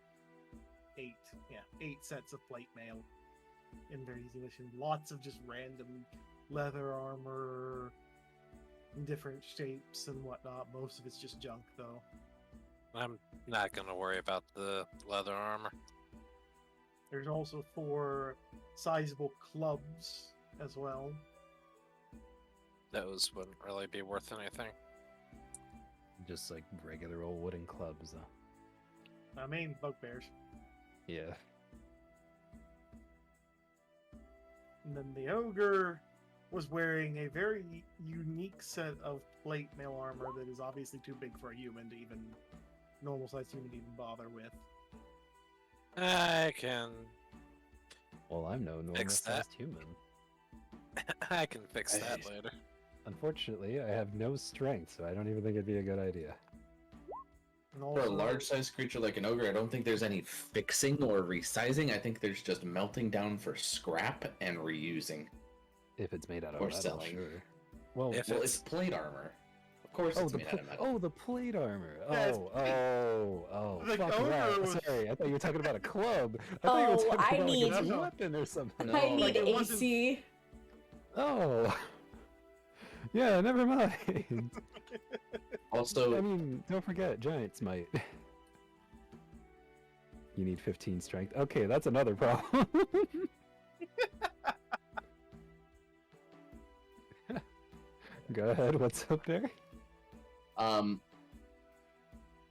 8. Yeah, 8 sets of plate mail in very easy condition. Lots of just random leather armor in different shapes and whatnot. Most of it's just junk, though. I'm not gonna worry about the leather armor. There's also 4 sizable clubs as well. Those wouldn't really be worth anything. Just like regular old wooden clubs. I mean, bugbears. Yeah. And then the ogre was wearing a very unique set of plate mail armor that is obviously too big for a human to even normal sized human to even bother with. I can Well, I'm no normal Fix that. sized human. I can fix that later. Unfortunately, I have no strength, so I don't even think it'd be a good idea. And For a also, large-sized creature like an ogre, I don't think there's any fixing or resizing. I think there's just melting down for scrap and reusing. If it's made out of Or metal, selling. sure. Well, If Well, it's- it's plate armor. Of course, it's made out of metal. the plate armor. Yeah, it's Oh, The fuck ogre that. was- Sorry, I thought you were talking about a club. I thought you were Oh, talking I about need- like a weapon or something. No, I like, need it wasn't- AC. Oh. Yeah, never mind. Also, I mean, don't forget, giant smite. You need 15 strength. Okay, that's another problem. Go ahead, what's up there?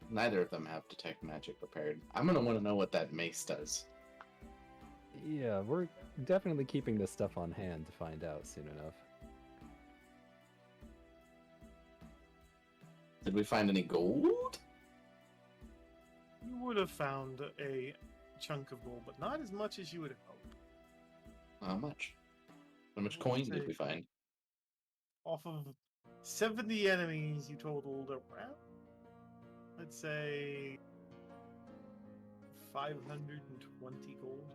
neither of them have detect magic prepared. I'm gonna want to know what that mace does. Yeah, we're definitely keeping this stuff on hand to find out soon enough. Did we find any gold? you would have found a chunk of gold, but not as much as you would have hoped. How much? How much I'd coin say- did we find? Off of 70 enemies, you totaled around, let's say, 520 gold.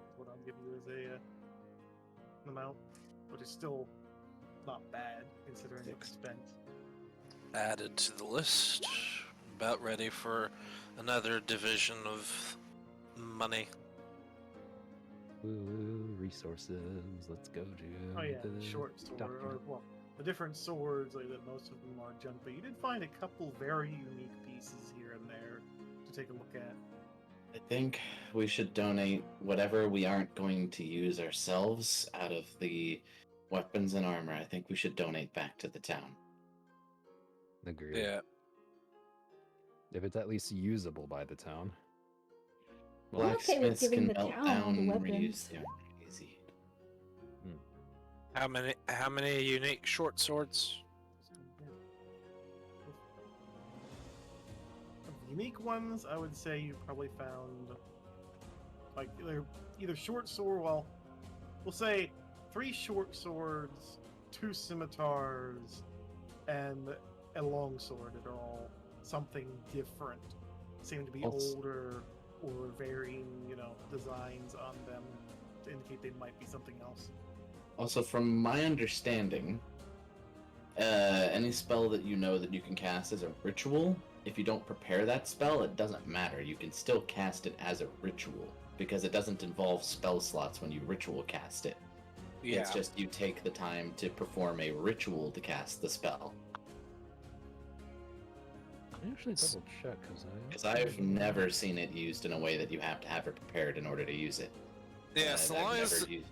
Is what I'll give you as a an amount, which is still not bad considering what you spent. Added to the list. About ready for another division of money. Ooh, resources. Let's go to Oh yeah, the the short sword, or document. well, the different swords, like that. Most of them are junk, but you did find a couple very unique pieces here and there to take a look at. I think we should donate whatever we aren't going to use ourselves out of the weapons and armor. I think we should donate back to the town. Agreed. Yeah. If it's at least usable by the town. I'm okay with Blacksmiths giving can the melt town all the down, weapons. reuse. Yeah, easy. How many unique short swords? Of the unique ones, I would say you probably found like either short sword. Well, we'll say 3 short swords, 2 scimitars, and a long sword that are all something different. Seem to be Also- older or varying, designs on them to indicate they might be something else. Also, from my understanding, any spell that you know that you can cast as a ritual, if you don't prepare that spell, it doesn't matter. You can still cast it as a ritual because it doesn't involve spell slots when you ritual cast it. Yeah. It's just you take the time to perform a ritual to cast the spell. I actually double check Because I've never seen it used in a way that you have to have it prepared in order to use it. Yeah, And so I've long as never used-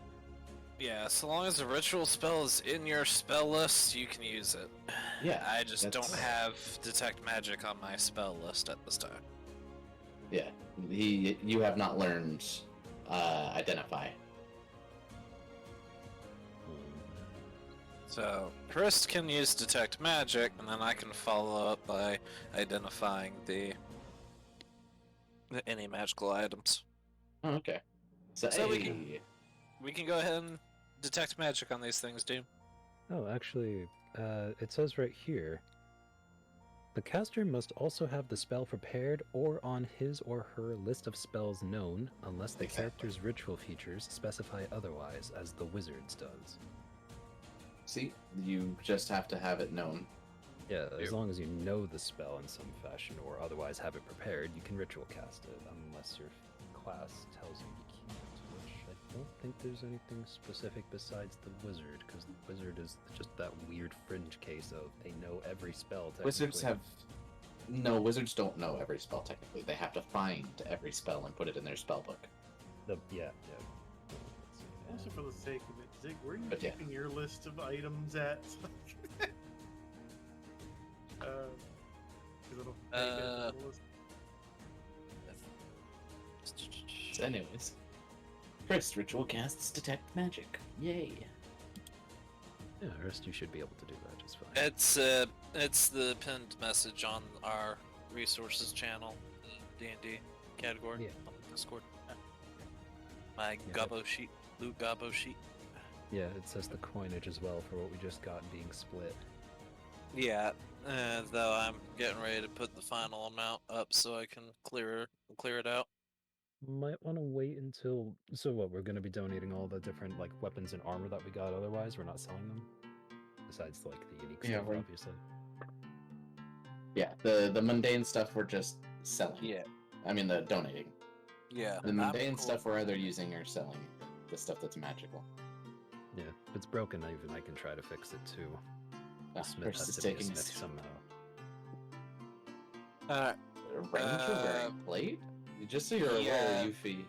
so long as the ritual spell is in your spell list, you can use it. Yeah, I just don't that's- have detect magic on my spell list at this time. Yeah, you have not learned identify. So Hrist can use detect magic, and then I can follow up by identifying any magical items. Oh, okay. So, So we hey, We can go ahead and detect magic on these things, dude. Oh, actually, it says right here. The caster must also have the spell prepared or on his or her list of spells known, unless the Exactly. character's ritual features specify otherwise, as the wizard's does. See, you just have to have it known. Yeah, as Yep. long as you know the spell in some fashion or otherwise have it prepared, you can ritual cast it, unless your class tells you you can't, which I don't think there's anything specific besides the wizard, because the wizard is just that weird fringe case of they know every spell. Wizards technically. have... No, wizards don't know every spell, technically. They have to find every spell and put it in their spell book. Yeah. Also, for the sake of it, Zig, where are you But yeah. keeping your list of items at? 'Cause it'll make it on the list. So anyways. Hrist ritual casts detect magic. Yay. Yeah, Hrist, you should be able to do that just fine. It's the pinned message on our resources channel, D&D category Yeah. on Discord. My Yeah. gobbo sheet, loot gobbo sheet. Yeah, it says the coinage as well for what we just got being split. Yeah, though I'm getting ready to put the final amount up so I can clear it out. Might want to wait until. So what? We're going to be donating all the different like weapons and armor that we got. Otherwise, we're not selling them. Besides, like the unique Yeah, stuff, we're- obviously. Yeah, the mundane stuff we're just selling. Yeah. I mean, the donating. Yeah. The I'm mundane cool. stuff we're either using or selling. The stuff that's magical. Yeah, if it's broken, even I can try to fix it too. The smith Hrist has is to be a taking smith his somehow. ranger wearing plate? Just so you're yeah. aware, Yuffie,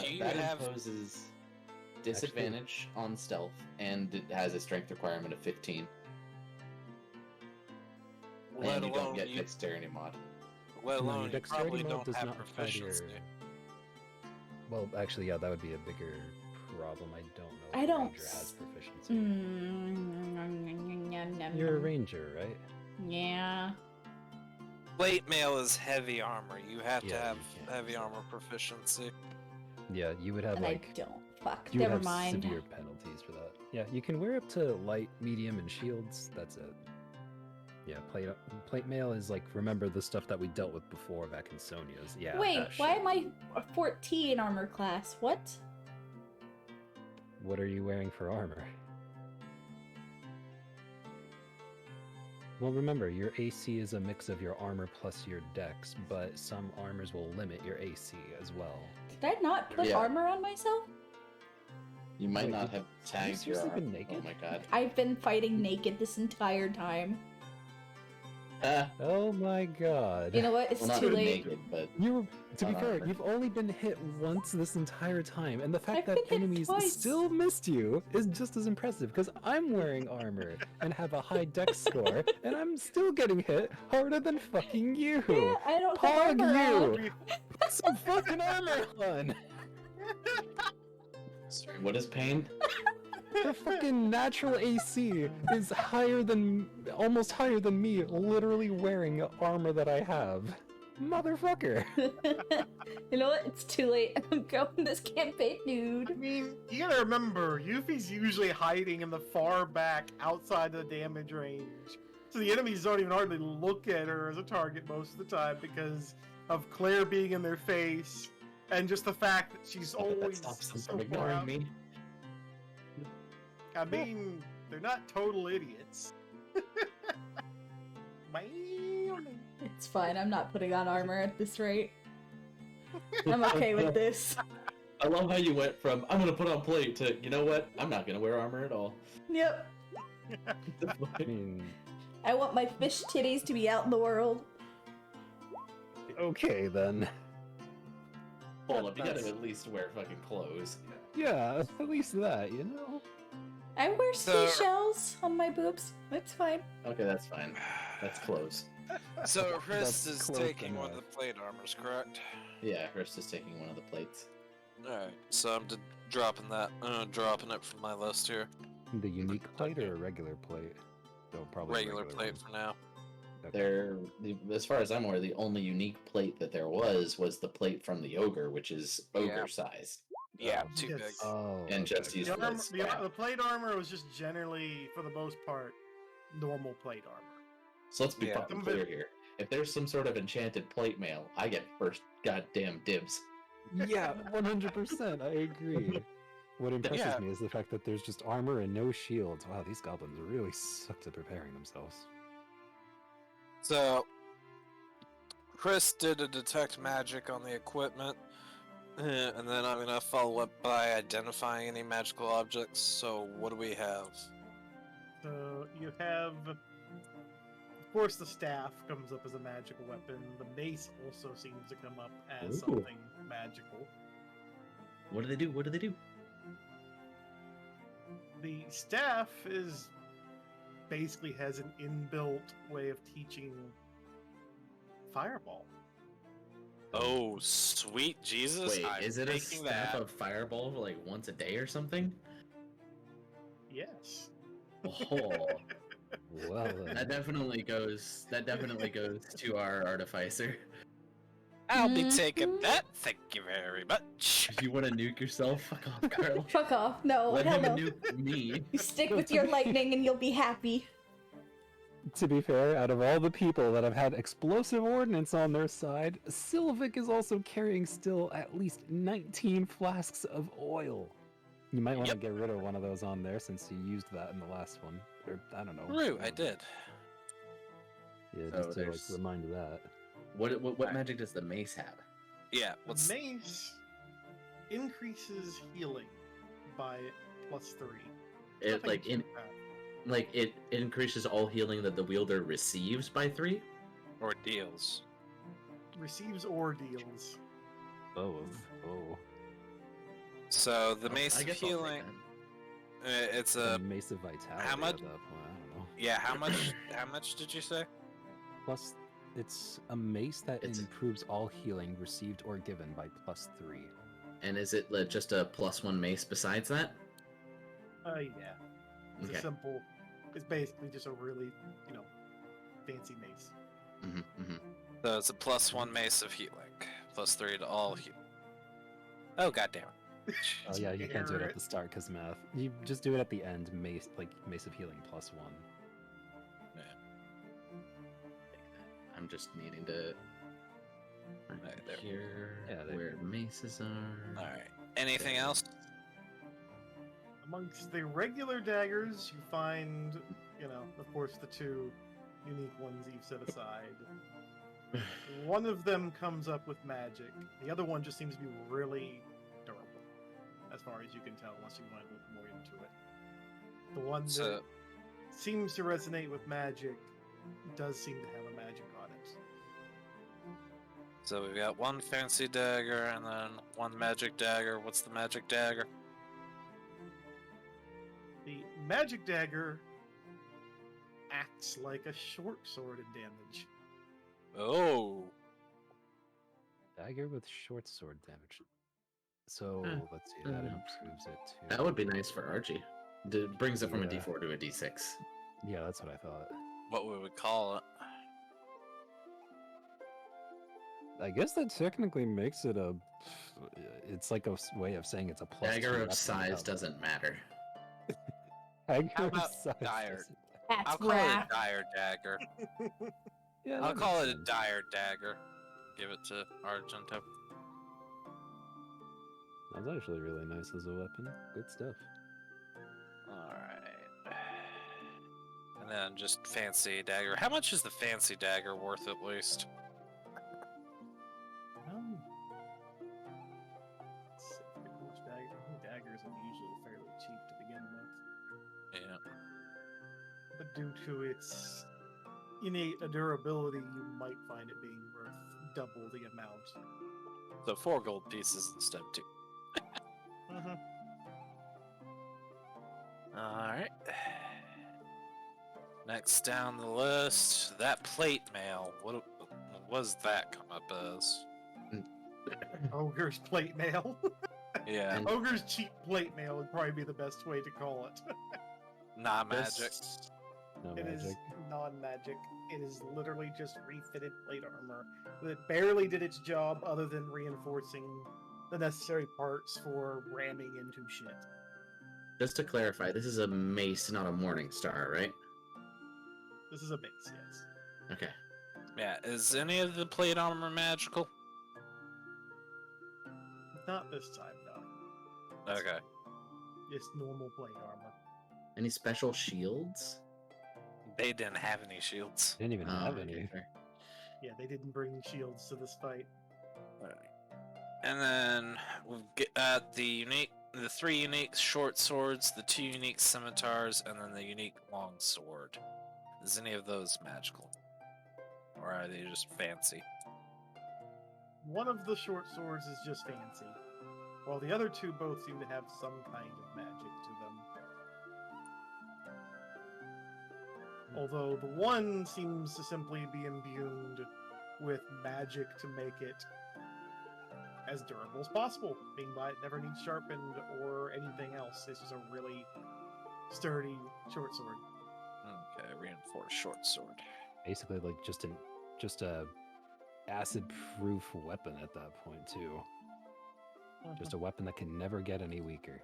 Do you that have- imposes disadvantage on stealth, and it has a strength requirement of 15. Let And you don't alone get you, dexterity mod. let No, your alone you dexterity probably mod don't does have not apply to your- proficiency. Well, actually, yeah, that would be a bigger problem. I don't know. If I a don't ranger has s- proficiency. Mm, You're a ranger, right? Yeah. Plate mail is heavy armor. You have to Yeah, have you can't heavy use that. armor proficiency. Yeah, you would have And like. I don't. Fuck. You would Never have mind. severe penalties for that. Yeah, you can wear up to light, medium, and shields. That's it. Yeah, plate mail is like, remember the stuff that we dealt with before back in Sonia's. Yeah. Wait, that why shit. am I a 14 armor class? What? What are you wearing for armor? Well, remember, your AC is a mix of your armor plus your dex, but some armors will limit your AC as well. Did I not put Yeah. armor on myself? You might Wait, not did- have tagged your seriously been arm. naked? Oh my god. I've been fighting naked this entire time. Oh my god. You know what? It's Well, not too late. naked, but You, to be Not fair, armor. you've only been hit once this entire time, and the fact I've that been hit enemies twice. still missed you is just as impressive, because I'm wearing armor and have a high dex score, and I'm still getting hit harder than fucking you! Yeah, I don't have Pog armor on. you! Put some fucking armor on! sorry, what is pain? Your fucking natural AC is higher than, almost higher than me literally wearing armor that I have. Motherfucker! You know what? It's too late. I'm going this campaign, I dude. mean, you gotta remember, Yuffie's usually hiding in the far back outside of the damage range. So the enemies don't even hardly look at her as a target most of the time because of Claire being in their face and just the fact that she's Not that always stops them so from far ignoring out. me. I mean, they're not total idiots. Man. It's fine. I'm not putting on armor at this rate. I'm okay with this. I love how you went from, I'm gonna put on plate to, you know what? I'm not gonna wear armor at all. Yep. I mean, I want my fish titties to be out in the world. okay then. Hold up, you gotta That's- at least wear fucking clothes. Yeah, at least that, you know? I wear So- seashells on my boobs. It's fine. Okay, that's fine. That's clothes. So That's Hrist is close taking one of the enough. plate armors, correct? Yeah, Hrist is taking one of the plates. Alright, so I'm dropping it from my list here. The unique plate or a regular plate? No, probably a Regular plate one. for now. There, as far as I'm aware, the only unique plate that there was the plate from the ogre, which is ogre Yeah. sized. Yeah, Oh. too Yes. big. Oh, And okay, just okay. use The, for armor, this the, crap. the plate armor was just generally, for the most part, normal plate armor. So let's be Yeah. fucking clear here. If there's some sort of enchanted plate mail, I get first goddamn dibs. Yeah, 100%. I agree. What impresses Yeah. me is the fact that there's just armor and no shields. Wow, these goblins really sucked at preparing themselves. So, Chris did a detect magic on the equipment, and then I'm gonna follow up by identifying any magical objects. So, what do we have? So you have, of course, the staff comes up as a magical weapon. The mace also seems to come up as Ooh. something magical. What do they do? What do they do? The staff is basically has an inbuilt way of teaching fireball. Oh, sweet Jesus! Wait, I'm is it a taking staff that. of fireball like once a day or something? Yes. Oh, Well, then. that definitely goes. That definitely goes to our artificer. I'll be taking that. Thank you very much. If you want to nuke yourself, fuck off, Karla. Fuck off. No, Let hell him no. nuke me. You stick with your lightning and you'll be happy. To be fair, out of all the people that have had explosive ordnance on their side, Sylvic is also carrying still at least 19 flasks of oil. You might want to Yep. get rid of one of those on there since you used that in the last one. Or, I don't know. True, I did. Yeah, So just to like, there's- remind of that. What magic does the mace have? Yeah. The What's mace increases healing by +3. It Nothing like too bad. it increases all healing that the wielder receives by 3. ordeals? Receives or deals. Both. Oh. So the Oh, mace I of guess I'll take healing. that. It's A a mace of vitality how much- at that point, I don't know. yeah. How much? How much did you say? Plus, it's a mace that It's- improves all healing received or given by +3. And is it just a +1 mace besides that? Yeah. It's Okay. a simple. It's basically just a really, fancy mace. So it's a +1 mace of healing, +3 to all healing. Oh goddamn! Oh yeah, you can't do it Error. at the start because math. You just do it at the end. Mace of healing +1. I'm just needing to Right there. here Yeah, there. where maces are. All right. Anything else? Amongst the regular daggers, you find, of course, the 2 unique ones you've set aside. One of them comes up with magic. The other one just seems to be really durable, as far as you can tell, unless you want to look more into it. The one that So seems to resonate with magic does seem to have a magic on it. so we've got one fancy dagger and then one magic dagger. What's the magic dagger? The magic dagger acts like a short sword in damage. Oh, Dagger with short sword damage. So Huh. let's see, that Uh, improves it too. That would be nice for Archie. It brings it from a Yeah. D4 to a D6. Yeah, that's what I thought. what we would call it? I guess that technically makes it a. It's like a way of saying it's a plus. Dagger two of weapon size without- doesn't matter. Dagger How of about size dire? doesn't- That's I'll call it wrath. a dire dagger. Yeah, I'll that call makes it a sense. dire dagger. Give it to Argento. That's actually really nice as a weapon. Good stuff. Alright. And then just fancy dagger. How much is the fancy dagger worth at least? Let's see, I forget how much I think daggers are usually fairly cheap to begin with. Yeah. But due to its innate durability, you might find it being worth double the amount. So 4 gold pieces instead of 2. Alright. Next down the list, that plate mail. What was that come up as? Ogre's plate mail. Yeah, And- Ogre's cheap plate mail would probably be the best way to call it. not magic. This- No It is magic. non-magic. It is literally just refitted plate armor that barely did its job other than reinforcing the necessary parts for ramming into shit. Just to clarify, this is a mace, not a morning star, right? This is a base, yes. Okay. Yeah, is any of the plate armor magical? Not this time, no. Okay. It's normal plate armor. Any special shields? They didn't have any shields. Didn't even Oh, have okay, any. fair. Yeah, they didn't bring shields to this fight. And then we'll get the 3 unique short swords, the 2 unique scimitars, and then the unique long sword. Is any of those magical? Or are they just fancy? One of the short swords is just fancy, while the other 2 both seem to have some kind of magic to them. Although the one seems to simply be imbued with magic to make it as durable as possible, being by it never needs sharpened or anything else. It's just a really sturdy short sword. Okay, reinforced short sword. Basically, like just a acid-proof weapon at that point too. Just a weapon that can never get any weaker.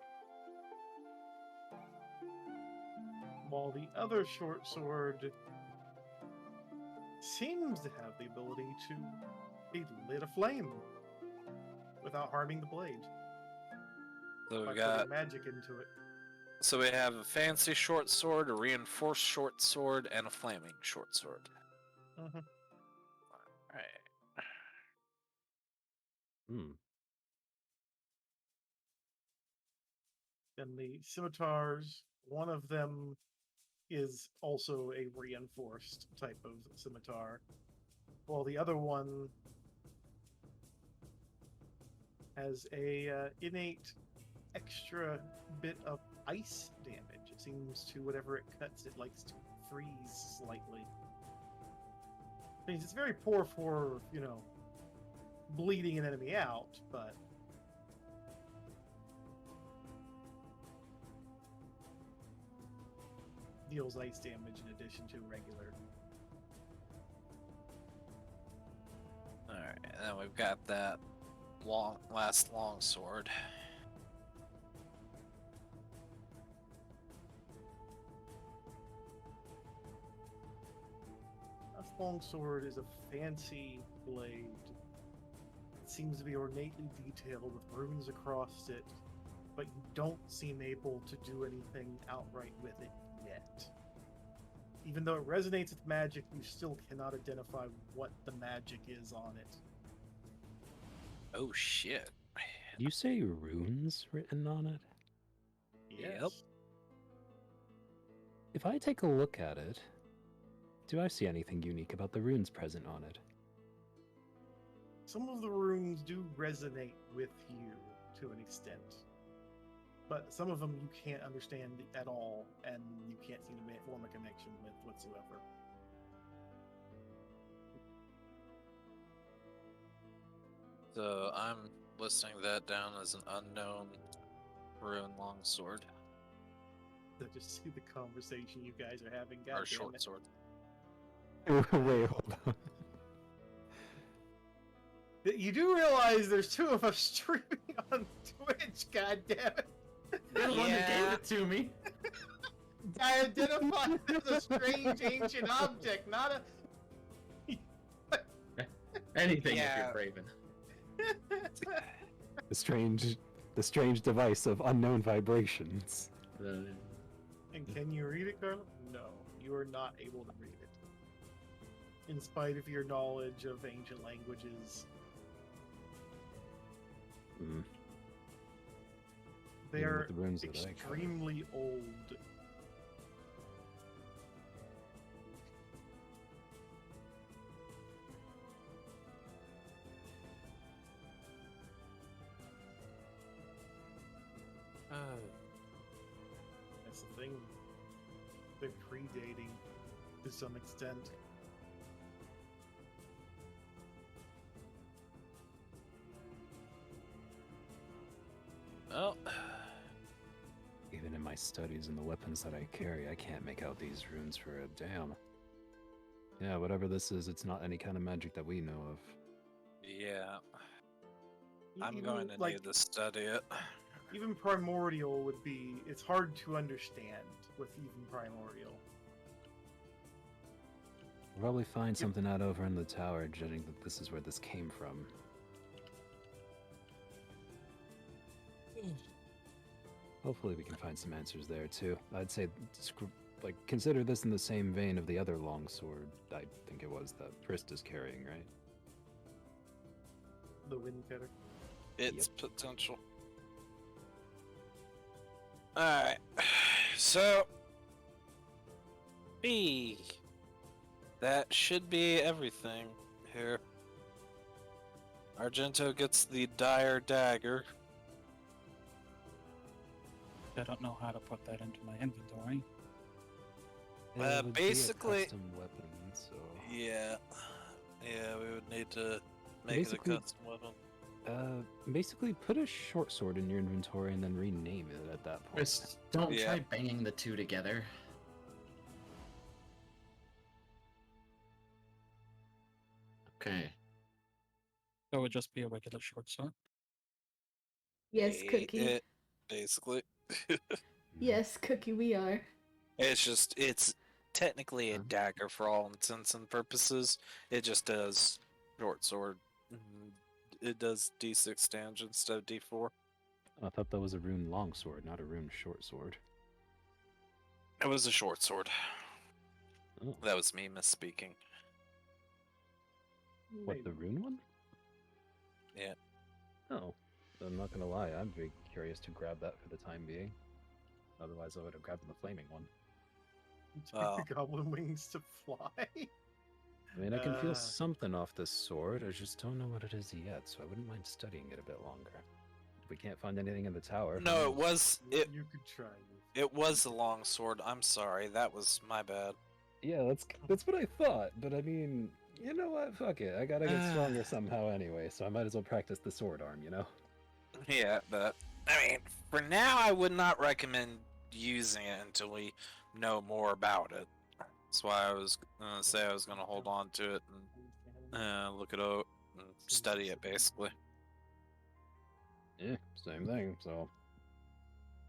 While the other short sword seems to have the ability to be lit aflame without harming the blade So by we got. putting magic into it. So we have a fancy short sword, a reinforced short sword, and a flaming short sword. Mhm. Alright. Hmm. And the scimitars, one of them is also a reinforced type of scimitar, while the other one has a innate extra bit of ice damage. It seems to whatever it cuts, it likes to freeze slightly. Means it's very poor for, bleeding an enemy out, but deals ice damage in addition to regular. Alright, and then we've got that last long sword. This longsword is a fancy blade. It seems to be ornately detailed with runes across it, but you don't seem able to do anything outright with it yet. Even though it resonates with magic, you still cannot identify what the magic is on it. Oh shit. Did you say runes written on it? Yep. If I take a look at it, do I see anything unique about the runes present on it? Some of the runes do resonate with you to an extent, but some of them you can't understand at all, and you can't seem to form a connection with whatsoever. So I'm listing that down as an unknown rune longsword. To just see the conversation you guys are having. Or God short sword. Wait, hold on. You do realize there's 2 of us streaming on Twitch, goddammit. You're the one that Yeah. gave it to me. I identified it as a strange ancient object, not a. Anything if Yeah. you're Craven. The strange device of unknown vibrations. And can you read it, Karla? No, you are not able to read it. In spite of your knowledge of ancient languages, Hmm. they Even are with the runes that I cover. extremely old. That's the thing. They're predating to some extent. Well, Even in my studies and the weapons that I carry, I can't make out these runes for a damn. Yeah, whatever this is, it's not any kind of magic that we know of. yeah. I'm Even, going to like, need to study it. even primordial would be. It's hard to understand with even primordial. We'll probably find something out over in the tower, judging that this is where this came from. Hopefully we can find some answers there too. I'd say, consider this in the same vein of the other longsword. I think it was that Hrist is carrying, right? The wind cutter. It's potential. Alright. So B. That should be everything here. Argento gets the dire dagger. I don't know how to put that into my inventory. It would be a basically- custom weapon, so Yeah. Yeah, we would need to make Basically- it a custom weapon. basically put a short sword in your inventory and then rename it at that point. Just don't Yeah. try banging the two together. Okay. So it would just be a regular short sword. Yes, Cookie. Basically. Yes, Cookie, we are. It's technically a dagger for all intents and purposes. It just does short sword. It does D6 damage instead of D4. I thought that was a rune longsword, not a rune short sword. It was a short sword. Oh. That was me misspeaking. What, the rune one? Yeah. Oh, I'm not gonna lie, I'm very curious to grab that for the time being. Otherwise I would have grabbed the flaming one. Oh. The goblin wings to fly. I mean, I can feel Uh. something off this sword, I just don't know what it is yet, so I wouldn't mind studying it a bit longer. If we can't find anything in the tower... No, it was it. You could try. It was a long sword. I'm sorry, that was my bad. Yeah, that's what I thought, but I mean, you know what, fuck it, I gotta get stronger somehow anyway, so I might as well practice the sword arm, you know? Yeah, but I mean, for now, I would not recommend using it until we know more about it. That's why I was gonna say I was gonna hold on to it and look it out and study it, basically. Yeah, same thing, so...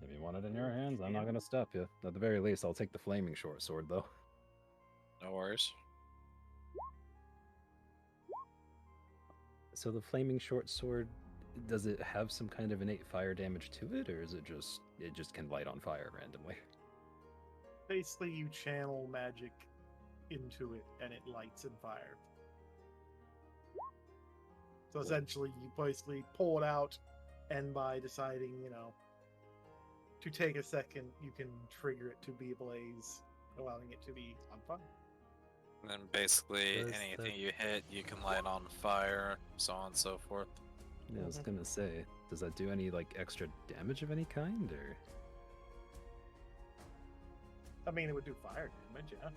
If you want it in your hands, I'm not gonna stop you. At the very least, I'll take the flaming short sword, though. No worries. So the flaming short sword, does it have some kind of innate fire damage to it, or is it just can light on fire randomly? Basically, you channel magic into it, and it lights in fire. So essentially, you basically pull it out, and by deciding, to take a second, you can trigger it to be ablaze, allowing it to be on fire. And then basically Does anything that- you hit, you can light on fire, so on and so forth. Yeah, I was gonna say, does that do any extra damage of any kind, or? I mean, it would do fire damage, yeah.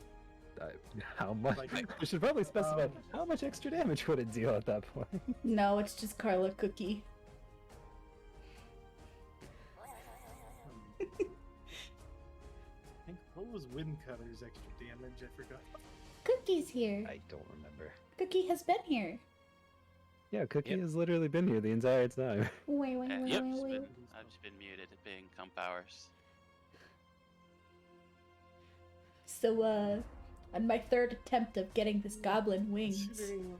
How much? Like- we should probably specify how much extra damage would it deal at that point. No, it's just Karla Cookie. I think what was wind cutter's extra damage? I forgot. Cookie's here. I don't remember. Cookie has been here. Yeah, Cookie Yep. has literally been here the entire time. Wait, wait, wait, Yep. wait, wait. I've just been muted at being comp hours. So, on my third attempt of getting this goblin wings, Considering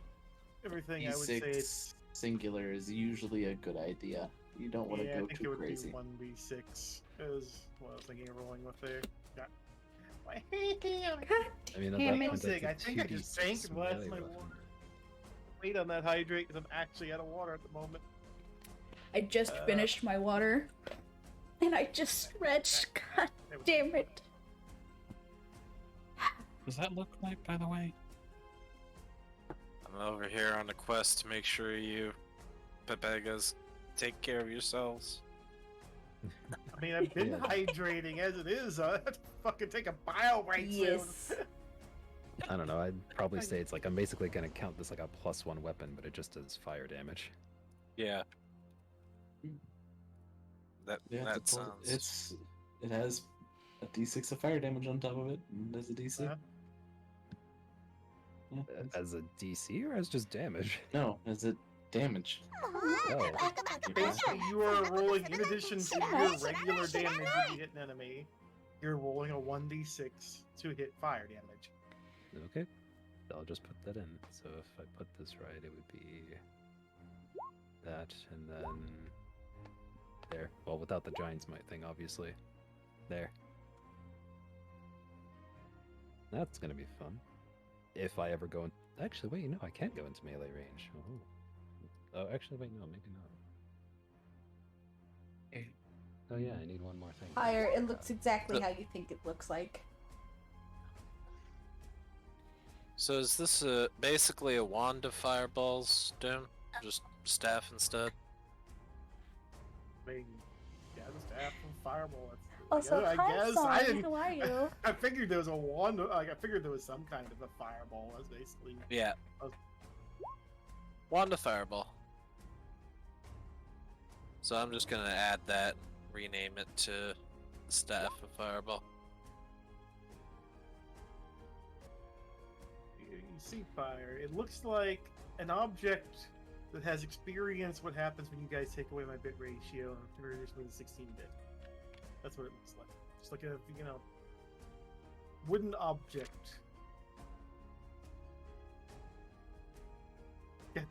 everything, I would say it's. Singular is usually a good idea. You don't want to Yeah, I go think it too would crazy. be 1d6. Is what I was thinking of rolling with there. God. I mean, at Damn that it. point, Sick. I that's a think I just 2d6 tanked and lost melee my weapon. water. Wait on that hydrate because I'm actually out of water at the moment. I just finished my water, and I just stretched. God There we go. damn it. Does that look like, by the way? I'm over here on a quest to make sure you, Pepegas, take care of yourselves. I mean, I've been Yeah. hydrating as it is. I have to fucking take a bio break Yes. soon. I don't know, I'd probably say it's I'm basically gonna count this like a +1 weapon, but it just does fire damage. Yeah. That Yeah, that it's a sounds. it has a d6 of fire damage on top of it, and there's a d6. Huh? Yeah, it's- As a DC or as just damage? no, as a damage. Oh, Basically, you are rolling, in addition to your regular damage when you hit an enemy, you're rolling a 1d6 to hit fire damage. okay. I'll just put that in. So if I put this right, it would be that, and then there. Well, without the giant smite thing, obviously. There. That's gonna be fun. If I ever go in... Actually, wait, no, I can't go into melee range. Oh, actually, wait, no, maybe not. Oh yeah, I need one more thing. Fire, it looks exactly how you think it looks like. So is this basically a wand of fireballs, Doom? Just staff instead? I mean, yeah, the staff and fireball. Also, I hi, guess Son. I didn't. How are you? I figured there was a wand. Like I figured there was some kind of a fireball. That's basically. Yeah. I was- Wand of fireball. So I'm just gonna add that and rename it to staff of fireball. You see fire. It looks like an object that has experienced what happens when you guys take away my bit ratio and converts me to 16-bit. That's what it looks like. Just like a, wooden object. Yeah,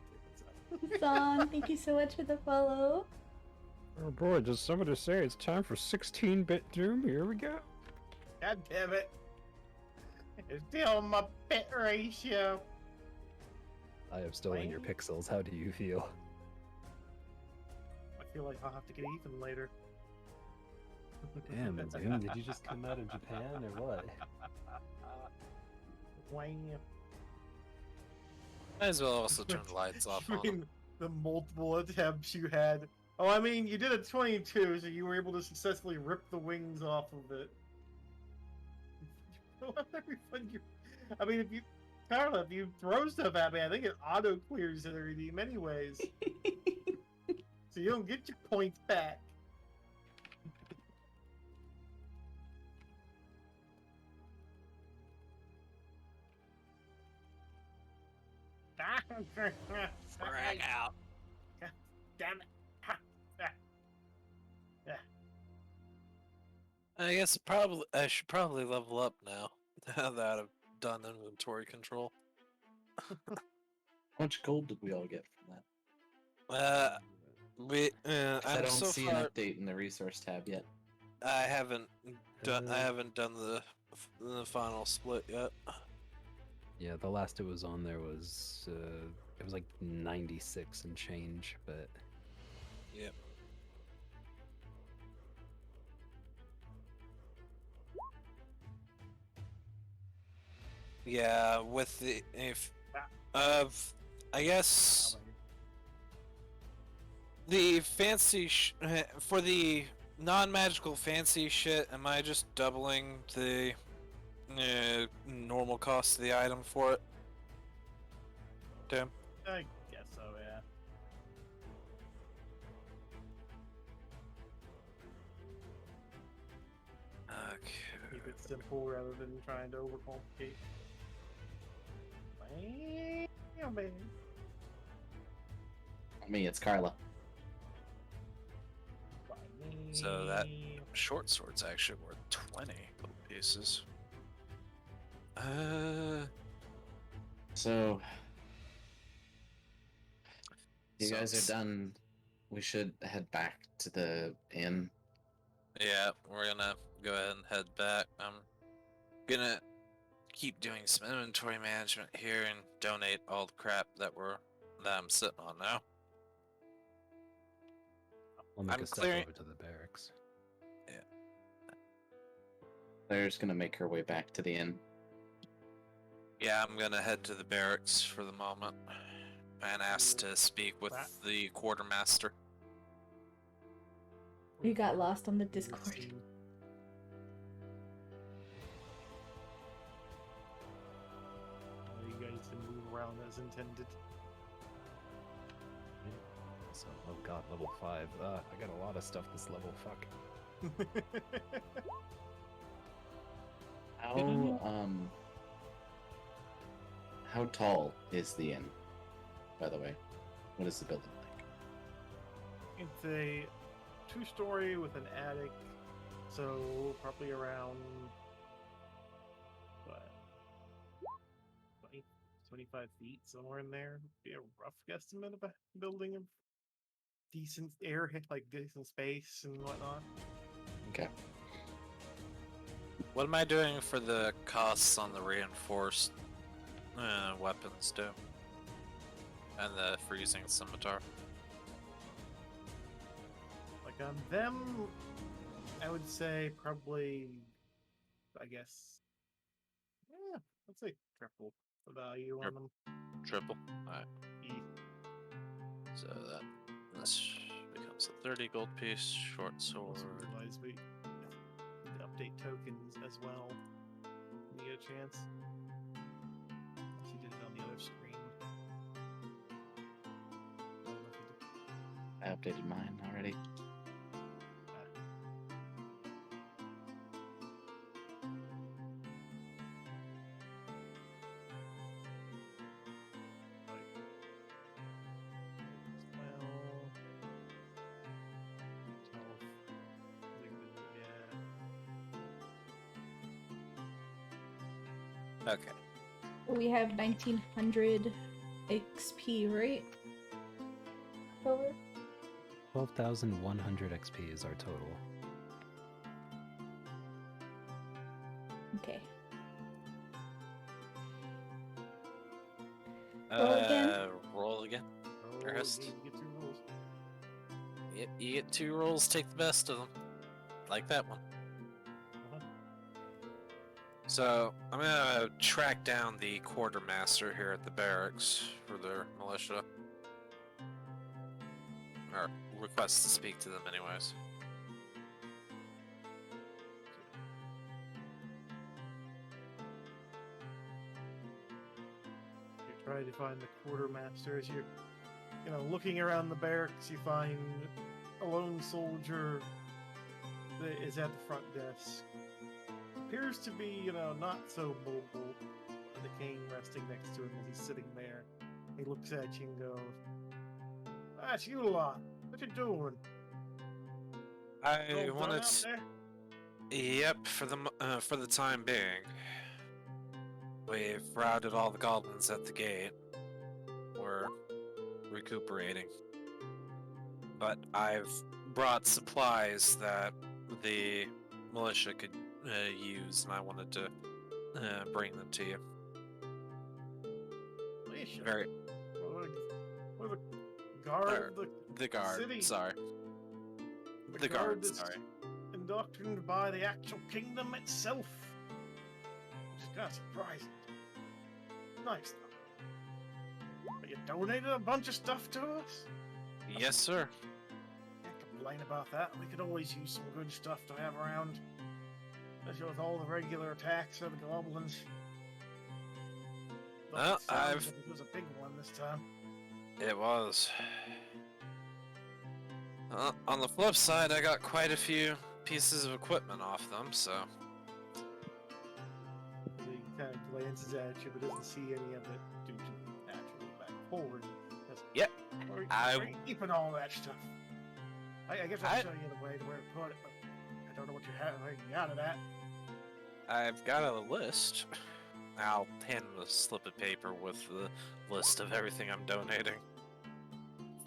Son, thank you so much for the follow. Oh boy, does somebody say it's time for 16-bit Doom? Here we go. God damn it. It's still my bit ratio. I have stolen your pixels. How do you feel? I feel like I'll have to get even later. Damn, Doom, did you just come out of Japan or what? Wham. Might as well also turn the lights off on them. Between the multiple attempts you had. Oh, I mean, you did a 22, so you were able to successfully rip the wings off of it. I mean, if you, Karla, if you throw stuff at me, I think it auto clears it or in many ways. So you don't get your points back. Frag out. Damn it. I guess I should probably level up now. Now that I've done inventory control. How much gold did we all get from that? I I'm don't so see far, an update in the resource tab yet. I haven't done the final split yet. Yeah, the last it was on there was it was like 96 and change, but Yep. Yeah, with the I guess the fancy for the non-magical fancy shit. Am I just doubling the normal cost of the item for it? Damn. I guess so, yeah. Okay. Keep it simple rather than trying to overcomplicate. Bam, man. Me, it's Karla. So that short sword's actually worth 20 gold pieces. So, you So guys it's- are done. We should head back to the inn. Yeah, we're gonna go ahead and head back. I'm gonna keep doing some inventory management here and donate all the crap that I'm sitting on now. I'll make I'm a step clearing- over to the barracks. Claire's gonna make her way back to the inn. Yeah, I'm gonna head to the barracks for the moment and ask to speak with the quartermaster. You got lost on the Discord. You guys can move around as intended. So, oh god, level 5. I got a lot of stuff this level, fuck. How tall is the inn, by the way? What is the building like? It's a 2-story with an attic, so probably around what, 25 feet, somewhere in there. Be a rough guesstimate of a building of decent air, like decent space and whatnot. Okay. What am I doing for the costs on the reinforced weapons too? And the freezing scimitar? Like on them, I would say probably, I guess, yeah, let's say triple the value on them. Triple? Alright. E- So this becomes a 30 gold piece, short sword. Also realize we need to update tokens as well when you get a chance. Unless you did it on the other screen. I don't know if you did. I updated mine already. Okay. We have 1900 XP, right? Over? 12,100 XP is our total. Okay. Roll again? Roll again. Oh, Hrist. you get 2 rolls. Yep, you get 2 rolls, take the best of them. Like that one. Uh-huh. So, I'm gonna track down the quartermaster here at the barracks for their militia. Or request to speak to them anyways. You try to find the quartermaster as you're, looking around the barracks. You find a lone soldier that is at the front desk. Appears to be, not so mobile. The cane resting next to him as he's sitting there. He looks at you and goes, "That's you lot. What you doing? I All done wanted out to... there?" Yep, for the time being. We've routed all the goblins at the gate. We're recuperating. But I've brought supplies that the militia could use, and I wanted to bring them to you. Militia. Very... Or the guard, The guard, city. sorry. the The guard, that's sorry. indoctrinated by the actual kingdom itself. Which is kind of surprising. Nice though. But you donated a bunch of stuff to us? Yes, sir. Can't complain about that. We could always use some good stuff to have around. Especially with all the regular attacks of the goblins. But Well, it sounds I've- like it was a big one this time. It was. On the flip side, I got quite a few pieces of equipment off them, so... He kind of glances at you, but doesn't see any of it due to naturally back forward. Yep. Where I- are you keeping all that stuff? I guess I'll show you the way to where to put it, but I don't know what you have, where you got it at. I've got a list. I'll hand him a slip of paper with the list of everything I'm donating.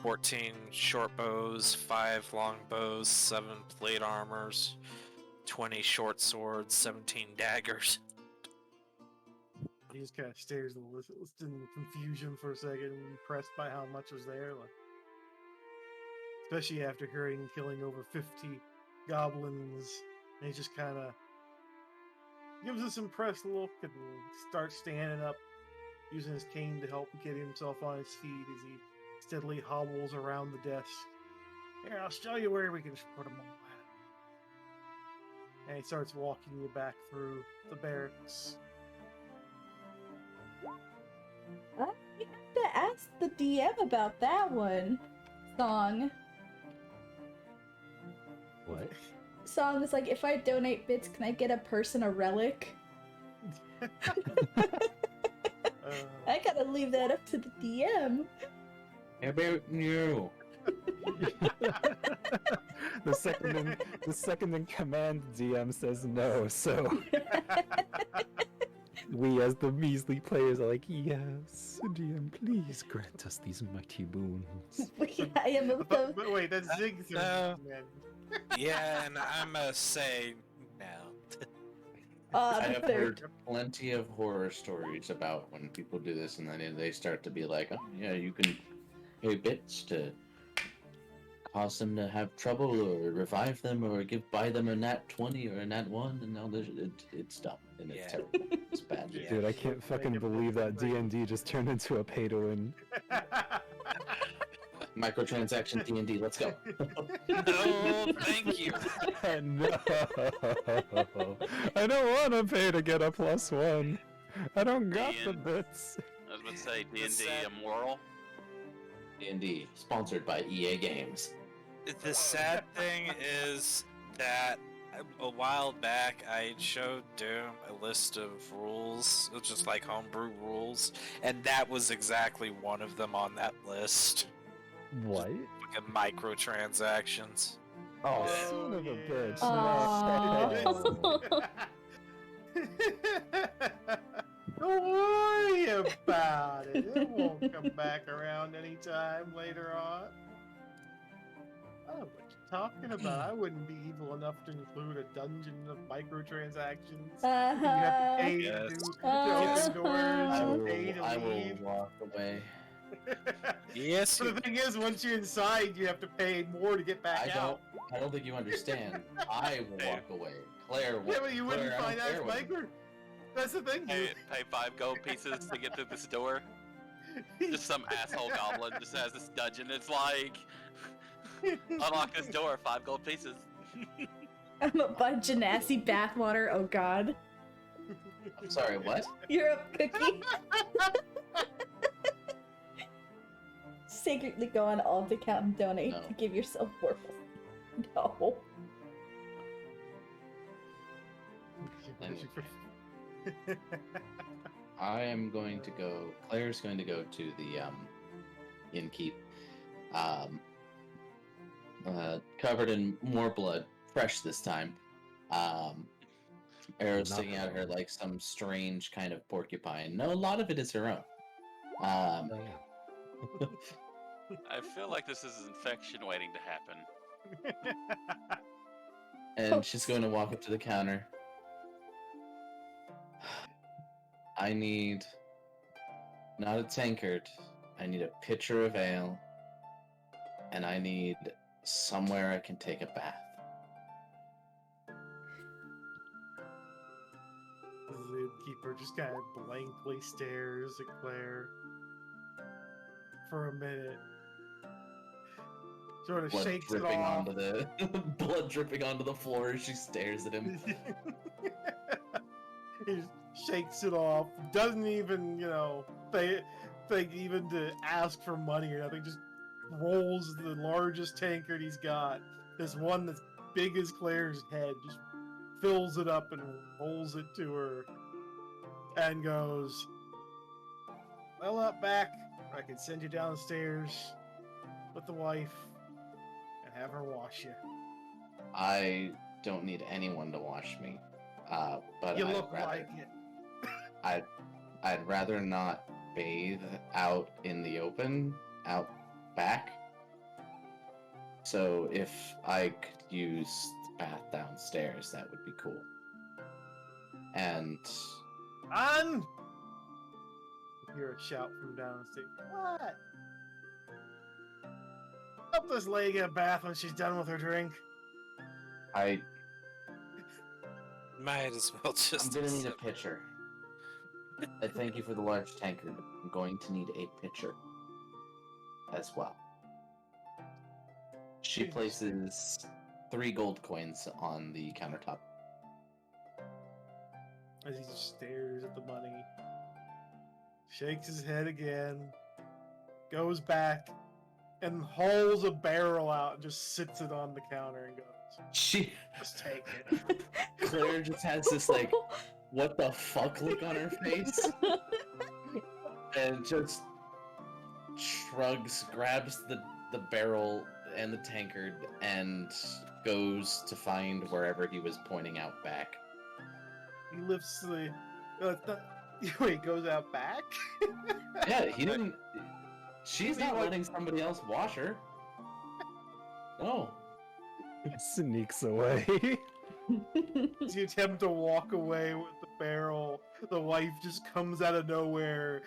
14 short bows, 5 long bows, 7 plate armors, 20 short swords, 17 daggers. He just kind of stares at the list in confusion for a second, impressed by how much was there. Like, especially after hearing killing over 50 goblins, and he just kind of gives this impressed look and starts standing up, using his cane to help get himself on his feet as he steadily hobbles around the desk. Here, I'll show you where we can just put them all at. And he starts walking you back through the barracks. You have to ask the DM about that one. Song. What? Song is like, if I donate bits, can I get a person a relic? I gotta leave that up to the DM. How about you? The second in command DM says no, so We as the measly players are like, yes, DM, please grant us these mighty boons. I am of the. But wait, that's Zig's No. man. Yeah, and I must say, no. I The have third. heard plenty of horror stories about when people do this, and then they start to be like, "Oh yeah, you can pay bits to cause them to have trouble, or revive them, or buy them a nat 20 or a nat 1," and all this. It's dumb and it's Yeah. terrible. It's bad. Yeah. Dude, I can't fucking believe that D&D just turned into a pay-to-win. Microtransaction D&D. Let's go. No, thank you. No, I don't want to pay to get a +1. I don't got the Ian. bits. I was about to say D&D sad- immoral. D&D sponsored by EA Games. The sad thing is that a while back I showed Doom a list of rules, just like homebrew rules, and that was exactly one of them on that list. What? Fucking microtransactions. Oh, son of a bitch. Aww. Don't worry about it. It won't come back around anytime later on. Oh, what you talking about? I wouldn't be evil enough to include a dungeon of microtransactions. You have to pay to Yes. do to open doors. I You pay to will leave. walk away. Yes, So the thing is, once you're inside, you have to pay more to get back out. I don't think you understand. I will walk away. Claire will. Yeah, but you wouldn't Claire, I find don't out care it's what- micro. That's the thing. Pay 5 gold pieces to get through this door. Just some asshole goblin just has this dungeon. It's like, unlock this door, 5 gold pieces. I'm gonna buy Genasi bathwater. Oh god. I'm sorry, what? You're a cookie. Secretly go on alt account and donate No. to give yourself worth. No. I am going to go. Claire's going to go to the innkeep, covered in more blood, fresh this time. Arrows Not sticking out of her covered. like some strange kind of porcupine. No, a lot of it is her own. Oh, yeah. I feel like this is infection waiting to happen. And she's going to walk up to the counter. I need not a tankard. I need a pitcher of ale. And I need somewhere I can take a bath. The innkeeper just kind of blankly stares at Claire for a minute. Sort of Blood shakes it dripping off. onto the blood dripping onto the floor as she stares at him. He just shakes it off. Doesn't even, think even to ask for money or nothing. Just rolls the largest tankard he's got. This one that's big as Claire's head. Just fills it up and rolls it to her. And goes, "Well, up back. I can send you downstairs with the wife and have her wash you. I don't need anyone to wash me. But You I'd look rather, like it." I'd rather not bathe out in the open, out back. So if I could use the bath downstairs, that would be cool. And On! You hear a shout from downstairs. What? Help this lady get a bath when she's done with her drink. I'm might as well just. gonna need a accept- pitcher. I thank you for the large tankard. I'm going to need a pitcher as well. She places 3 gold coins on the countertop. As he just stares at the money. Shakes his head again. Goes back. And hauls a barrel out and just sits it on the counter and goes, She "Just take it." Claire just has this like, what the fuck look on her face, and just shrugs, grabs the barrel and the tankard, and goes to find wherever he was pointing out back. He lifts the No, it's not. Wait, goes out back? Yeah, he didn't. She's mean, not like- letting somebody else wash her. No. Sneaks away. As you attempt to walk away with the barrel, the wife just comes out of nowhere,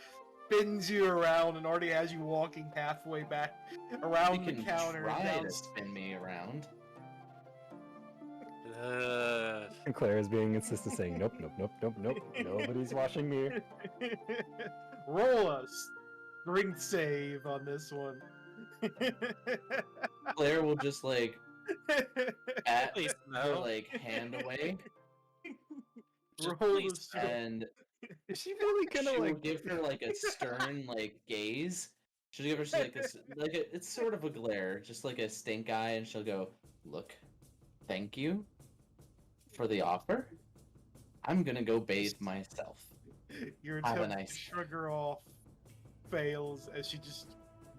spins you around, and already has you walking halfway back around She the can counter. try down to spin me around. And Claire is being insistent, saying, nope, nope, nope, nope, nope. Nobody's washing me. Roll a strength save on this one. Claire will just like pat Please, her no. like hand away, Just Roll the please, strength. and Is she really gonna she'll like? give her like a stern like gaze. She'll give her like this it's sort of a glare, just like a stink eye, and she'll go, "Look, thank you for the offer. I'm gonna go bathe myself." Your Have a attempt nice to shrug her off fails as she just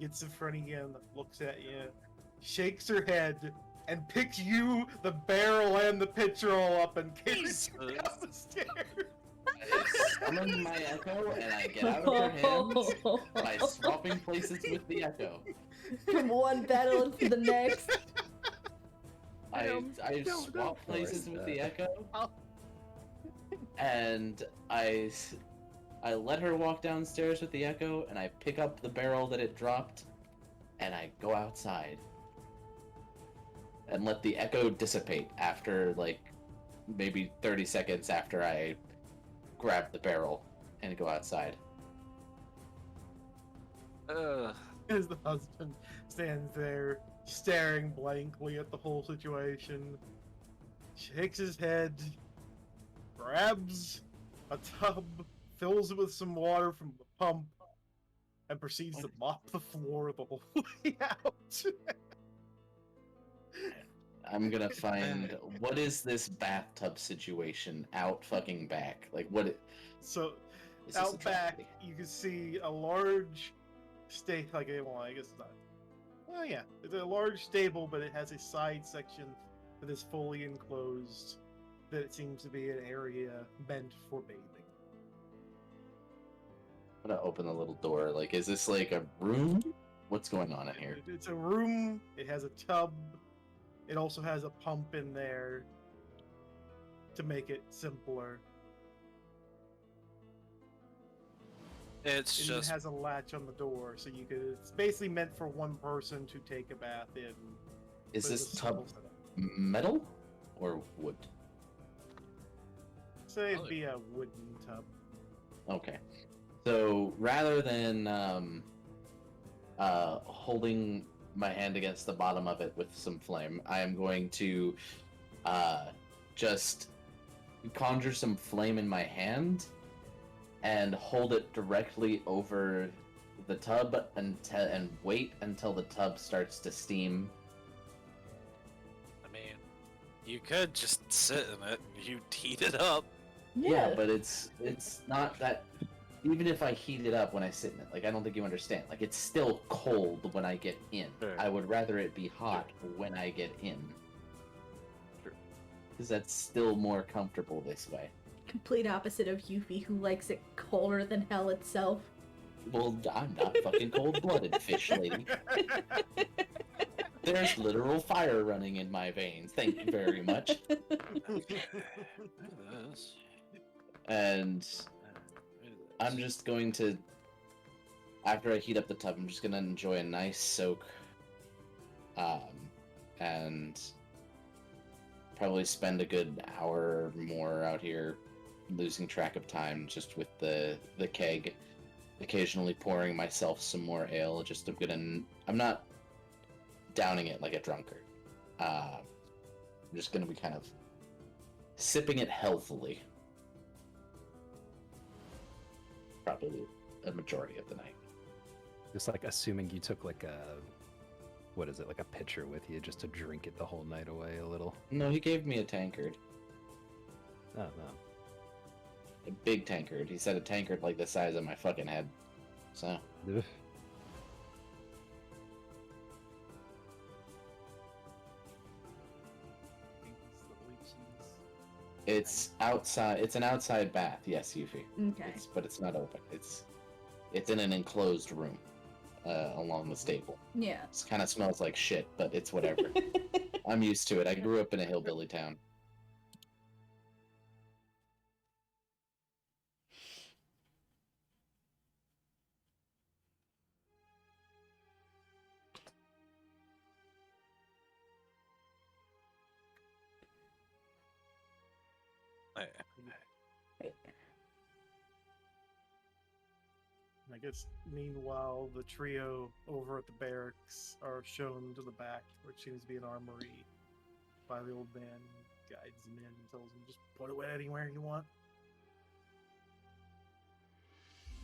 gets in front of you and looks at you, shakes her head, and picks you, the barrel, and the pitcher all up and carries you down the stairs. I summon my echo, and I get out of her hands by swapping places with the echo. From one battle into the next. I no, swap places force with the that. echo, and I let her walk downstairs with the echo, and I pick up the barrel that it dropped, and I go outside and let the echo dissipate after like maybe 30 seconds after I grab the barrel and go outside. As the husband stands there, staring blankly at the whole situation, shakes his head, grabs a tub, fills it with some water from the pump, and proceeds to mop the floor the whole way out. I'm gonna find what is this bathtub situation out fucking back? Like what? So, Is this a out back, tragedy? you can see a large well, I guess not. Well, yeah, it's a large stable, but it has a side section that is fully enclosed. That it seems to be an area meant for bathing. I'm gonna open the little door. Like, is this like a room? What's going on in here? It's a room. It has a tub. It also has a pump in there to make it simpler. It's And just it has a latch on the door, so you could. It's basically meant for one person to take a bath in. Is but this it's a tub simple setup. metal or wood? Say it'd be a wooden tub. Okay. So rather than holding my hand against the bottom of it with some flame, I am going to just conjure some flame in my hand and hold it directly over the tub and wait until the tub starts to steam. I mean, you could just sit in it and you'd heat it up. Yeah, but it's not that. Even if I heat it up when I sit in it, like I don't think you understand. Like it's still cold when I get in. Sure. I would rather it be hot when I get in. Sure. Because that's still more comfortable this way. Complete opposite of Yuffie, who likes it colder than hell itself. Well, I'm not fucking cold-blooded, fish lady. There's literal fire running in my veins. Thank you very much. And I'm just going to, after I heat up the tub, I'm just going to enjoy a nice soak. And probably spend a good hour or more out here losing track of time just with the keg. Occasionally pouring myself some more ale. I'm not downing it like a drunkard. I'm just gonna be kind of sipping it healthily. Probably a majority of the night. Just like assuming you took like like a pitcher with you just to drink it the whole night away a little. No, he gave me a tankard. Oh no. A big tankard. He said a tankard like the size of my fucking head. So. Ugh. It's outside. It's an outside bath. Yes, Yuffie. Okay. But it's not open. It's in an enclosed room, along the stable. Yeah. It kind of smells like shit, but it's whatever. I'm used to it. I grew up in a hillbilly town. I guess meanwhile, the trio over at the barracks are shown to the back, which seems to be an armory, by the old man. Guides them in and tells them just put it anywhere you want.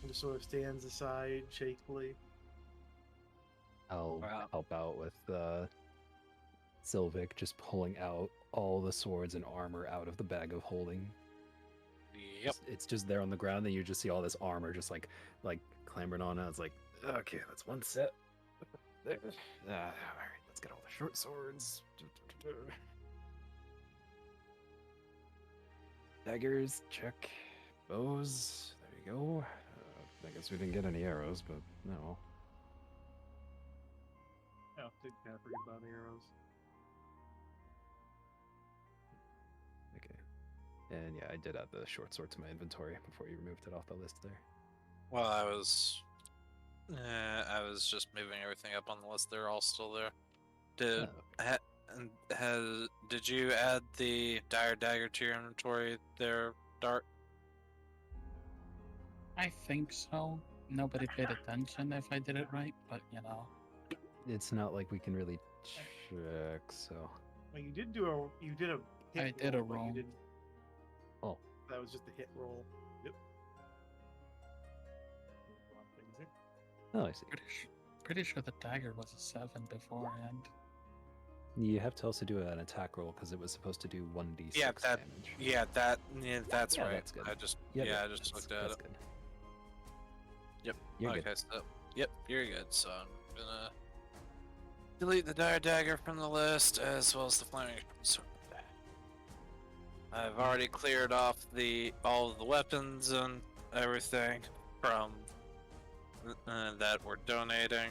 And just sort of stands aside shakily. I'll Wow. help out with Sylvic just pulling out all the swords and armor out of the bag of holding. Yep. It's just there on the ground, and you just see all this armor just like clambering on out. It's like, okay, that's one set. There. All right, let's get all the short swords. Daggers, check. Bows, there you go. I guess we didn't get any arrows, but no. Oh, did kind of forget about the arrows. Okay. And yeah, I did add the short sword to my inventory before you removed it off the list there. Well, I was just moving everything up on the list. They're all still there. Did did you add the dire dagger to your inventory there, Dart? I think so. Nobody paid attention if I did it right, but you know. It's not like we can really check, so. Well, you did a hit I did a roll, but you roll. didn't- Oh. That was just a hit roll. Yep. Oh, I see. Pretty sure the dagger was a 7 beforehand. You have to also do an attack roll because it was supposed to do 1d6 Yeah, that- damage. That's Yeah, right. that's good. I just Yep, I just that's- looked at that's it. good. Yep. You're okay, good. so yep, you're good. So I'm gonna delete the dire dagger from the list as well as the flaming sword. I've already cleared off all of the weapons and everything from that we're donating,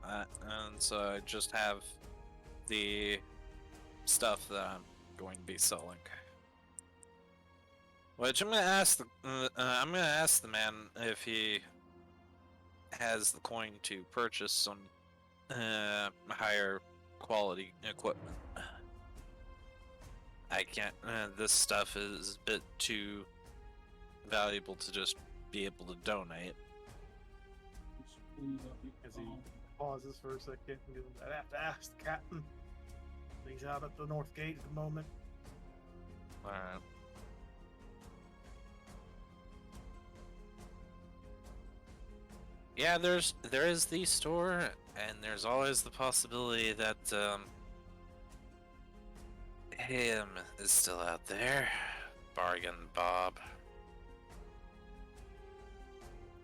and so I just have the stuff that I'm going to be selling. Which I'm gonna ask the man if he has the coin to purchase some higher quality equipment. I can't. This stuff is a bit too valuable to just be able to donate. As he pauses for a second and goes, I'd have to ask the captain. He's out at the north gate at the moment. Alright. Yeah, there is the store, and there's always the possibility that him is still out there. Bargain Bob.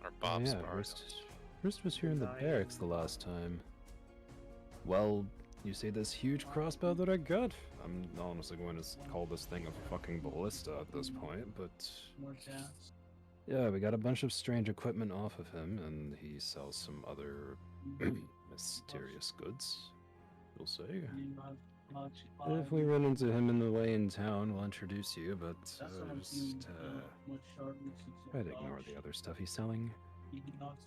Or Bob's yeah, Bargain. Hrist was here in the barracks the last time. Well, you see this huge crossbow that I got? I'm honestly going to call this thing a fucking ballista at this point, but... More cats. Yeah, we got a bunch of strange equipment off of him, and he sells some other mysterious goods, we'll say. If we run into him in the way in town, we'll introduce you, but just try to ignore the other stuff he's selling.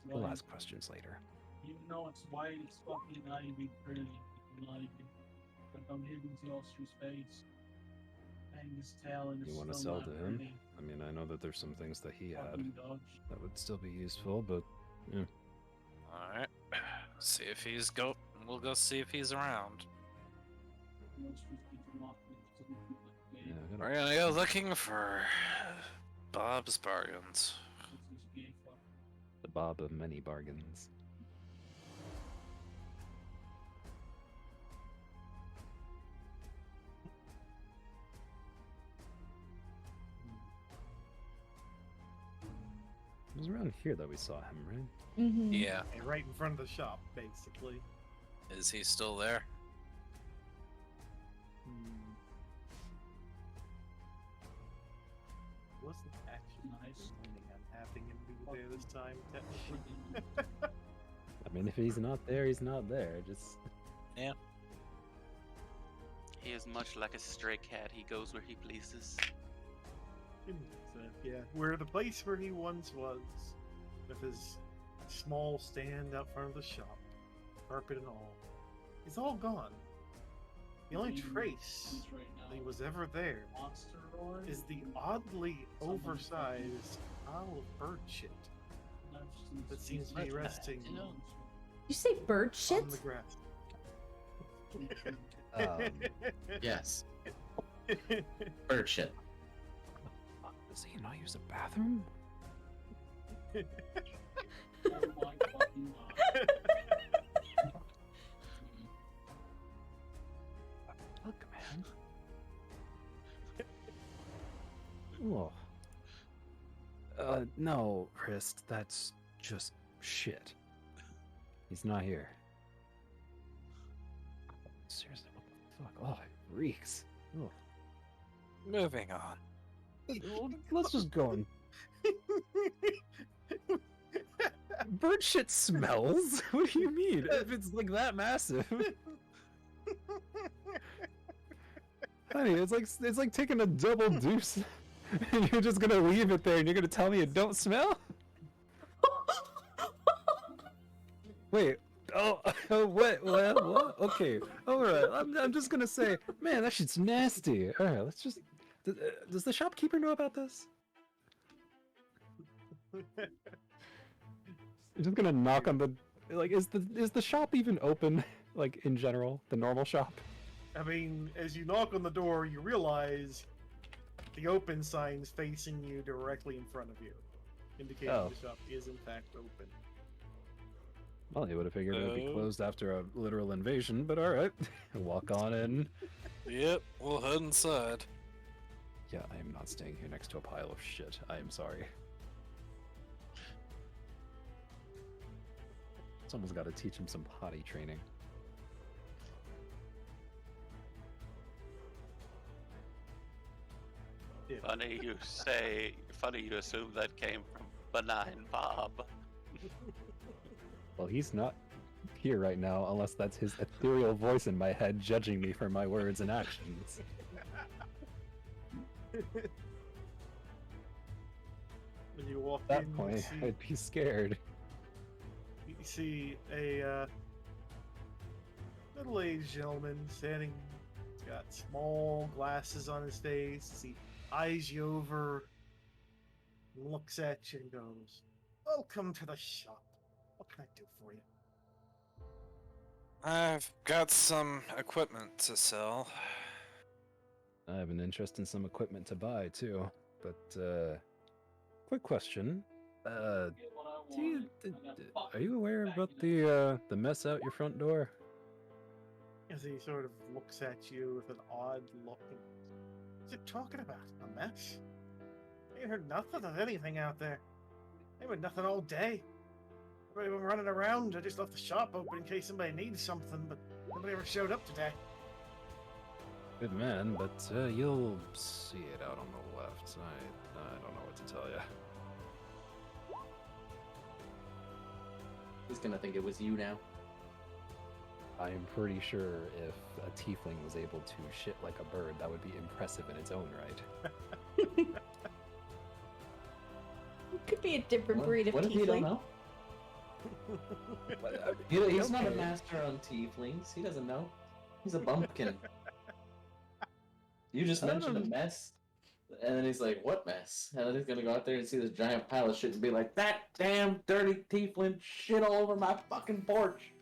We'll ask questions later. Even though it's white, it's fucking not even pretty. Like, but I'm hidden to all through space. Hang his tail and You it's want to still sell not to him? pretty. I mean, I know that there's some things that he had Fucking dog. that would still be useful, but yeah. Alright. See if we'll go see if he's around. Yeah, I gotta- We're gonna go looking for Bob's Bargains. the Bob of many bargains. It was around here that we saw him, right? Mm-hmm. Yeah. And right in front of the shop, basically. Is he still there? wasn't actually Nice. planning on having him be there this time, technically. I mean, if he's not there, he's not there. Just He is much like a stray cat. He goes where he pleases. So, yeah, where the place where he once was, with his small stand out front of the shop, carpet and all, is all gone. The only trace He's right now. that he was ever there Monster roar. is the oddly oversized pile of bird shit that seems to be resting You say bird shit? on the grass. Yes. Bird shit. does he not use the bathroom? Oh my fucking god. Look, man. Oh. No, Hrist, that's just shit. He's not here. Seriously, what the fuck? Oh, it reeks. Oh. Moving on. Let's just go and... Bird shit smells? What do you mean? If it's like that massive. Honey, it's like taking a double deuce and you're just gonna leave it there and you're gonna tell me it don't smell? Wait, what? Okay, alright, I'm just gonna say, man, that shit's nasty. Alright, let's just... Does the shopkeeper know about this? I'm just gonna knock on the... Like, is the shop even open, like, in general? The normal shop? I mean, as you knock on the door, you realize the open sign's facing you directly in front of you, indicating Oh. the shop is in fact open. Well, you would have figured it would be Oh. closed after a literal invasion, but alright. Walk on in. Yep, we'll head inside. Yeah, I am not staying here next to a pile of shit. I am sorry. Someone's got to teach him some potty training. Yeah. Funny you assume that came from Benign Bob. Well, he's not here right now, unless that's his ethereal voice in my head judging me for my words and actions. When you walk At in, that point, you I'd be scared. see a middle-aged gentleman standing. He's got small glasses on his face. He eyes you over, looks at you, and goes, "Welcome to the shop. What can I do for you?" I've got some equipment to sell. I have an interest in some equipment to buy, too. But, quick question. Are you aware about the mess out your front door? As he sort of looks at you with an odd look. What's he talking about? A mess? I ain't heard nothing of anything out there. Ain't been nothing all day. Everybody been running around. I just left the shop open in case somebody needs something, but nobody ever showed up today. Good man, but you'll see it out on the left. I don't know what to tell you. He's gonna think it was you now. I am pretty sure if a tiefling was able to shit like a bird, that would be impressive in its own right. It could be a different breed of What if you don't tiefling. know? He's not a master on tieflings. He doesn't know. He's a bumpkin. You just mentioned a mess, and then he's like, "What mess?" And then he's gonna go out there and see this giant pile of shit and be like, "That damn dirty tiefling shit all over my fucking porch."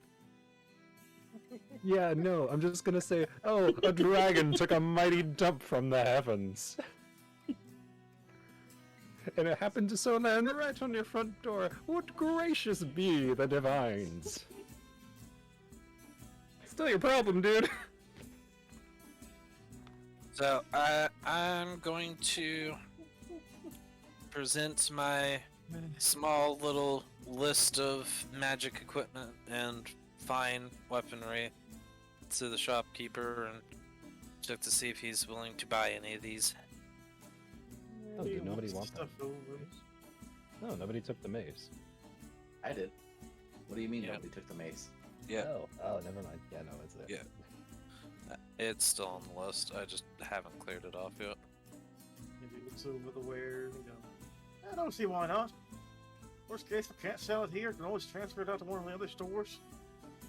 Yeah, no, I'm just gonna say, oh, a dragon took a mighty dump from the heavens. And it happened to so land right on your front door. What gracious be the divines. Still your problem, dude. So I'm going to present my small little list of magic equipment and fine weaponry to the shopkeeper and check to see if he's willing to buy any of these. Oh, He did nobody looks want stuff that? over. No, nobody took the mace. I did. What do you mean Yeah. nobody took the mace? Yeah, Oh, never mind. Yeah, no, it's there. Yeah. It's still on the list. I just haven't cleared it off yet. Maybe he looks over the wares and goes, I don't see why not. Worst case, if I can't sell it here, I can always transfer it out to one of the other stores.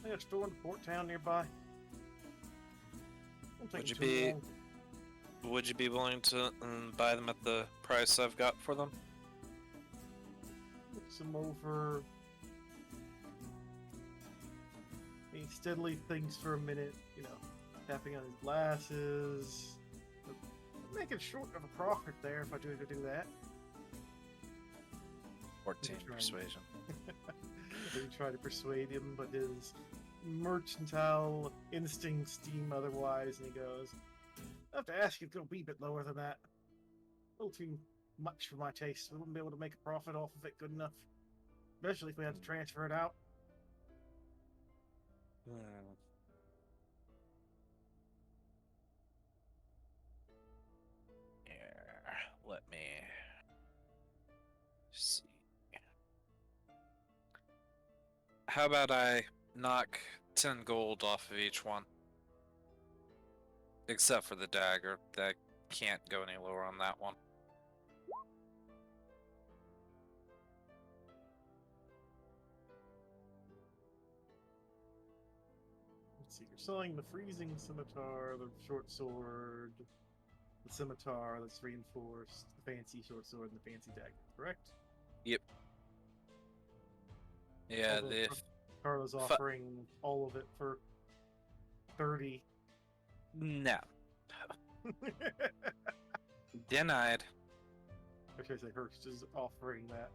I got a store in the port town nearby. Won't take Would you me too be- long. Would you be willing to buy them at the price I've got for them? Looks him over. He steadily thinks for a minute, tapping on his glasses. Making short of a profit there if I do that. 14 Right. persuasion. We try to persuade him, but his mercantile instincts deem otherwise, and he goes, I have to ask you to go a wee bit lower than that. A little too much for my taste. We wouldn't be able to make a profit off of it good enough. Especially if we had to transfer it out. Here, let me see. How about I knock 10 gold off of each one? Except for the dagger. That can't go any lower on that one. Let's see, you're selling the freezing scimitar, the short sword, the scimitar that's reinforced, the fancy short sword, and the fancy dagger, correct? Yep. Yeah, Although the Karla's offering all of it for 30. no. Denied. Or should I say Hrist is offering that.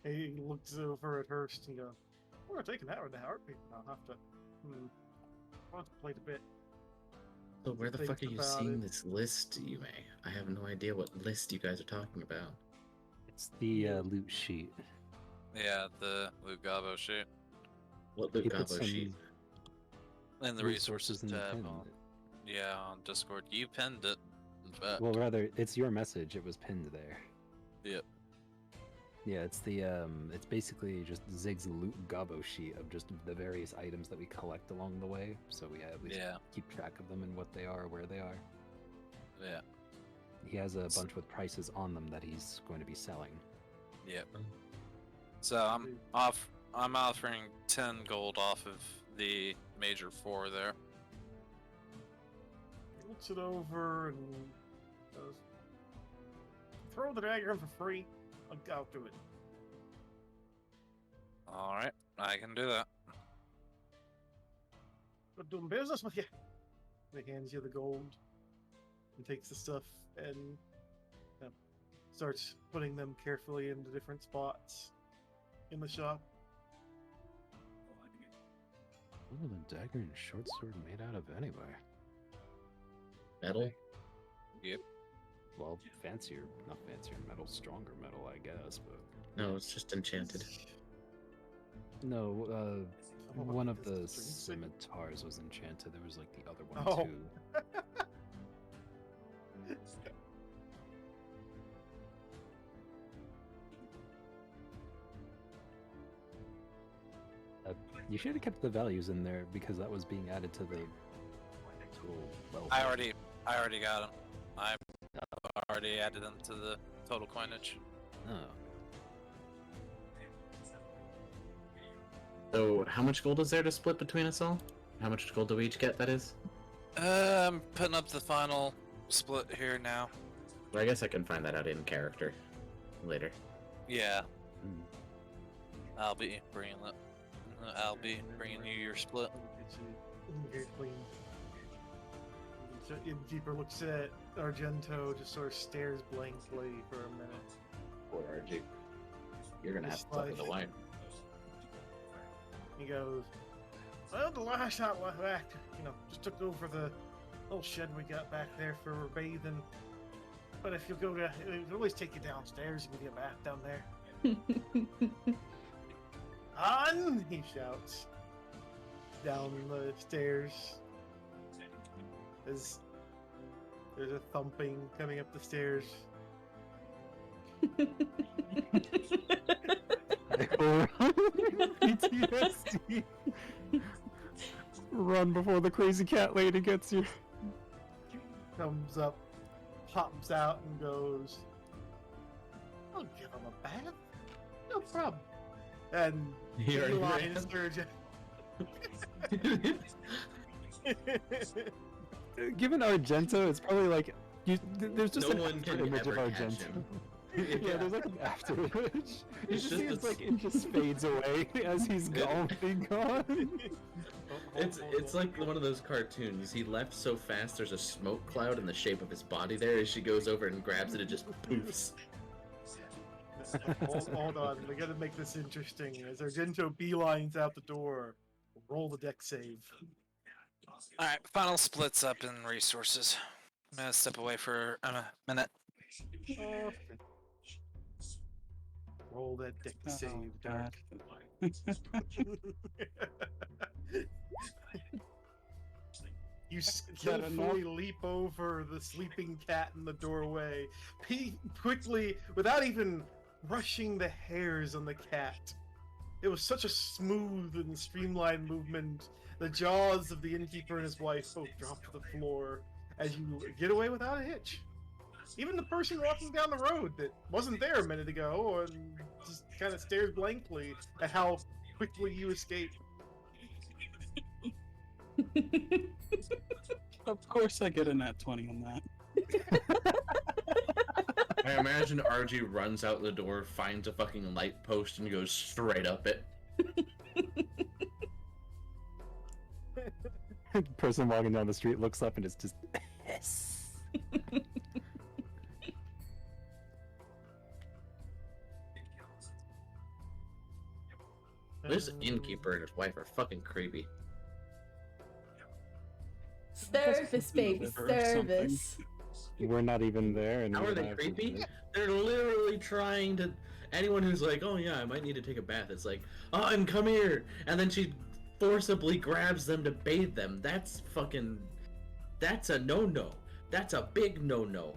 He looks over at Hrist and goes, we're taking that with the heartbeat. I'll have to contemplate a bit. So where the Think fuck are you about seeing it. this list, Yume? I have no idea what list you guys are talking about. It's the loot sheet. Yeah, the Luke Gabo sheet. What Luke He put Gabo some sheet? And the resources in the tab pin. on- Yeah, on Discord. You pinned it. In fact. Well, rather, it's your message. It was pinned there. Yep. Yeah, it's the it's basically just Zig's loot gobbo sheet of just the various items that we collect along the way, so we at least Yeah. keep track of them and what they are, where they are. Yeah. He has a bunch with prices on them that he's going to be selling. Yep. So I'm offering 10 gold off of the major 4 there. He looks it over and goes, throw the dagger in for free. I'll do it. All right, I can do that. Good doing business with you. And he hands you the gold and takes the stuff and starts putting them carefully into different spots in the shop. What are the dagger and short sword made out of anyway? Metal? Well, fancier, not fancier metal, stronger metal, I guess, but... No, it's just enchanted. No, one of the Is this the drink scimitars was enchanted. There was like the other one Oh. too. You should have kept the values in there because that was being added to the tool. I already got them. I already added them to the total coinage. Oh. So, how much gold is there to split between us all? How much gold do we each get, that is? I'm putting up the final split here now. Well, I guess I can find that out in character later. Yeah, Hmm. I'll be bringing that. I'll be bringing you your split. Get you very clean. The innkeeper looks at Argento, just sort of stares blankly for a minute. Poor RG. You're gonna have to talk to the wine. He goes, well, the last time I back, just took over the little shed we got back there for bathing. But if you go to, it'll always take you downstairs and give you a bath down there. On! He shouts down the stairs. As There's a thumping coming up the stairs. PTSD. Run before the crazy cat lady gets you. Comes up, pops out, and goes, I'll give him a bath. No problem. And He already Eli ran. Sturgeon. Given Argento, it's probably like there's just No an one after can image of ever catch Argento. him. Yeah, there's like an after image. You It's just see just it's a like it just fades away as he's already gone. It's like one of those cartoons. He left so fast there's a smoke cloud in the shape of his body there. As she goes over and grabs it, it just poofs. Hold on, we gotta make this interesting. As Argento beelines out the door, roll the deck save. Alright, final splits up in resources. I'm gonna step away for a minute. Roll that deck Oh, save, God. Dark. You skillfully leap over the sleeping cat in the doorway, quickly, without even brushing the hairs on the cat. It was such a smooth and streamlined movement. The jaws of the innkeeper and his wife both drop to the floor as you get away without a hitch. Even the person walking down the road that wasn't there a minute ago and just kind of stares blankly at how quickly you escape. Of course I get a nat 20 on that. I imagine RG runs out the door, finds a fucking light post, and goes straight up it. Person walking down the street looks up and it's just hiss. This innkeeper and his wife are fucking creepy. Service, baby, Or something. service. We're not even there. And How we're are they not- creepy? They're literally trying to. Anyone who's like, oh yeah, I might need to take a bath, it's like, oh, and come here, and then she forcibly grabs them to bathe them. That's fucking. That's a no-no. That's a big no-no.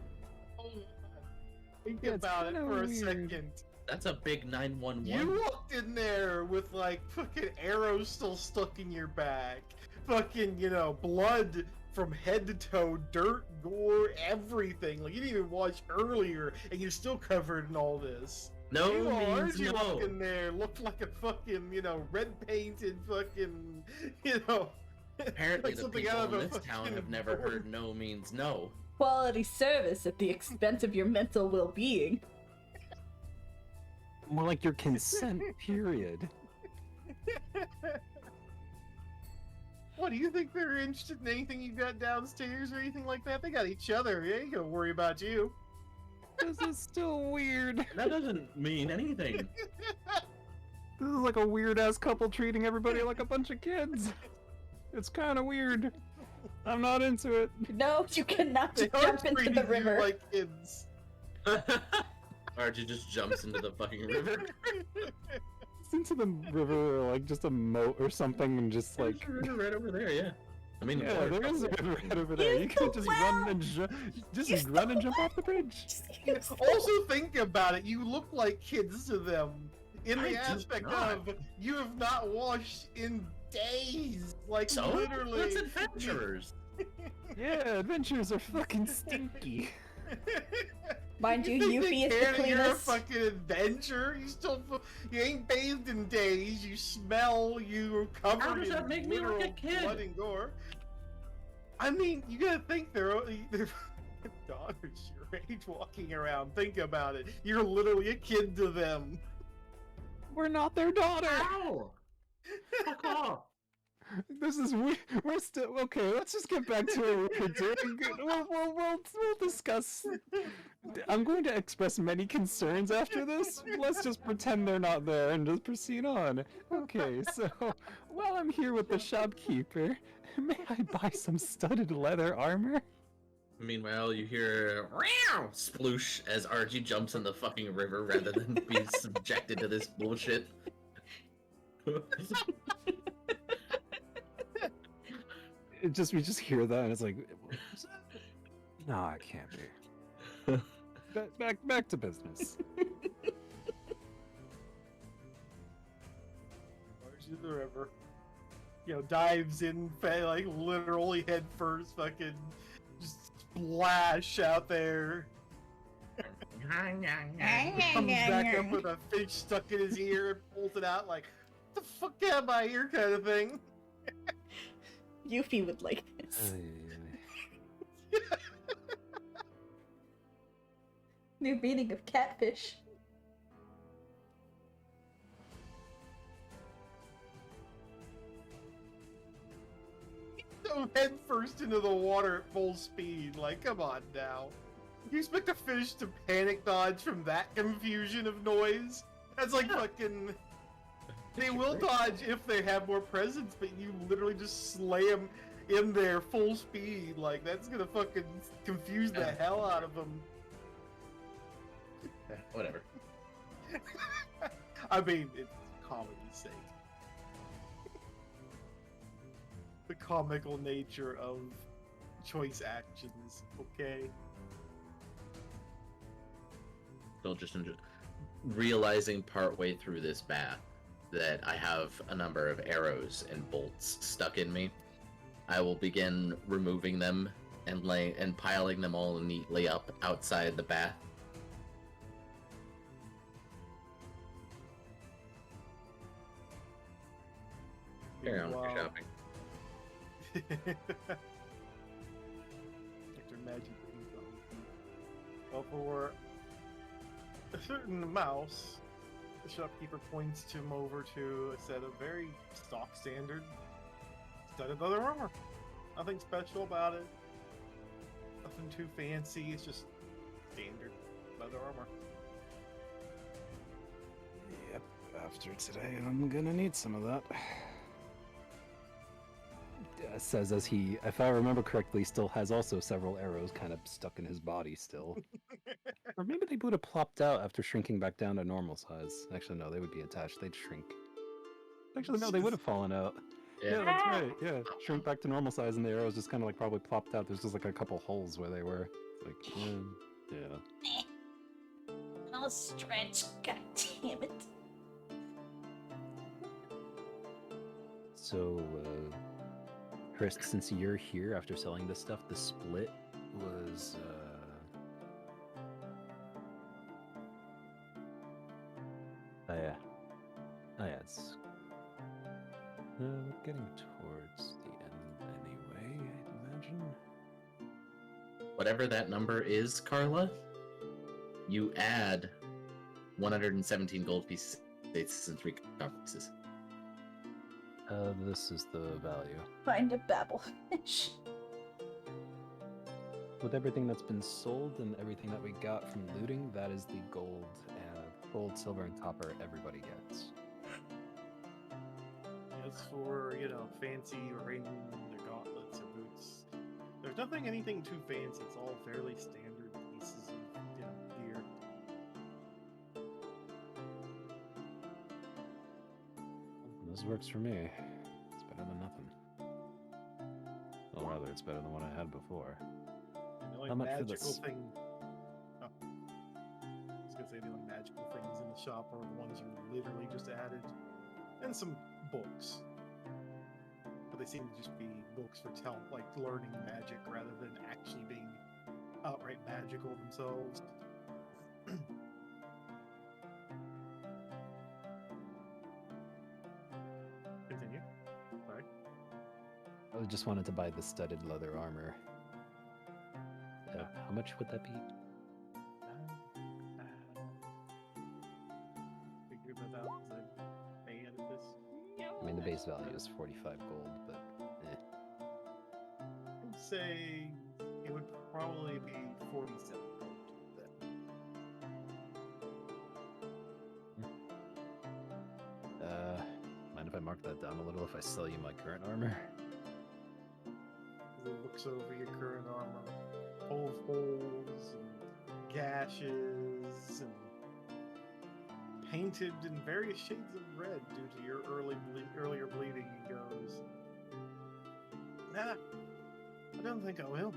Think Yeah, it's about it kinda for a weird. second. That's a big 911. You walked in there with like fucking arrows still stuck in your back, fucking blood from head to toe, dirt, gore, everything. Like you didn't even wash earlier, and you're still covered in all this. No you means you no. walked in there, looked like a fucking red painted fucking Apparently, like the something people out of in a this town fucking have never porn. heard no means no. Quality service at the expense of your mental well-being. More like your consent period. What, do you think they're interested in anything you got downstairs or anything like that? They got each other. They ain't gonna worry about you. This is still weird. That doesn't mean anything. This is like a weird ass couple treating everybody like a bunch of kids. It's kind of weird. I'm not into it. No, you cannot They just are jump into treating the you river. like kids. Archie just jumps into the fucking river. It's into the river or like just a moat or something and just There's like. a river right over there, yeah. I mean, Yeah, water there is a probably. river right over there. You Use could the just well! run and Use run the and jump off the bridge. Also, think about it. You look like kids to them in the I do aspect not. of you have not washed in days. Like So? literally. That's adventurers. Yeah, adventures are fucking stinky. Mind you, think Yuffie is the You're a cleanest. fucking adventure. You ain't bathed in days. You smell. You're covered How does in that make me like a literal kid? blood and gore. I mean, you gotta think they're daughters your age walking around. Think about it. You're literally a kid to them. We're not their daughter. Ow! Fuck off. This is we're still okay. Let's just get back to what we're doing. We'll discuss. I'm going to express many concerns after this. Let's just pretend they're not there and just proceed on. Okay, so while I'm here with the shopkeeper, may I buy some studded leather armor? Meanwhile, you hear "Meow" sploosh as Archie jumps in the fucking river rather than be subjected to this bullshit. We just hear that and it's like, No, it can't be. Back to business. Barge in the river. Dives in, like literally head first, fucking just splash out there. Comes back up with a fish stuck in his ear and pulls it out like, what the fuck am I here kind of thing. Yuffie would like this. New meaning of catfish. Go head first into the water at full speed. Like, come on now. You expect a fish to panic dodge from that confusion of noise? That's like fucking... They will dodge if they have more presence, but you literally just slay them in there full speed. Like, that's gonna fucking confuse the hell out of them. Whatever. I mean, it's comedy's sake. The comical nature of choice actions, okay? Still just realizing partway through this bath that I have a number of arrows and bolts stuck in me. I will begin removing them and piling them all neatly up outside the bath. Carry on with your shopping. After magic info. Well, for a certain mouse, the shopkeeper points him over to a set of very stock standard studded leather armor. Nothing special about it. Nothing too fancy. It's just standard leather armor. Yep, after today, I'm gonna need some of that. Says as he, if I remember correctly, still has also several arrows kind of stuck in his body still. Or maybe they would have plopped out after shrinking back down to normal size. Actually, no, they would be attached. They'd shrink. Actually, no, they would have fallen out. Yeah, that's right. Yeah, shrink back to normal size, and the arrows just kind of like probably plopped out. There's just like a couple holes where they were. Like, yeah. I'll stretch. God damn it. So, Hrist, since you're here after selling this stuff, the split was, Oh yeah, it's getting towards the end anyway, I'd imagine. Whatever that number is, Karla, you add 117 gold pieces, and 3 copper pieces. This is the value. Find a babble fish. With everything that's been sold and everything that we got from looting, that is the gold, silver, and copper everybody gets. As for, fancy rings or gauntlets or boots, there's anything too fancy. It's all fairly standard pieces of, gear. This works for me. It's better than nothing. Well, rather, it's better than what I had before. And the only How much for magical this? thing... Oh. I was gonna say the only magical things in the shop are the ones you literally just added. And some books. But they seem to just be books for learning magic rather than actually being outright magical themselves. Continue. Sorry. I just wanted to buy the studded leather armor. How much would that be? Figure that out as I may edit this. I mean, the base value is 45 gold, but I'd say it would probably be 47 gold then. Mind if I mark that down a little if I sell you my current armor? He looks over your current armor, full of holes and gashes and painted in various shades of red due to your earlier bleeding. He goes, "Nah, I don't think I will.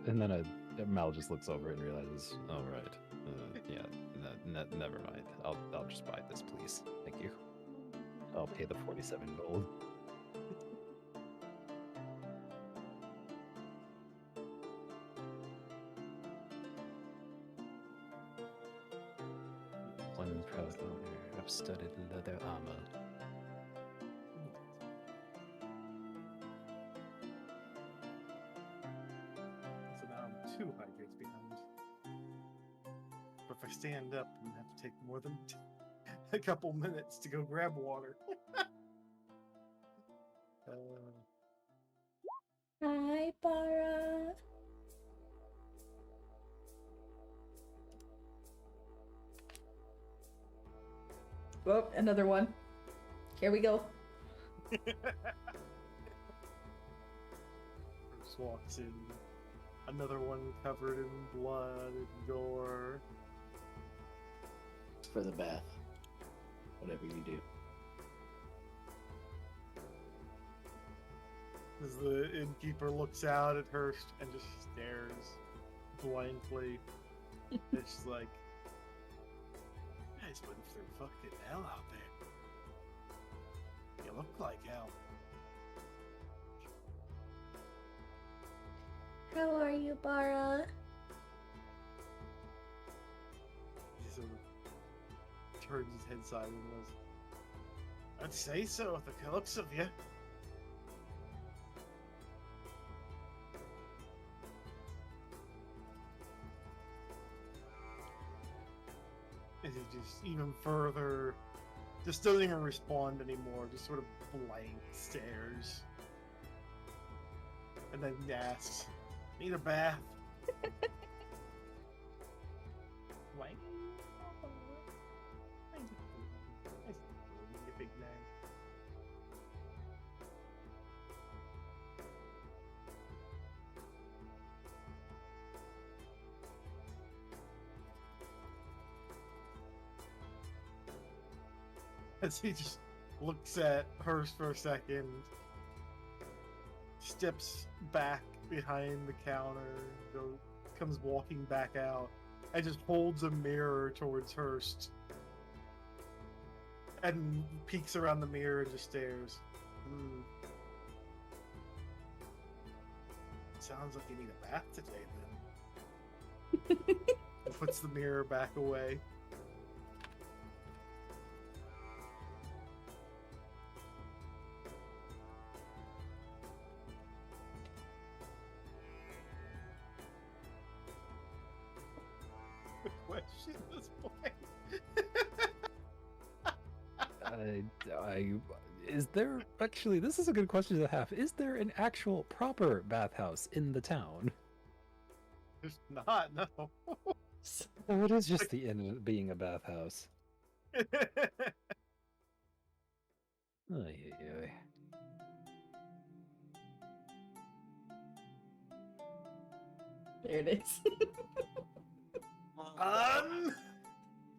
and then Mal just looks over and realizes, oh right, yeah, never mind. I'll just buy this, please. Thank you. I'll pay the 47 gold. One proud owner of studded leather armor. So now I'm 2 hydrates behind. But if I stand up, I'm gonna have to take more than a couple minutes to go grab water. Hi, Bara. Oh, another one. Here we go. First walks in. Another one covered in blood and gore. For the bath. Whatever you do. As the innkeeper looks out at Hrist and just stares blankly. It's like, guys went through fucking hell out there. You look like hell. How are you, Bara? He sort of turns his head side and goes, I'd say so with the looks of you. And he just even further, just doesn't even respond anymore, just sort of blank stares. And then asks, need a bath? Why? You big name. As he just looks at Hrist for a second, steps back behind the counter, comes walking back out, and just holds a mirror towards Hrist. And peeks around the mirror and just stares. Sounds like you need a bath today, then. Puts the mirror back away. Question this point. Is there actually? This is a good question to have. Is there an actual proper bathhouse in the town? There's not, no. So it is just the inn being a bathhouse. Ay, ay, ay. There it is.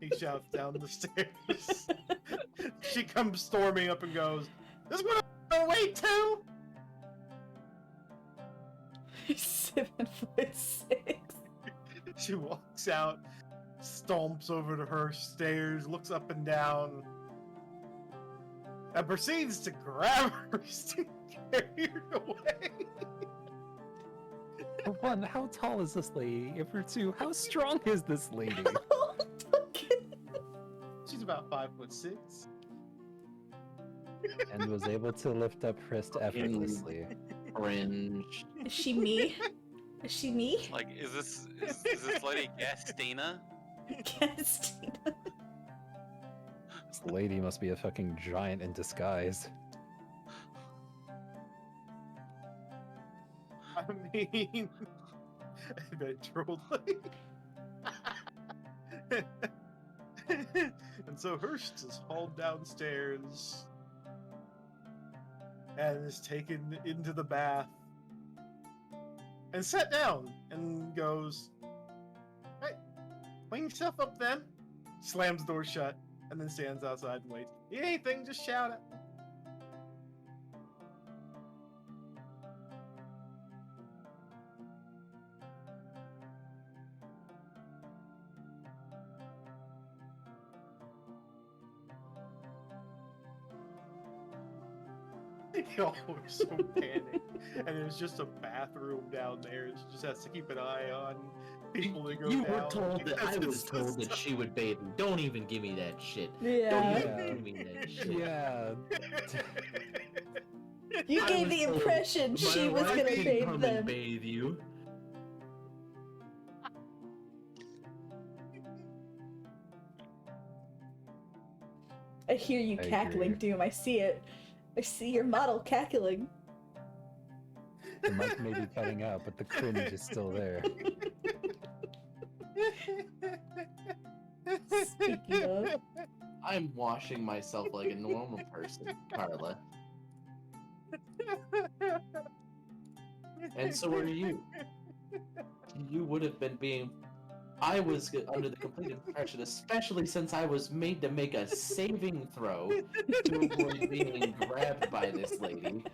He shouts down the stairs. She comes storming up and goes, "This one wait too." 7'6". She walks out, stomps over to her, stares, looks up and down, and proceeds to grab her and carry her away. For one, how tall is this lady? And for two, how strong is this lady? She's about 5'6". And was able to lift up Hrist effortlessly. Cringe. Is she me? Is she me? Like, is this lady Gastina? Gastina. This lady must be a fucking giant in disguise. I mean, eventually. And so Hrist is hauled downstairs and is taken into the bath and sat down and goes, "Hey, clean yourself up then." Slams the door shut and then stands outside and waits. "Need anything, just shout at me." Y'all were so panicked. And there's just a bathroom down there. She just has to keep an eye on people that go You down. were told that because I was it's told that just- she would bathe me. Don't even give me that shit. Yeah. Don't Yeah. even give me that shit. Yeah. You I gave was the told impression my she was wife gonna can bathe come them. and bathe you. I hear you I cackling, agree. Doom. I see it. I see your model cackling. The mic may be cutting out, but the cringe is still there. Speaking of, I'm washing myself like a normal person, Karla. And so are you. You would have been being... I was under the complete impression, especially since I was made to make a saving throw to avoid being grabbed by this lady,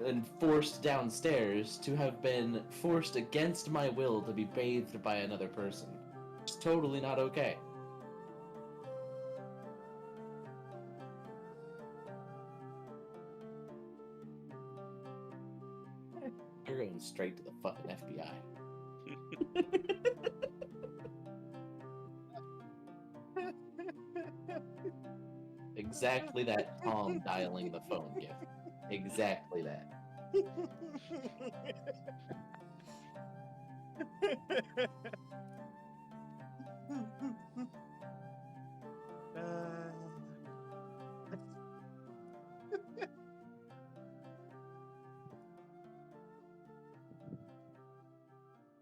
and forced downstairs, to have been forced against my will to be bathed by another person. It's totally not okay. You're going straight to the fucking FBI. Exactly that Tom dialing the phone gift. Exactly that.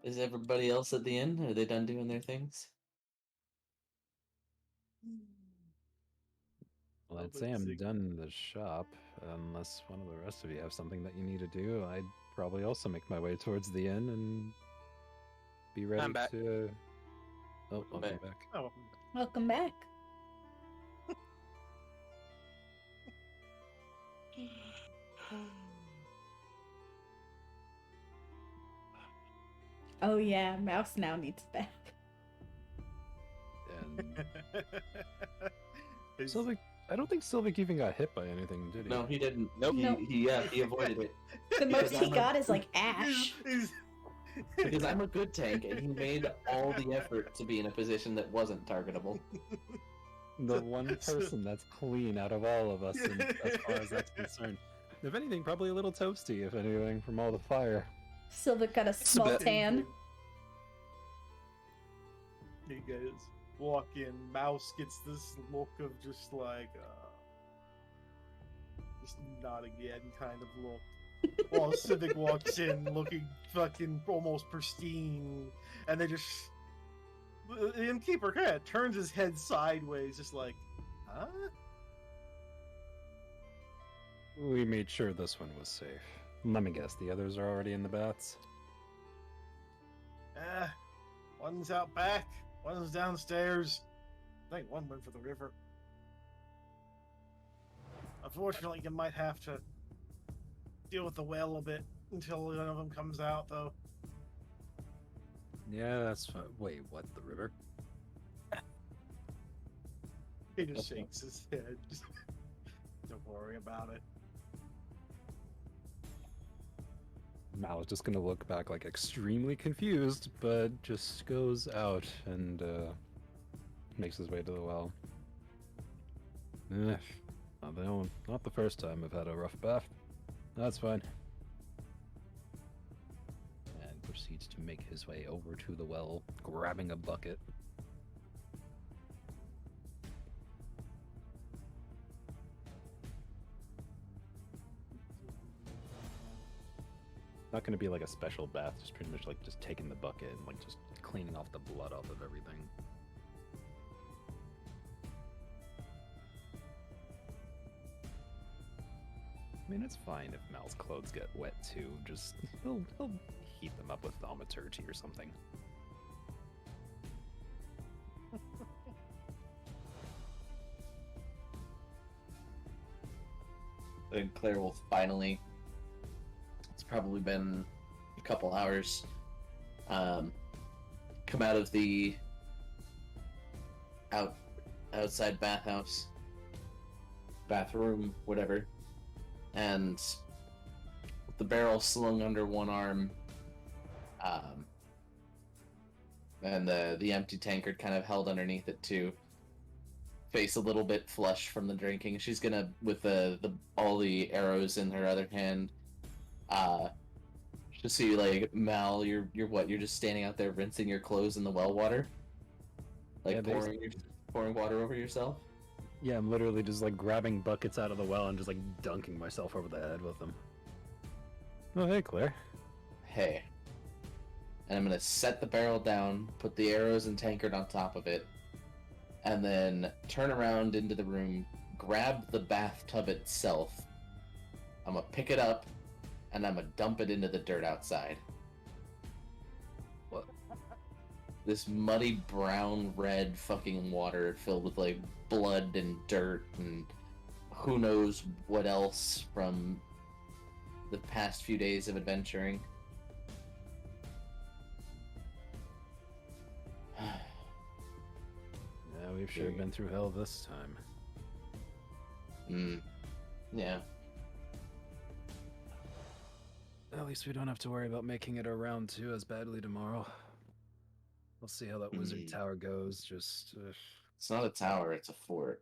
Is everybody else at the inn? Are they done doing their things? Well, I'd say I'm done in the shop, unless one of the rest of you have something that you need to do. I'd probably also make my way towards the inn and be ready back. to... Oh, welcome back. back. Oh, welcome back. Oh yeah, Mouse now needs back. And It's- Sylvic, I don't think Sylvic even got hit by anything, did he? No, he didn't. Nope. Nope. He avoided it. The most he I'm a- got is like ash. Because I'm a good tank, and he made all the effort to be in a position that wasn't targetable. The one person that's clean out of all of us, and as far as that's concerned. If anything, probably a little toasty, if anything, from all the fire. Silver got a small bit. tan. You guys walk in. Mouse gets this look of just like, just not again kind of look. While Civic walks in looking fucking almost pristine, and they just. The innkeeper kind of turns his head sideways, just like, huh? We made sure this one was safe. Let me guess, the others are already in the baths? One's out back, one's downstairs. I think one went for the river. Unfortunately, you might have to deal with the well a bit until one of them comes out, though. Yeah, that's fine. Wait, what? The river? He just shakes his head. Don't worry about it. Mal's just gonna look back like extremely confused, but just goes out and makes his way to the well. Not the first time I've had a rough bath. That's fine. And proceeds to make his way over to the well, grabbing a bucket. Not gonna be like a special bath, just pretty much like just taking the bucket and like just cleaning off the blood off of everything. I mean, it's fine if Mal's clothes get wet too. Just he'll heat them up with thaumaturgy or something. Then Claire will finally. It's probably been a couple hours. Come out of the outside bathhouse bathroom, whatever, and the barrel slung under one arm, and the empty tankard kind of held underneath it too. Face a little bit flushed from the drinking. She's gonna, with the all the arrows in her other hand, just see like, Mal, you're what? You're just standing out there rinsing your clothes in the well water, like Yeah, pouring water over yourself. Yeah, I'm literally just like grabbing buckets out of the well and just like dunking myself over the head with them. Oh, hey, Claire. Hey. And I'm gonna set the barrel down, put the arrows and tankard on top of it, and then turn around into the room, grab the bathtub itself. I'm gonna pick it up, and I'm gonna dump it into the dirt outside. What? This muddy brown red fucking water filled with like blood and dirt and who knows what else from the past few days of adventuring. Yeah, we've sure been through hell this time. Yeah. At least we don't have to worry about making it around 2 as badly tomorrow. We'll see how that wizard tower goes, just... It's not a tower, it's a fort.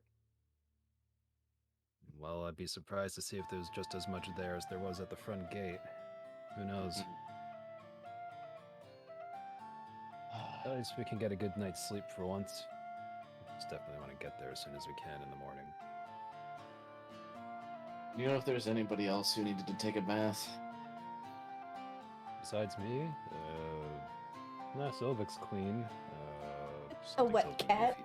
Well, I'd be surprised to see if there's just as much there as there was at the front gate. Who knows? At least we can get a good night's sleep for once. Just definitely want to get there as soon as we can in the morning. You know if there's anybody else who needed to take a bath? Besides me? Nah, Sylvic's clean. A wet cat?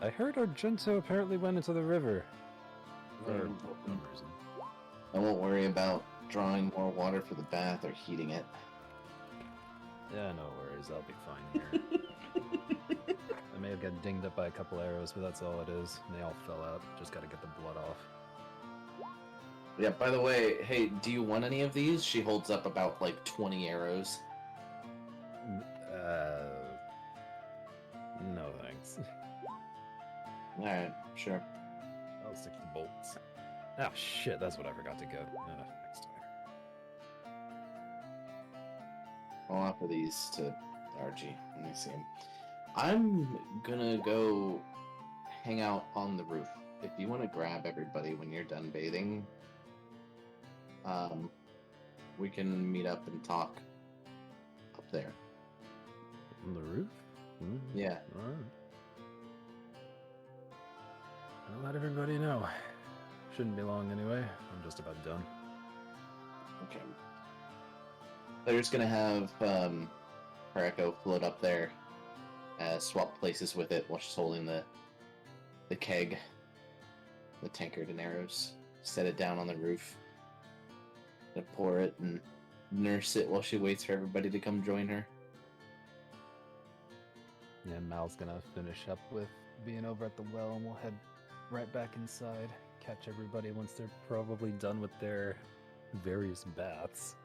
I heard Argento apparently went into the river. For Mm. no reason. I won't worry about drawing more water for the bath or heating it. Yeah, no worries, I'll be fine here. I may have got dinged up by a couple arrows, but that's all it is. They all fell out. Just gotta get the blood off. Yeah, by the way, hey, do you want any of these? She holds up about like 20 arrows. No thanks. Alright, sure. I'll stick to the bolts. Oh shit, that's what I forgot to get. Next time. I'll offer these to Archie. Let me see him. I'm gonna go hang out on the roof. If you want to grab everybody when you're done bathing, we can meet up and talk up there. On the roof? Yeah. Alright. I'll let everybody know. Shouldn't be long anyway. I'm just about done. Okay. They're just gonna have her echo float up there, swap places with it while she's holding the keg, the tankard and arrows. Set it down on the roof. Gonna pour it and nurse it while she waits for everybody to come join her. Yeah, Mal's gonna finish up with being over at the well, and we'll head right back inside. Catch everybody once they're probably done with their various baths.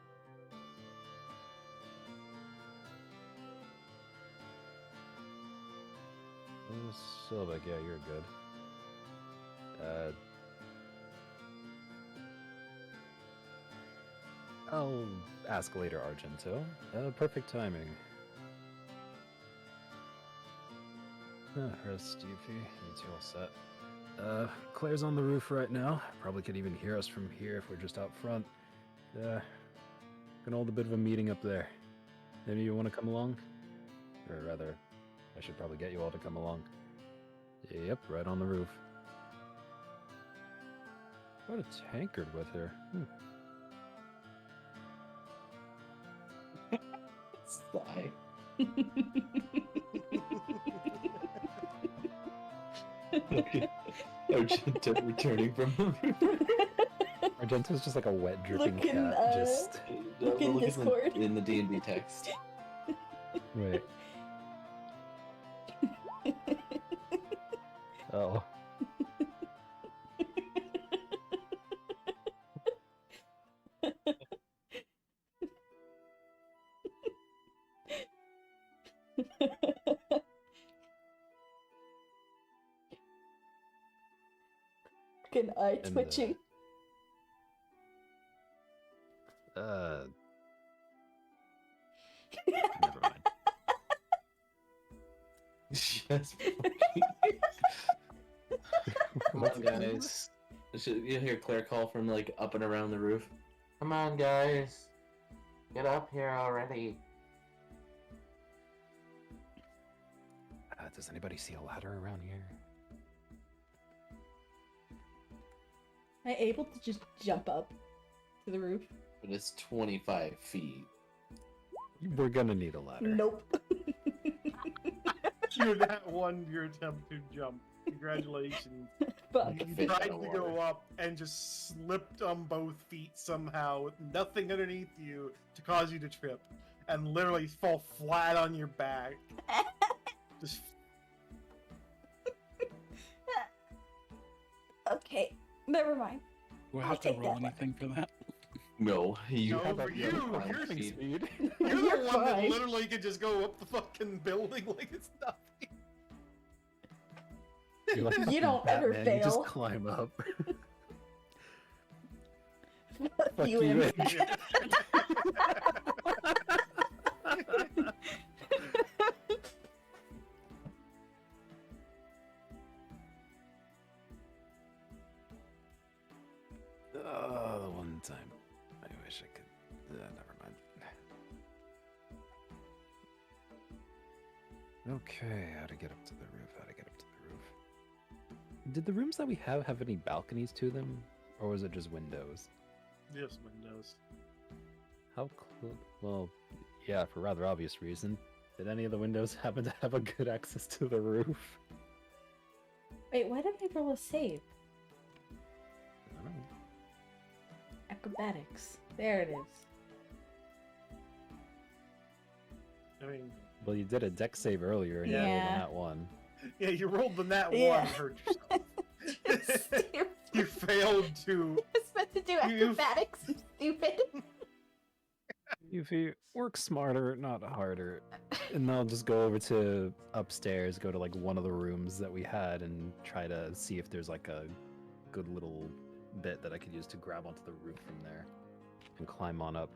Sylvic, yeah, you're good. I'll ask later, Argento. Perfect timing. Hrist, Yuffie, you two all set. Claire's on the roof right now. Probably could even hear us from here if we're just out front. Gonna hold a bit of a meeting up there. Maybe you want to come along? Or rather, I should probably get you all to come along. Yep, right on the roof. What a tankard with her. Sigh. Argento returning from the roof. Argento's just like a wet, dripping Look in, cat. Just look in Discord. In the D&D text. wait. Oh. fucking eye And, twitching. Never mind. Yes. Come on, guys. You hear Claire call from like up and around the roof. Come on, guys. Get up here already. Does anybody see a ladder around here? Am I able to just jump up to the roof? But it's 25 feet. We're gonna need a ladder. Nope. You're that one your attempt to jump. Congratulations. Fuck. You Fit tried out of to go water. up and just slipped on both feet somehow with nothing underneath you to cause you to trip and literally fall flat on your back. Just Okay, never mind. Do I I'll have to take roll that one. anything for that? No, you No, have for a you, climb you're- speed. you're the You're one that fine. literally could just go up the fucking building like it's nothing. You're like You don't fucking ever Batman, You just fail. climb up. Fuck Fuck you, you, Im. Oh, the one time. I wish I could. Never mind. Okay, how to get up to the roof? How to get up to the roof? Did the rooms that we have any balconies to them, or was it just windows? Just windows. How close? Well, yeah, for rather obvious reason. Did any of the windows happen to have a good access to the roof? Wait, why did I roll a save? I don't know. Acrobatics. There it is. I mean, Well, you did a deck save earlier, and you rolled Yeah. on that one. yeah, you rolled the nat Yeah. one, hurt yourself. You're You failed to. supposed to do You- acrobatics, you stupid. If you work smarter, not harder, and I'll just go over to upstairs, go to like one of the rooms that we had, and try to see if there's like a good little bit that I could use to grab onto the roof from there and climb on up.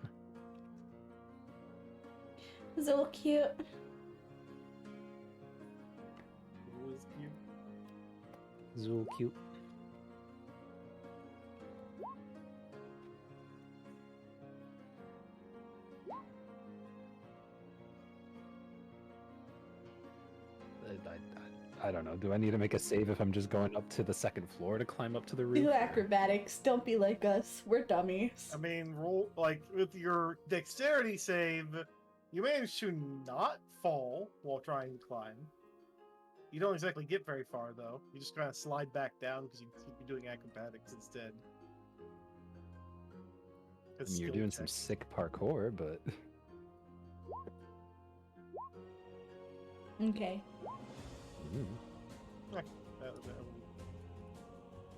So cute. It was cute. Zool cute. I don't know. Do I need to make a save if I'm just going up to the second floor to climb up to the roof? Do or- acrobatics. Don't be like us. We're dummies. I mean, roll like with your dexterity save, you manage to not fall while trying to climb. You don't exactly get very far though. You just kind of slide back down because you keep doing acrobatics instead. I It's mean, you're skill doing some check. sick parkour, but Okay. Mm.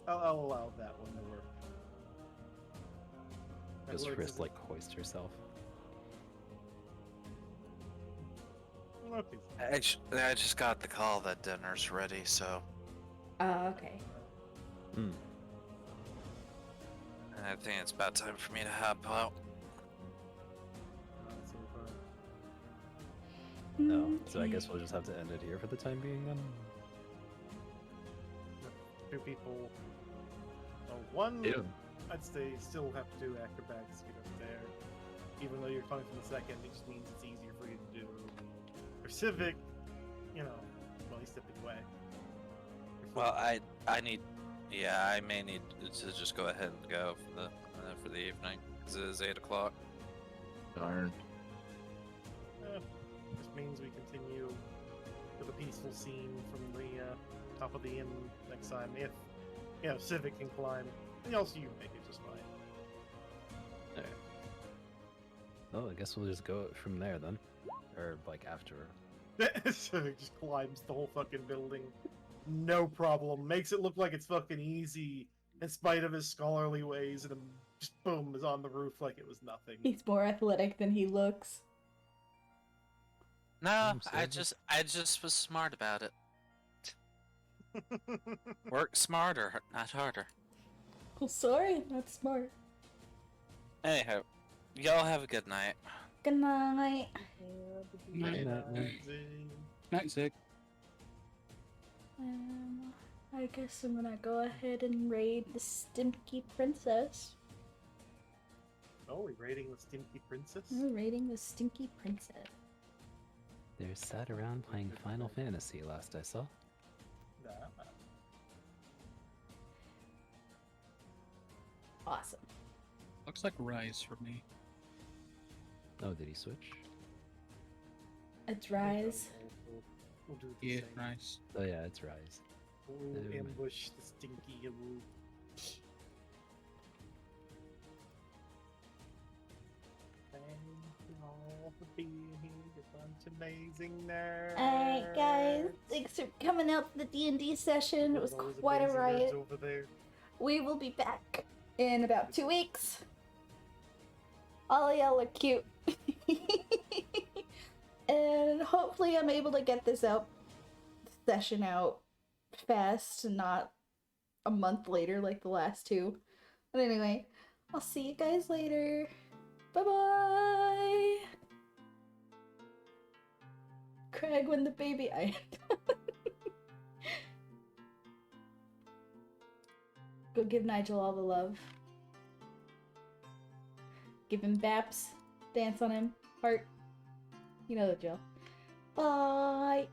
I'll allow that one to work. Does That works Hrist as like hoist herself? a- Okay. Actually, I just got the call that dinner's ready, so Okay. Hmm. I think it's about time for me to hop out. That's so fun. No. So I Okay. guess we'll just have to end it here for the time being then. Two people. Oh, one. Yeah. I'd say still have to do acrobatics to get up there. Even though you're coming from the second, it just means it's easier for you to do. For Civic, you know, well, he's stepping away. Well, I need, yeah, I may need to just go ahead and go for the evening because it is 8 o'clock. Darn. Just means we continue with a peaceful scene from the top of the inn next time. If, you know, Civic can climb. And also you make it just fine. Alright. Oh, I guess we'll just go from there then. Or like after. Civic just climbs the whole fucking building. No problem. Makes it look like it's fucking easy in spite of his scholarly ways, and then just boom is on the roof like it was nothing. He's more athletic than he looks. No, I'm I sorry. just was smart about it. Work smarter, not harder. Oh, sorry, not smart. Anyhow, y'all have a good night. Good night. Night, night, Zig. I guess I'm gonna go ahead and raid the Stinky Princess. Oh, we're raiding the Stinky Princess? We're raiding the Stinky Princess. They're sat around playing Final Fantasy last I saw. Nah. Awesome. Looks like Rise for me. Oh, did he switch? It's Rise. We'll do the Yeah, same. Rise. Oh yeah, it's Rise. We'll Never mind. ambush the Stinky Yaboo. Thank you all for being here, you bunch of amazing nerds. Alright, guys. Thanks for coming out to the D&D session. It was Those quite a amazing nerds riot. over there. We will be back in about 2 weeks. All of y'all are cute. And hopefully I'm able to get this session out fast and not a month later like the last two. But anyway, I'll see you guys later. Bye-bye! Craig when the baby I Go give Nigel all the love. Give him baps. Dance on him. Heart. You know the drill. Bye!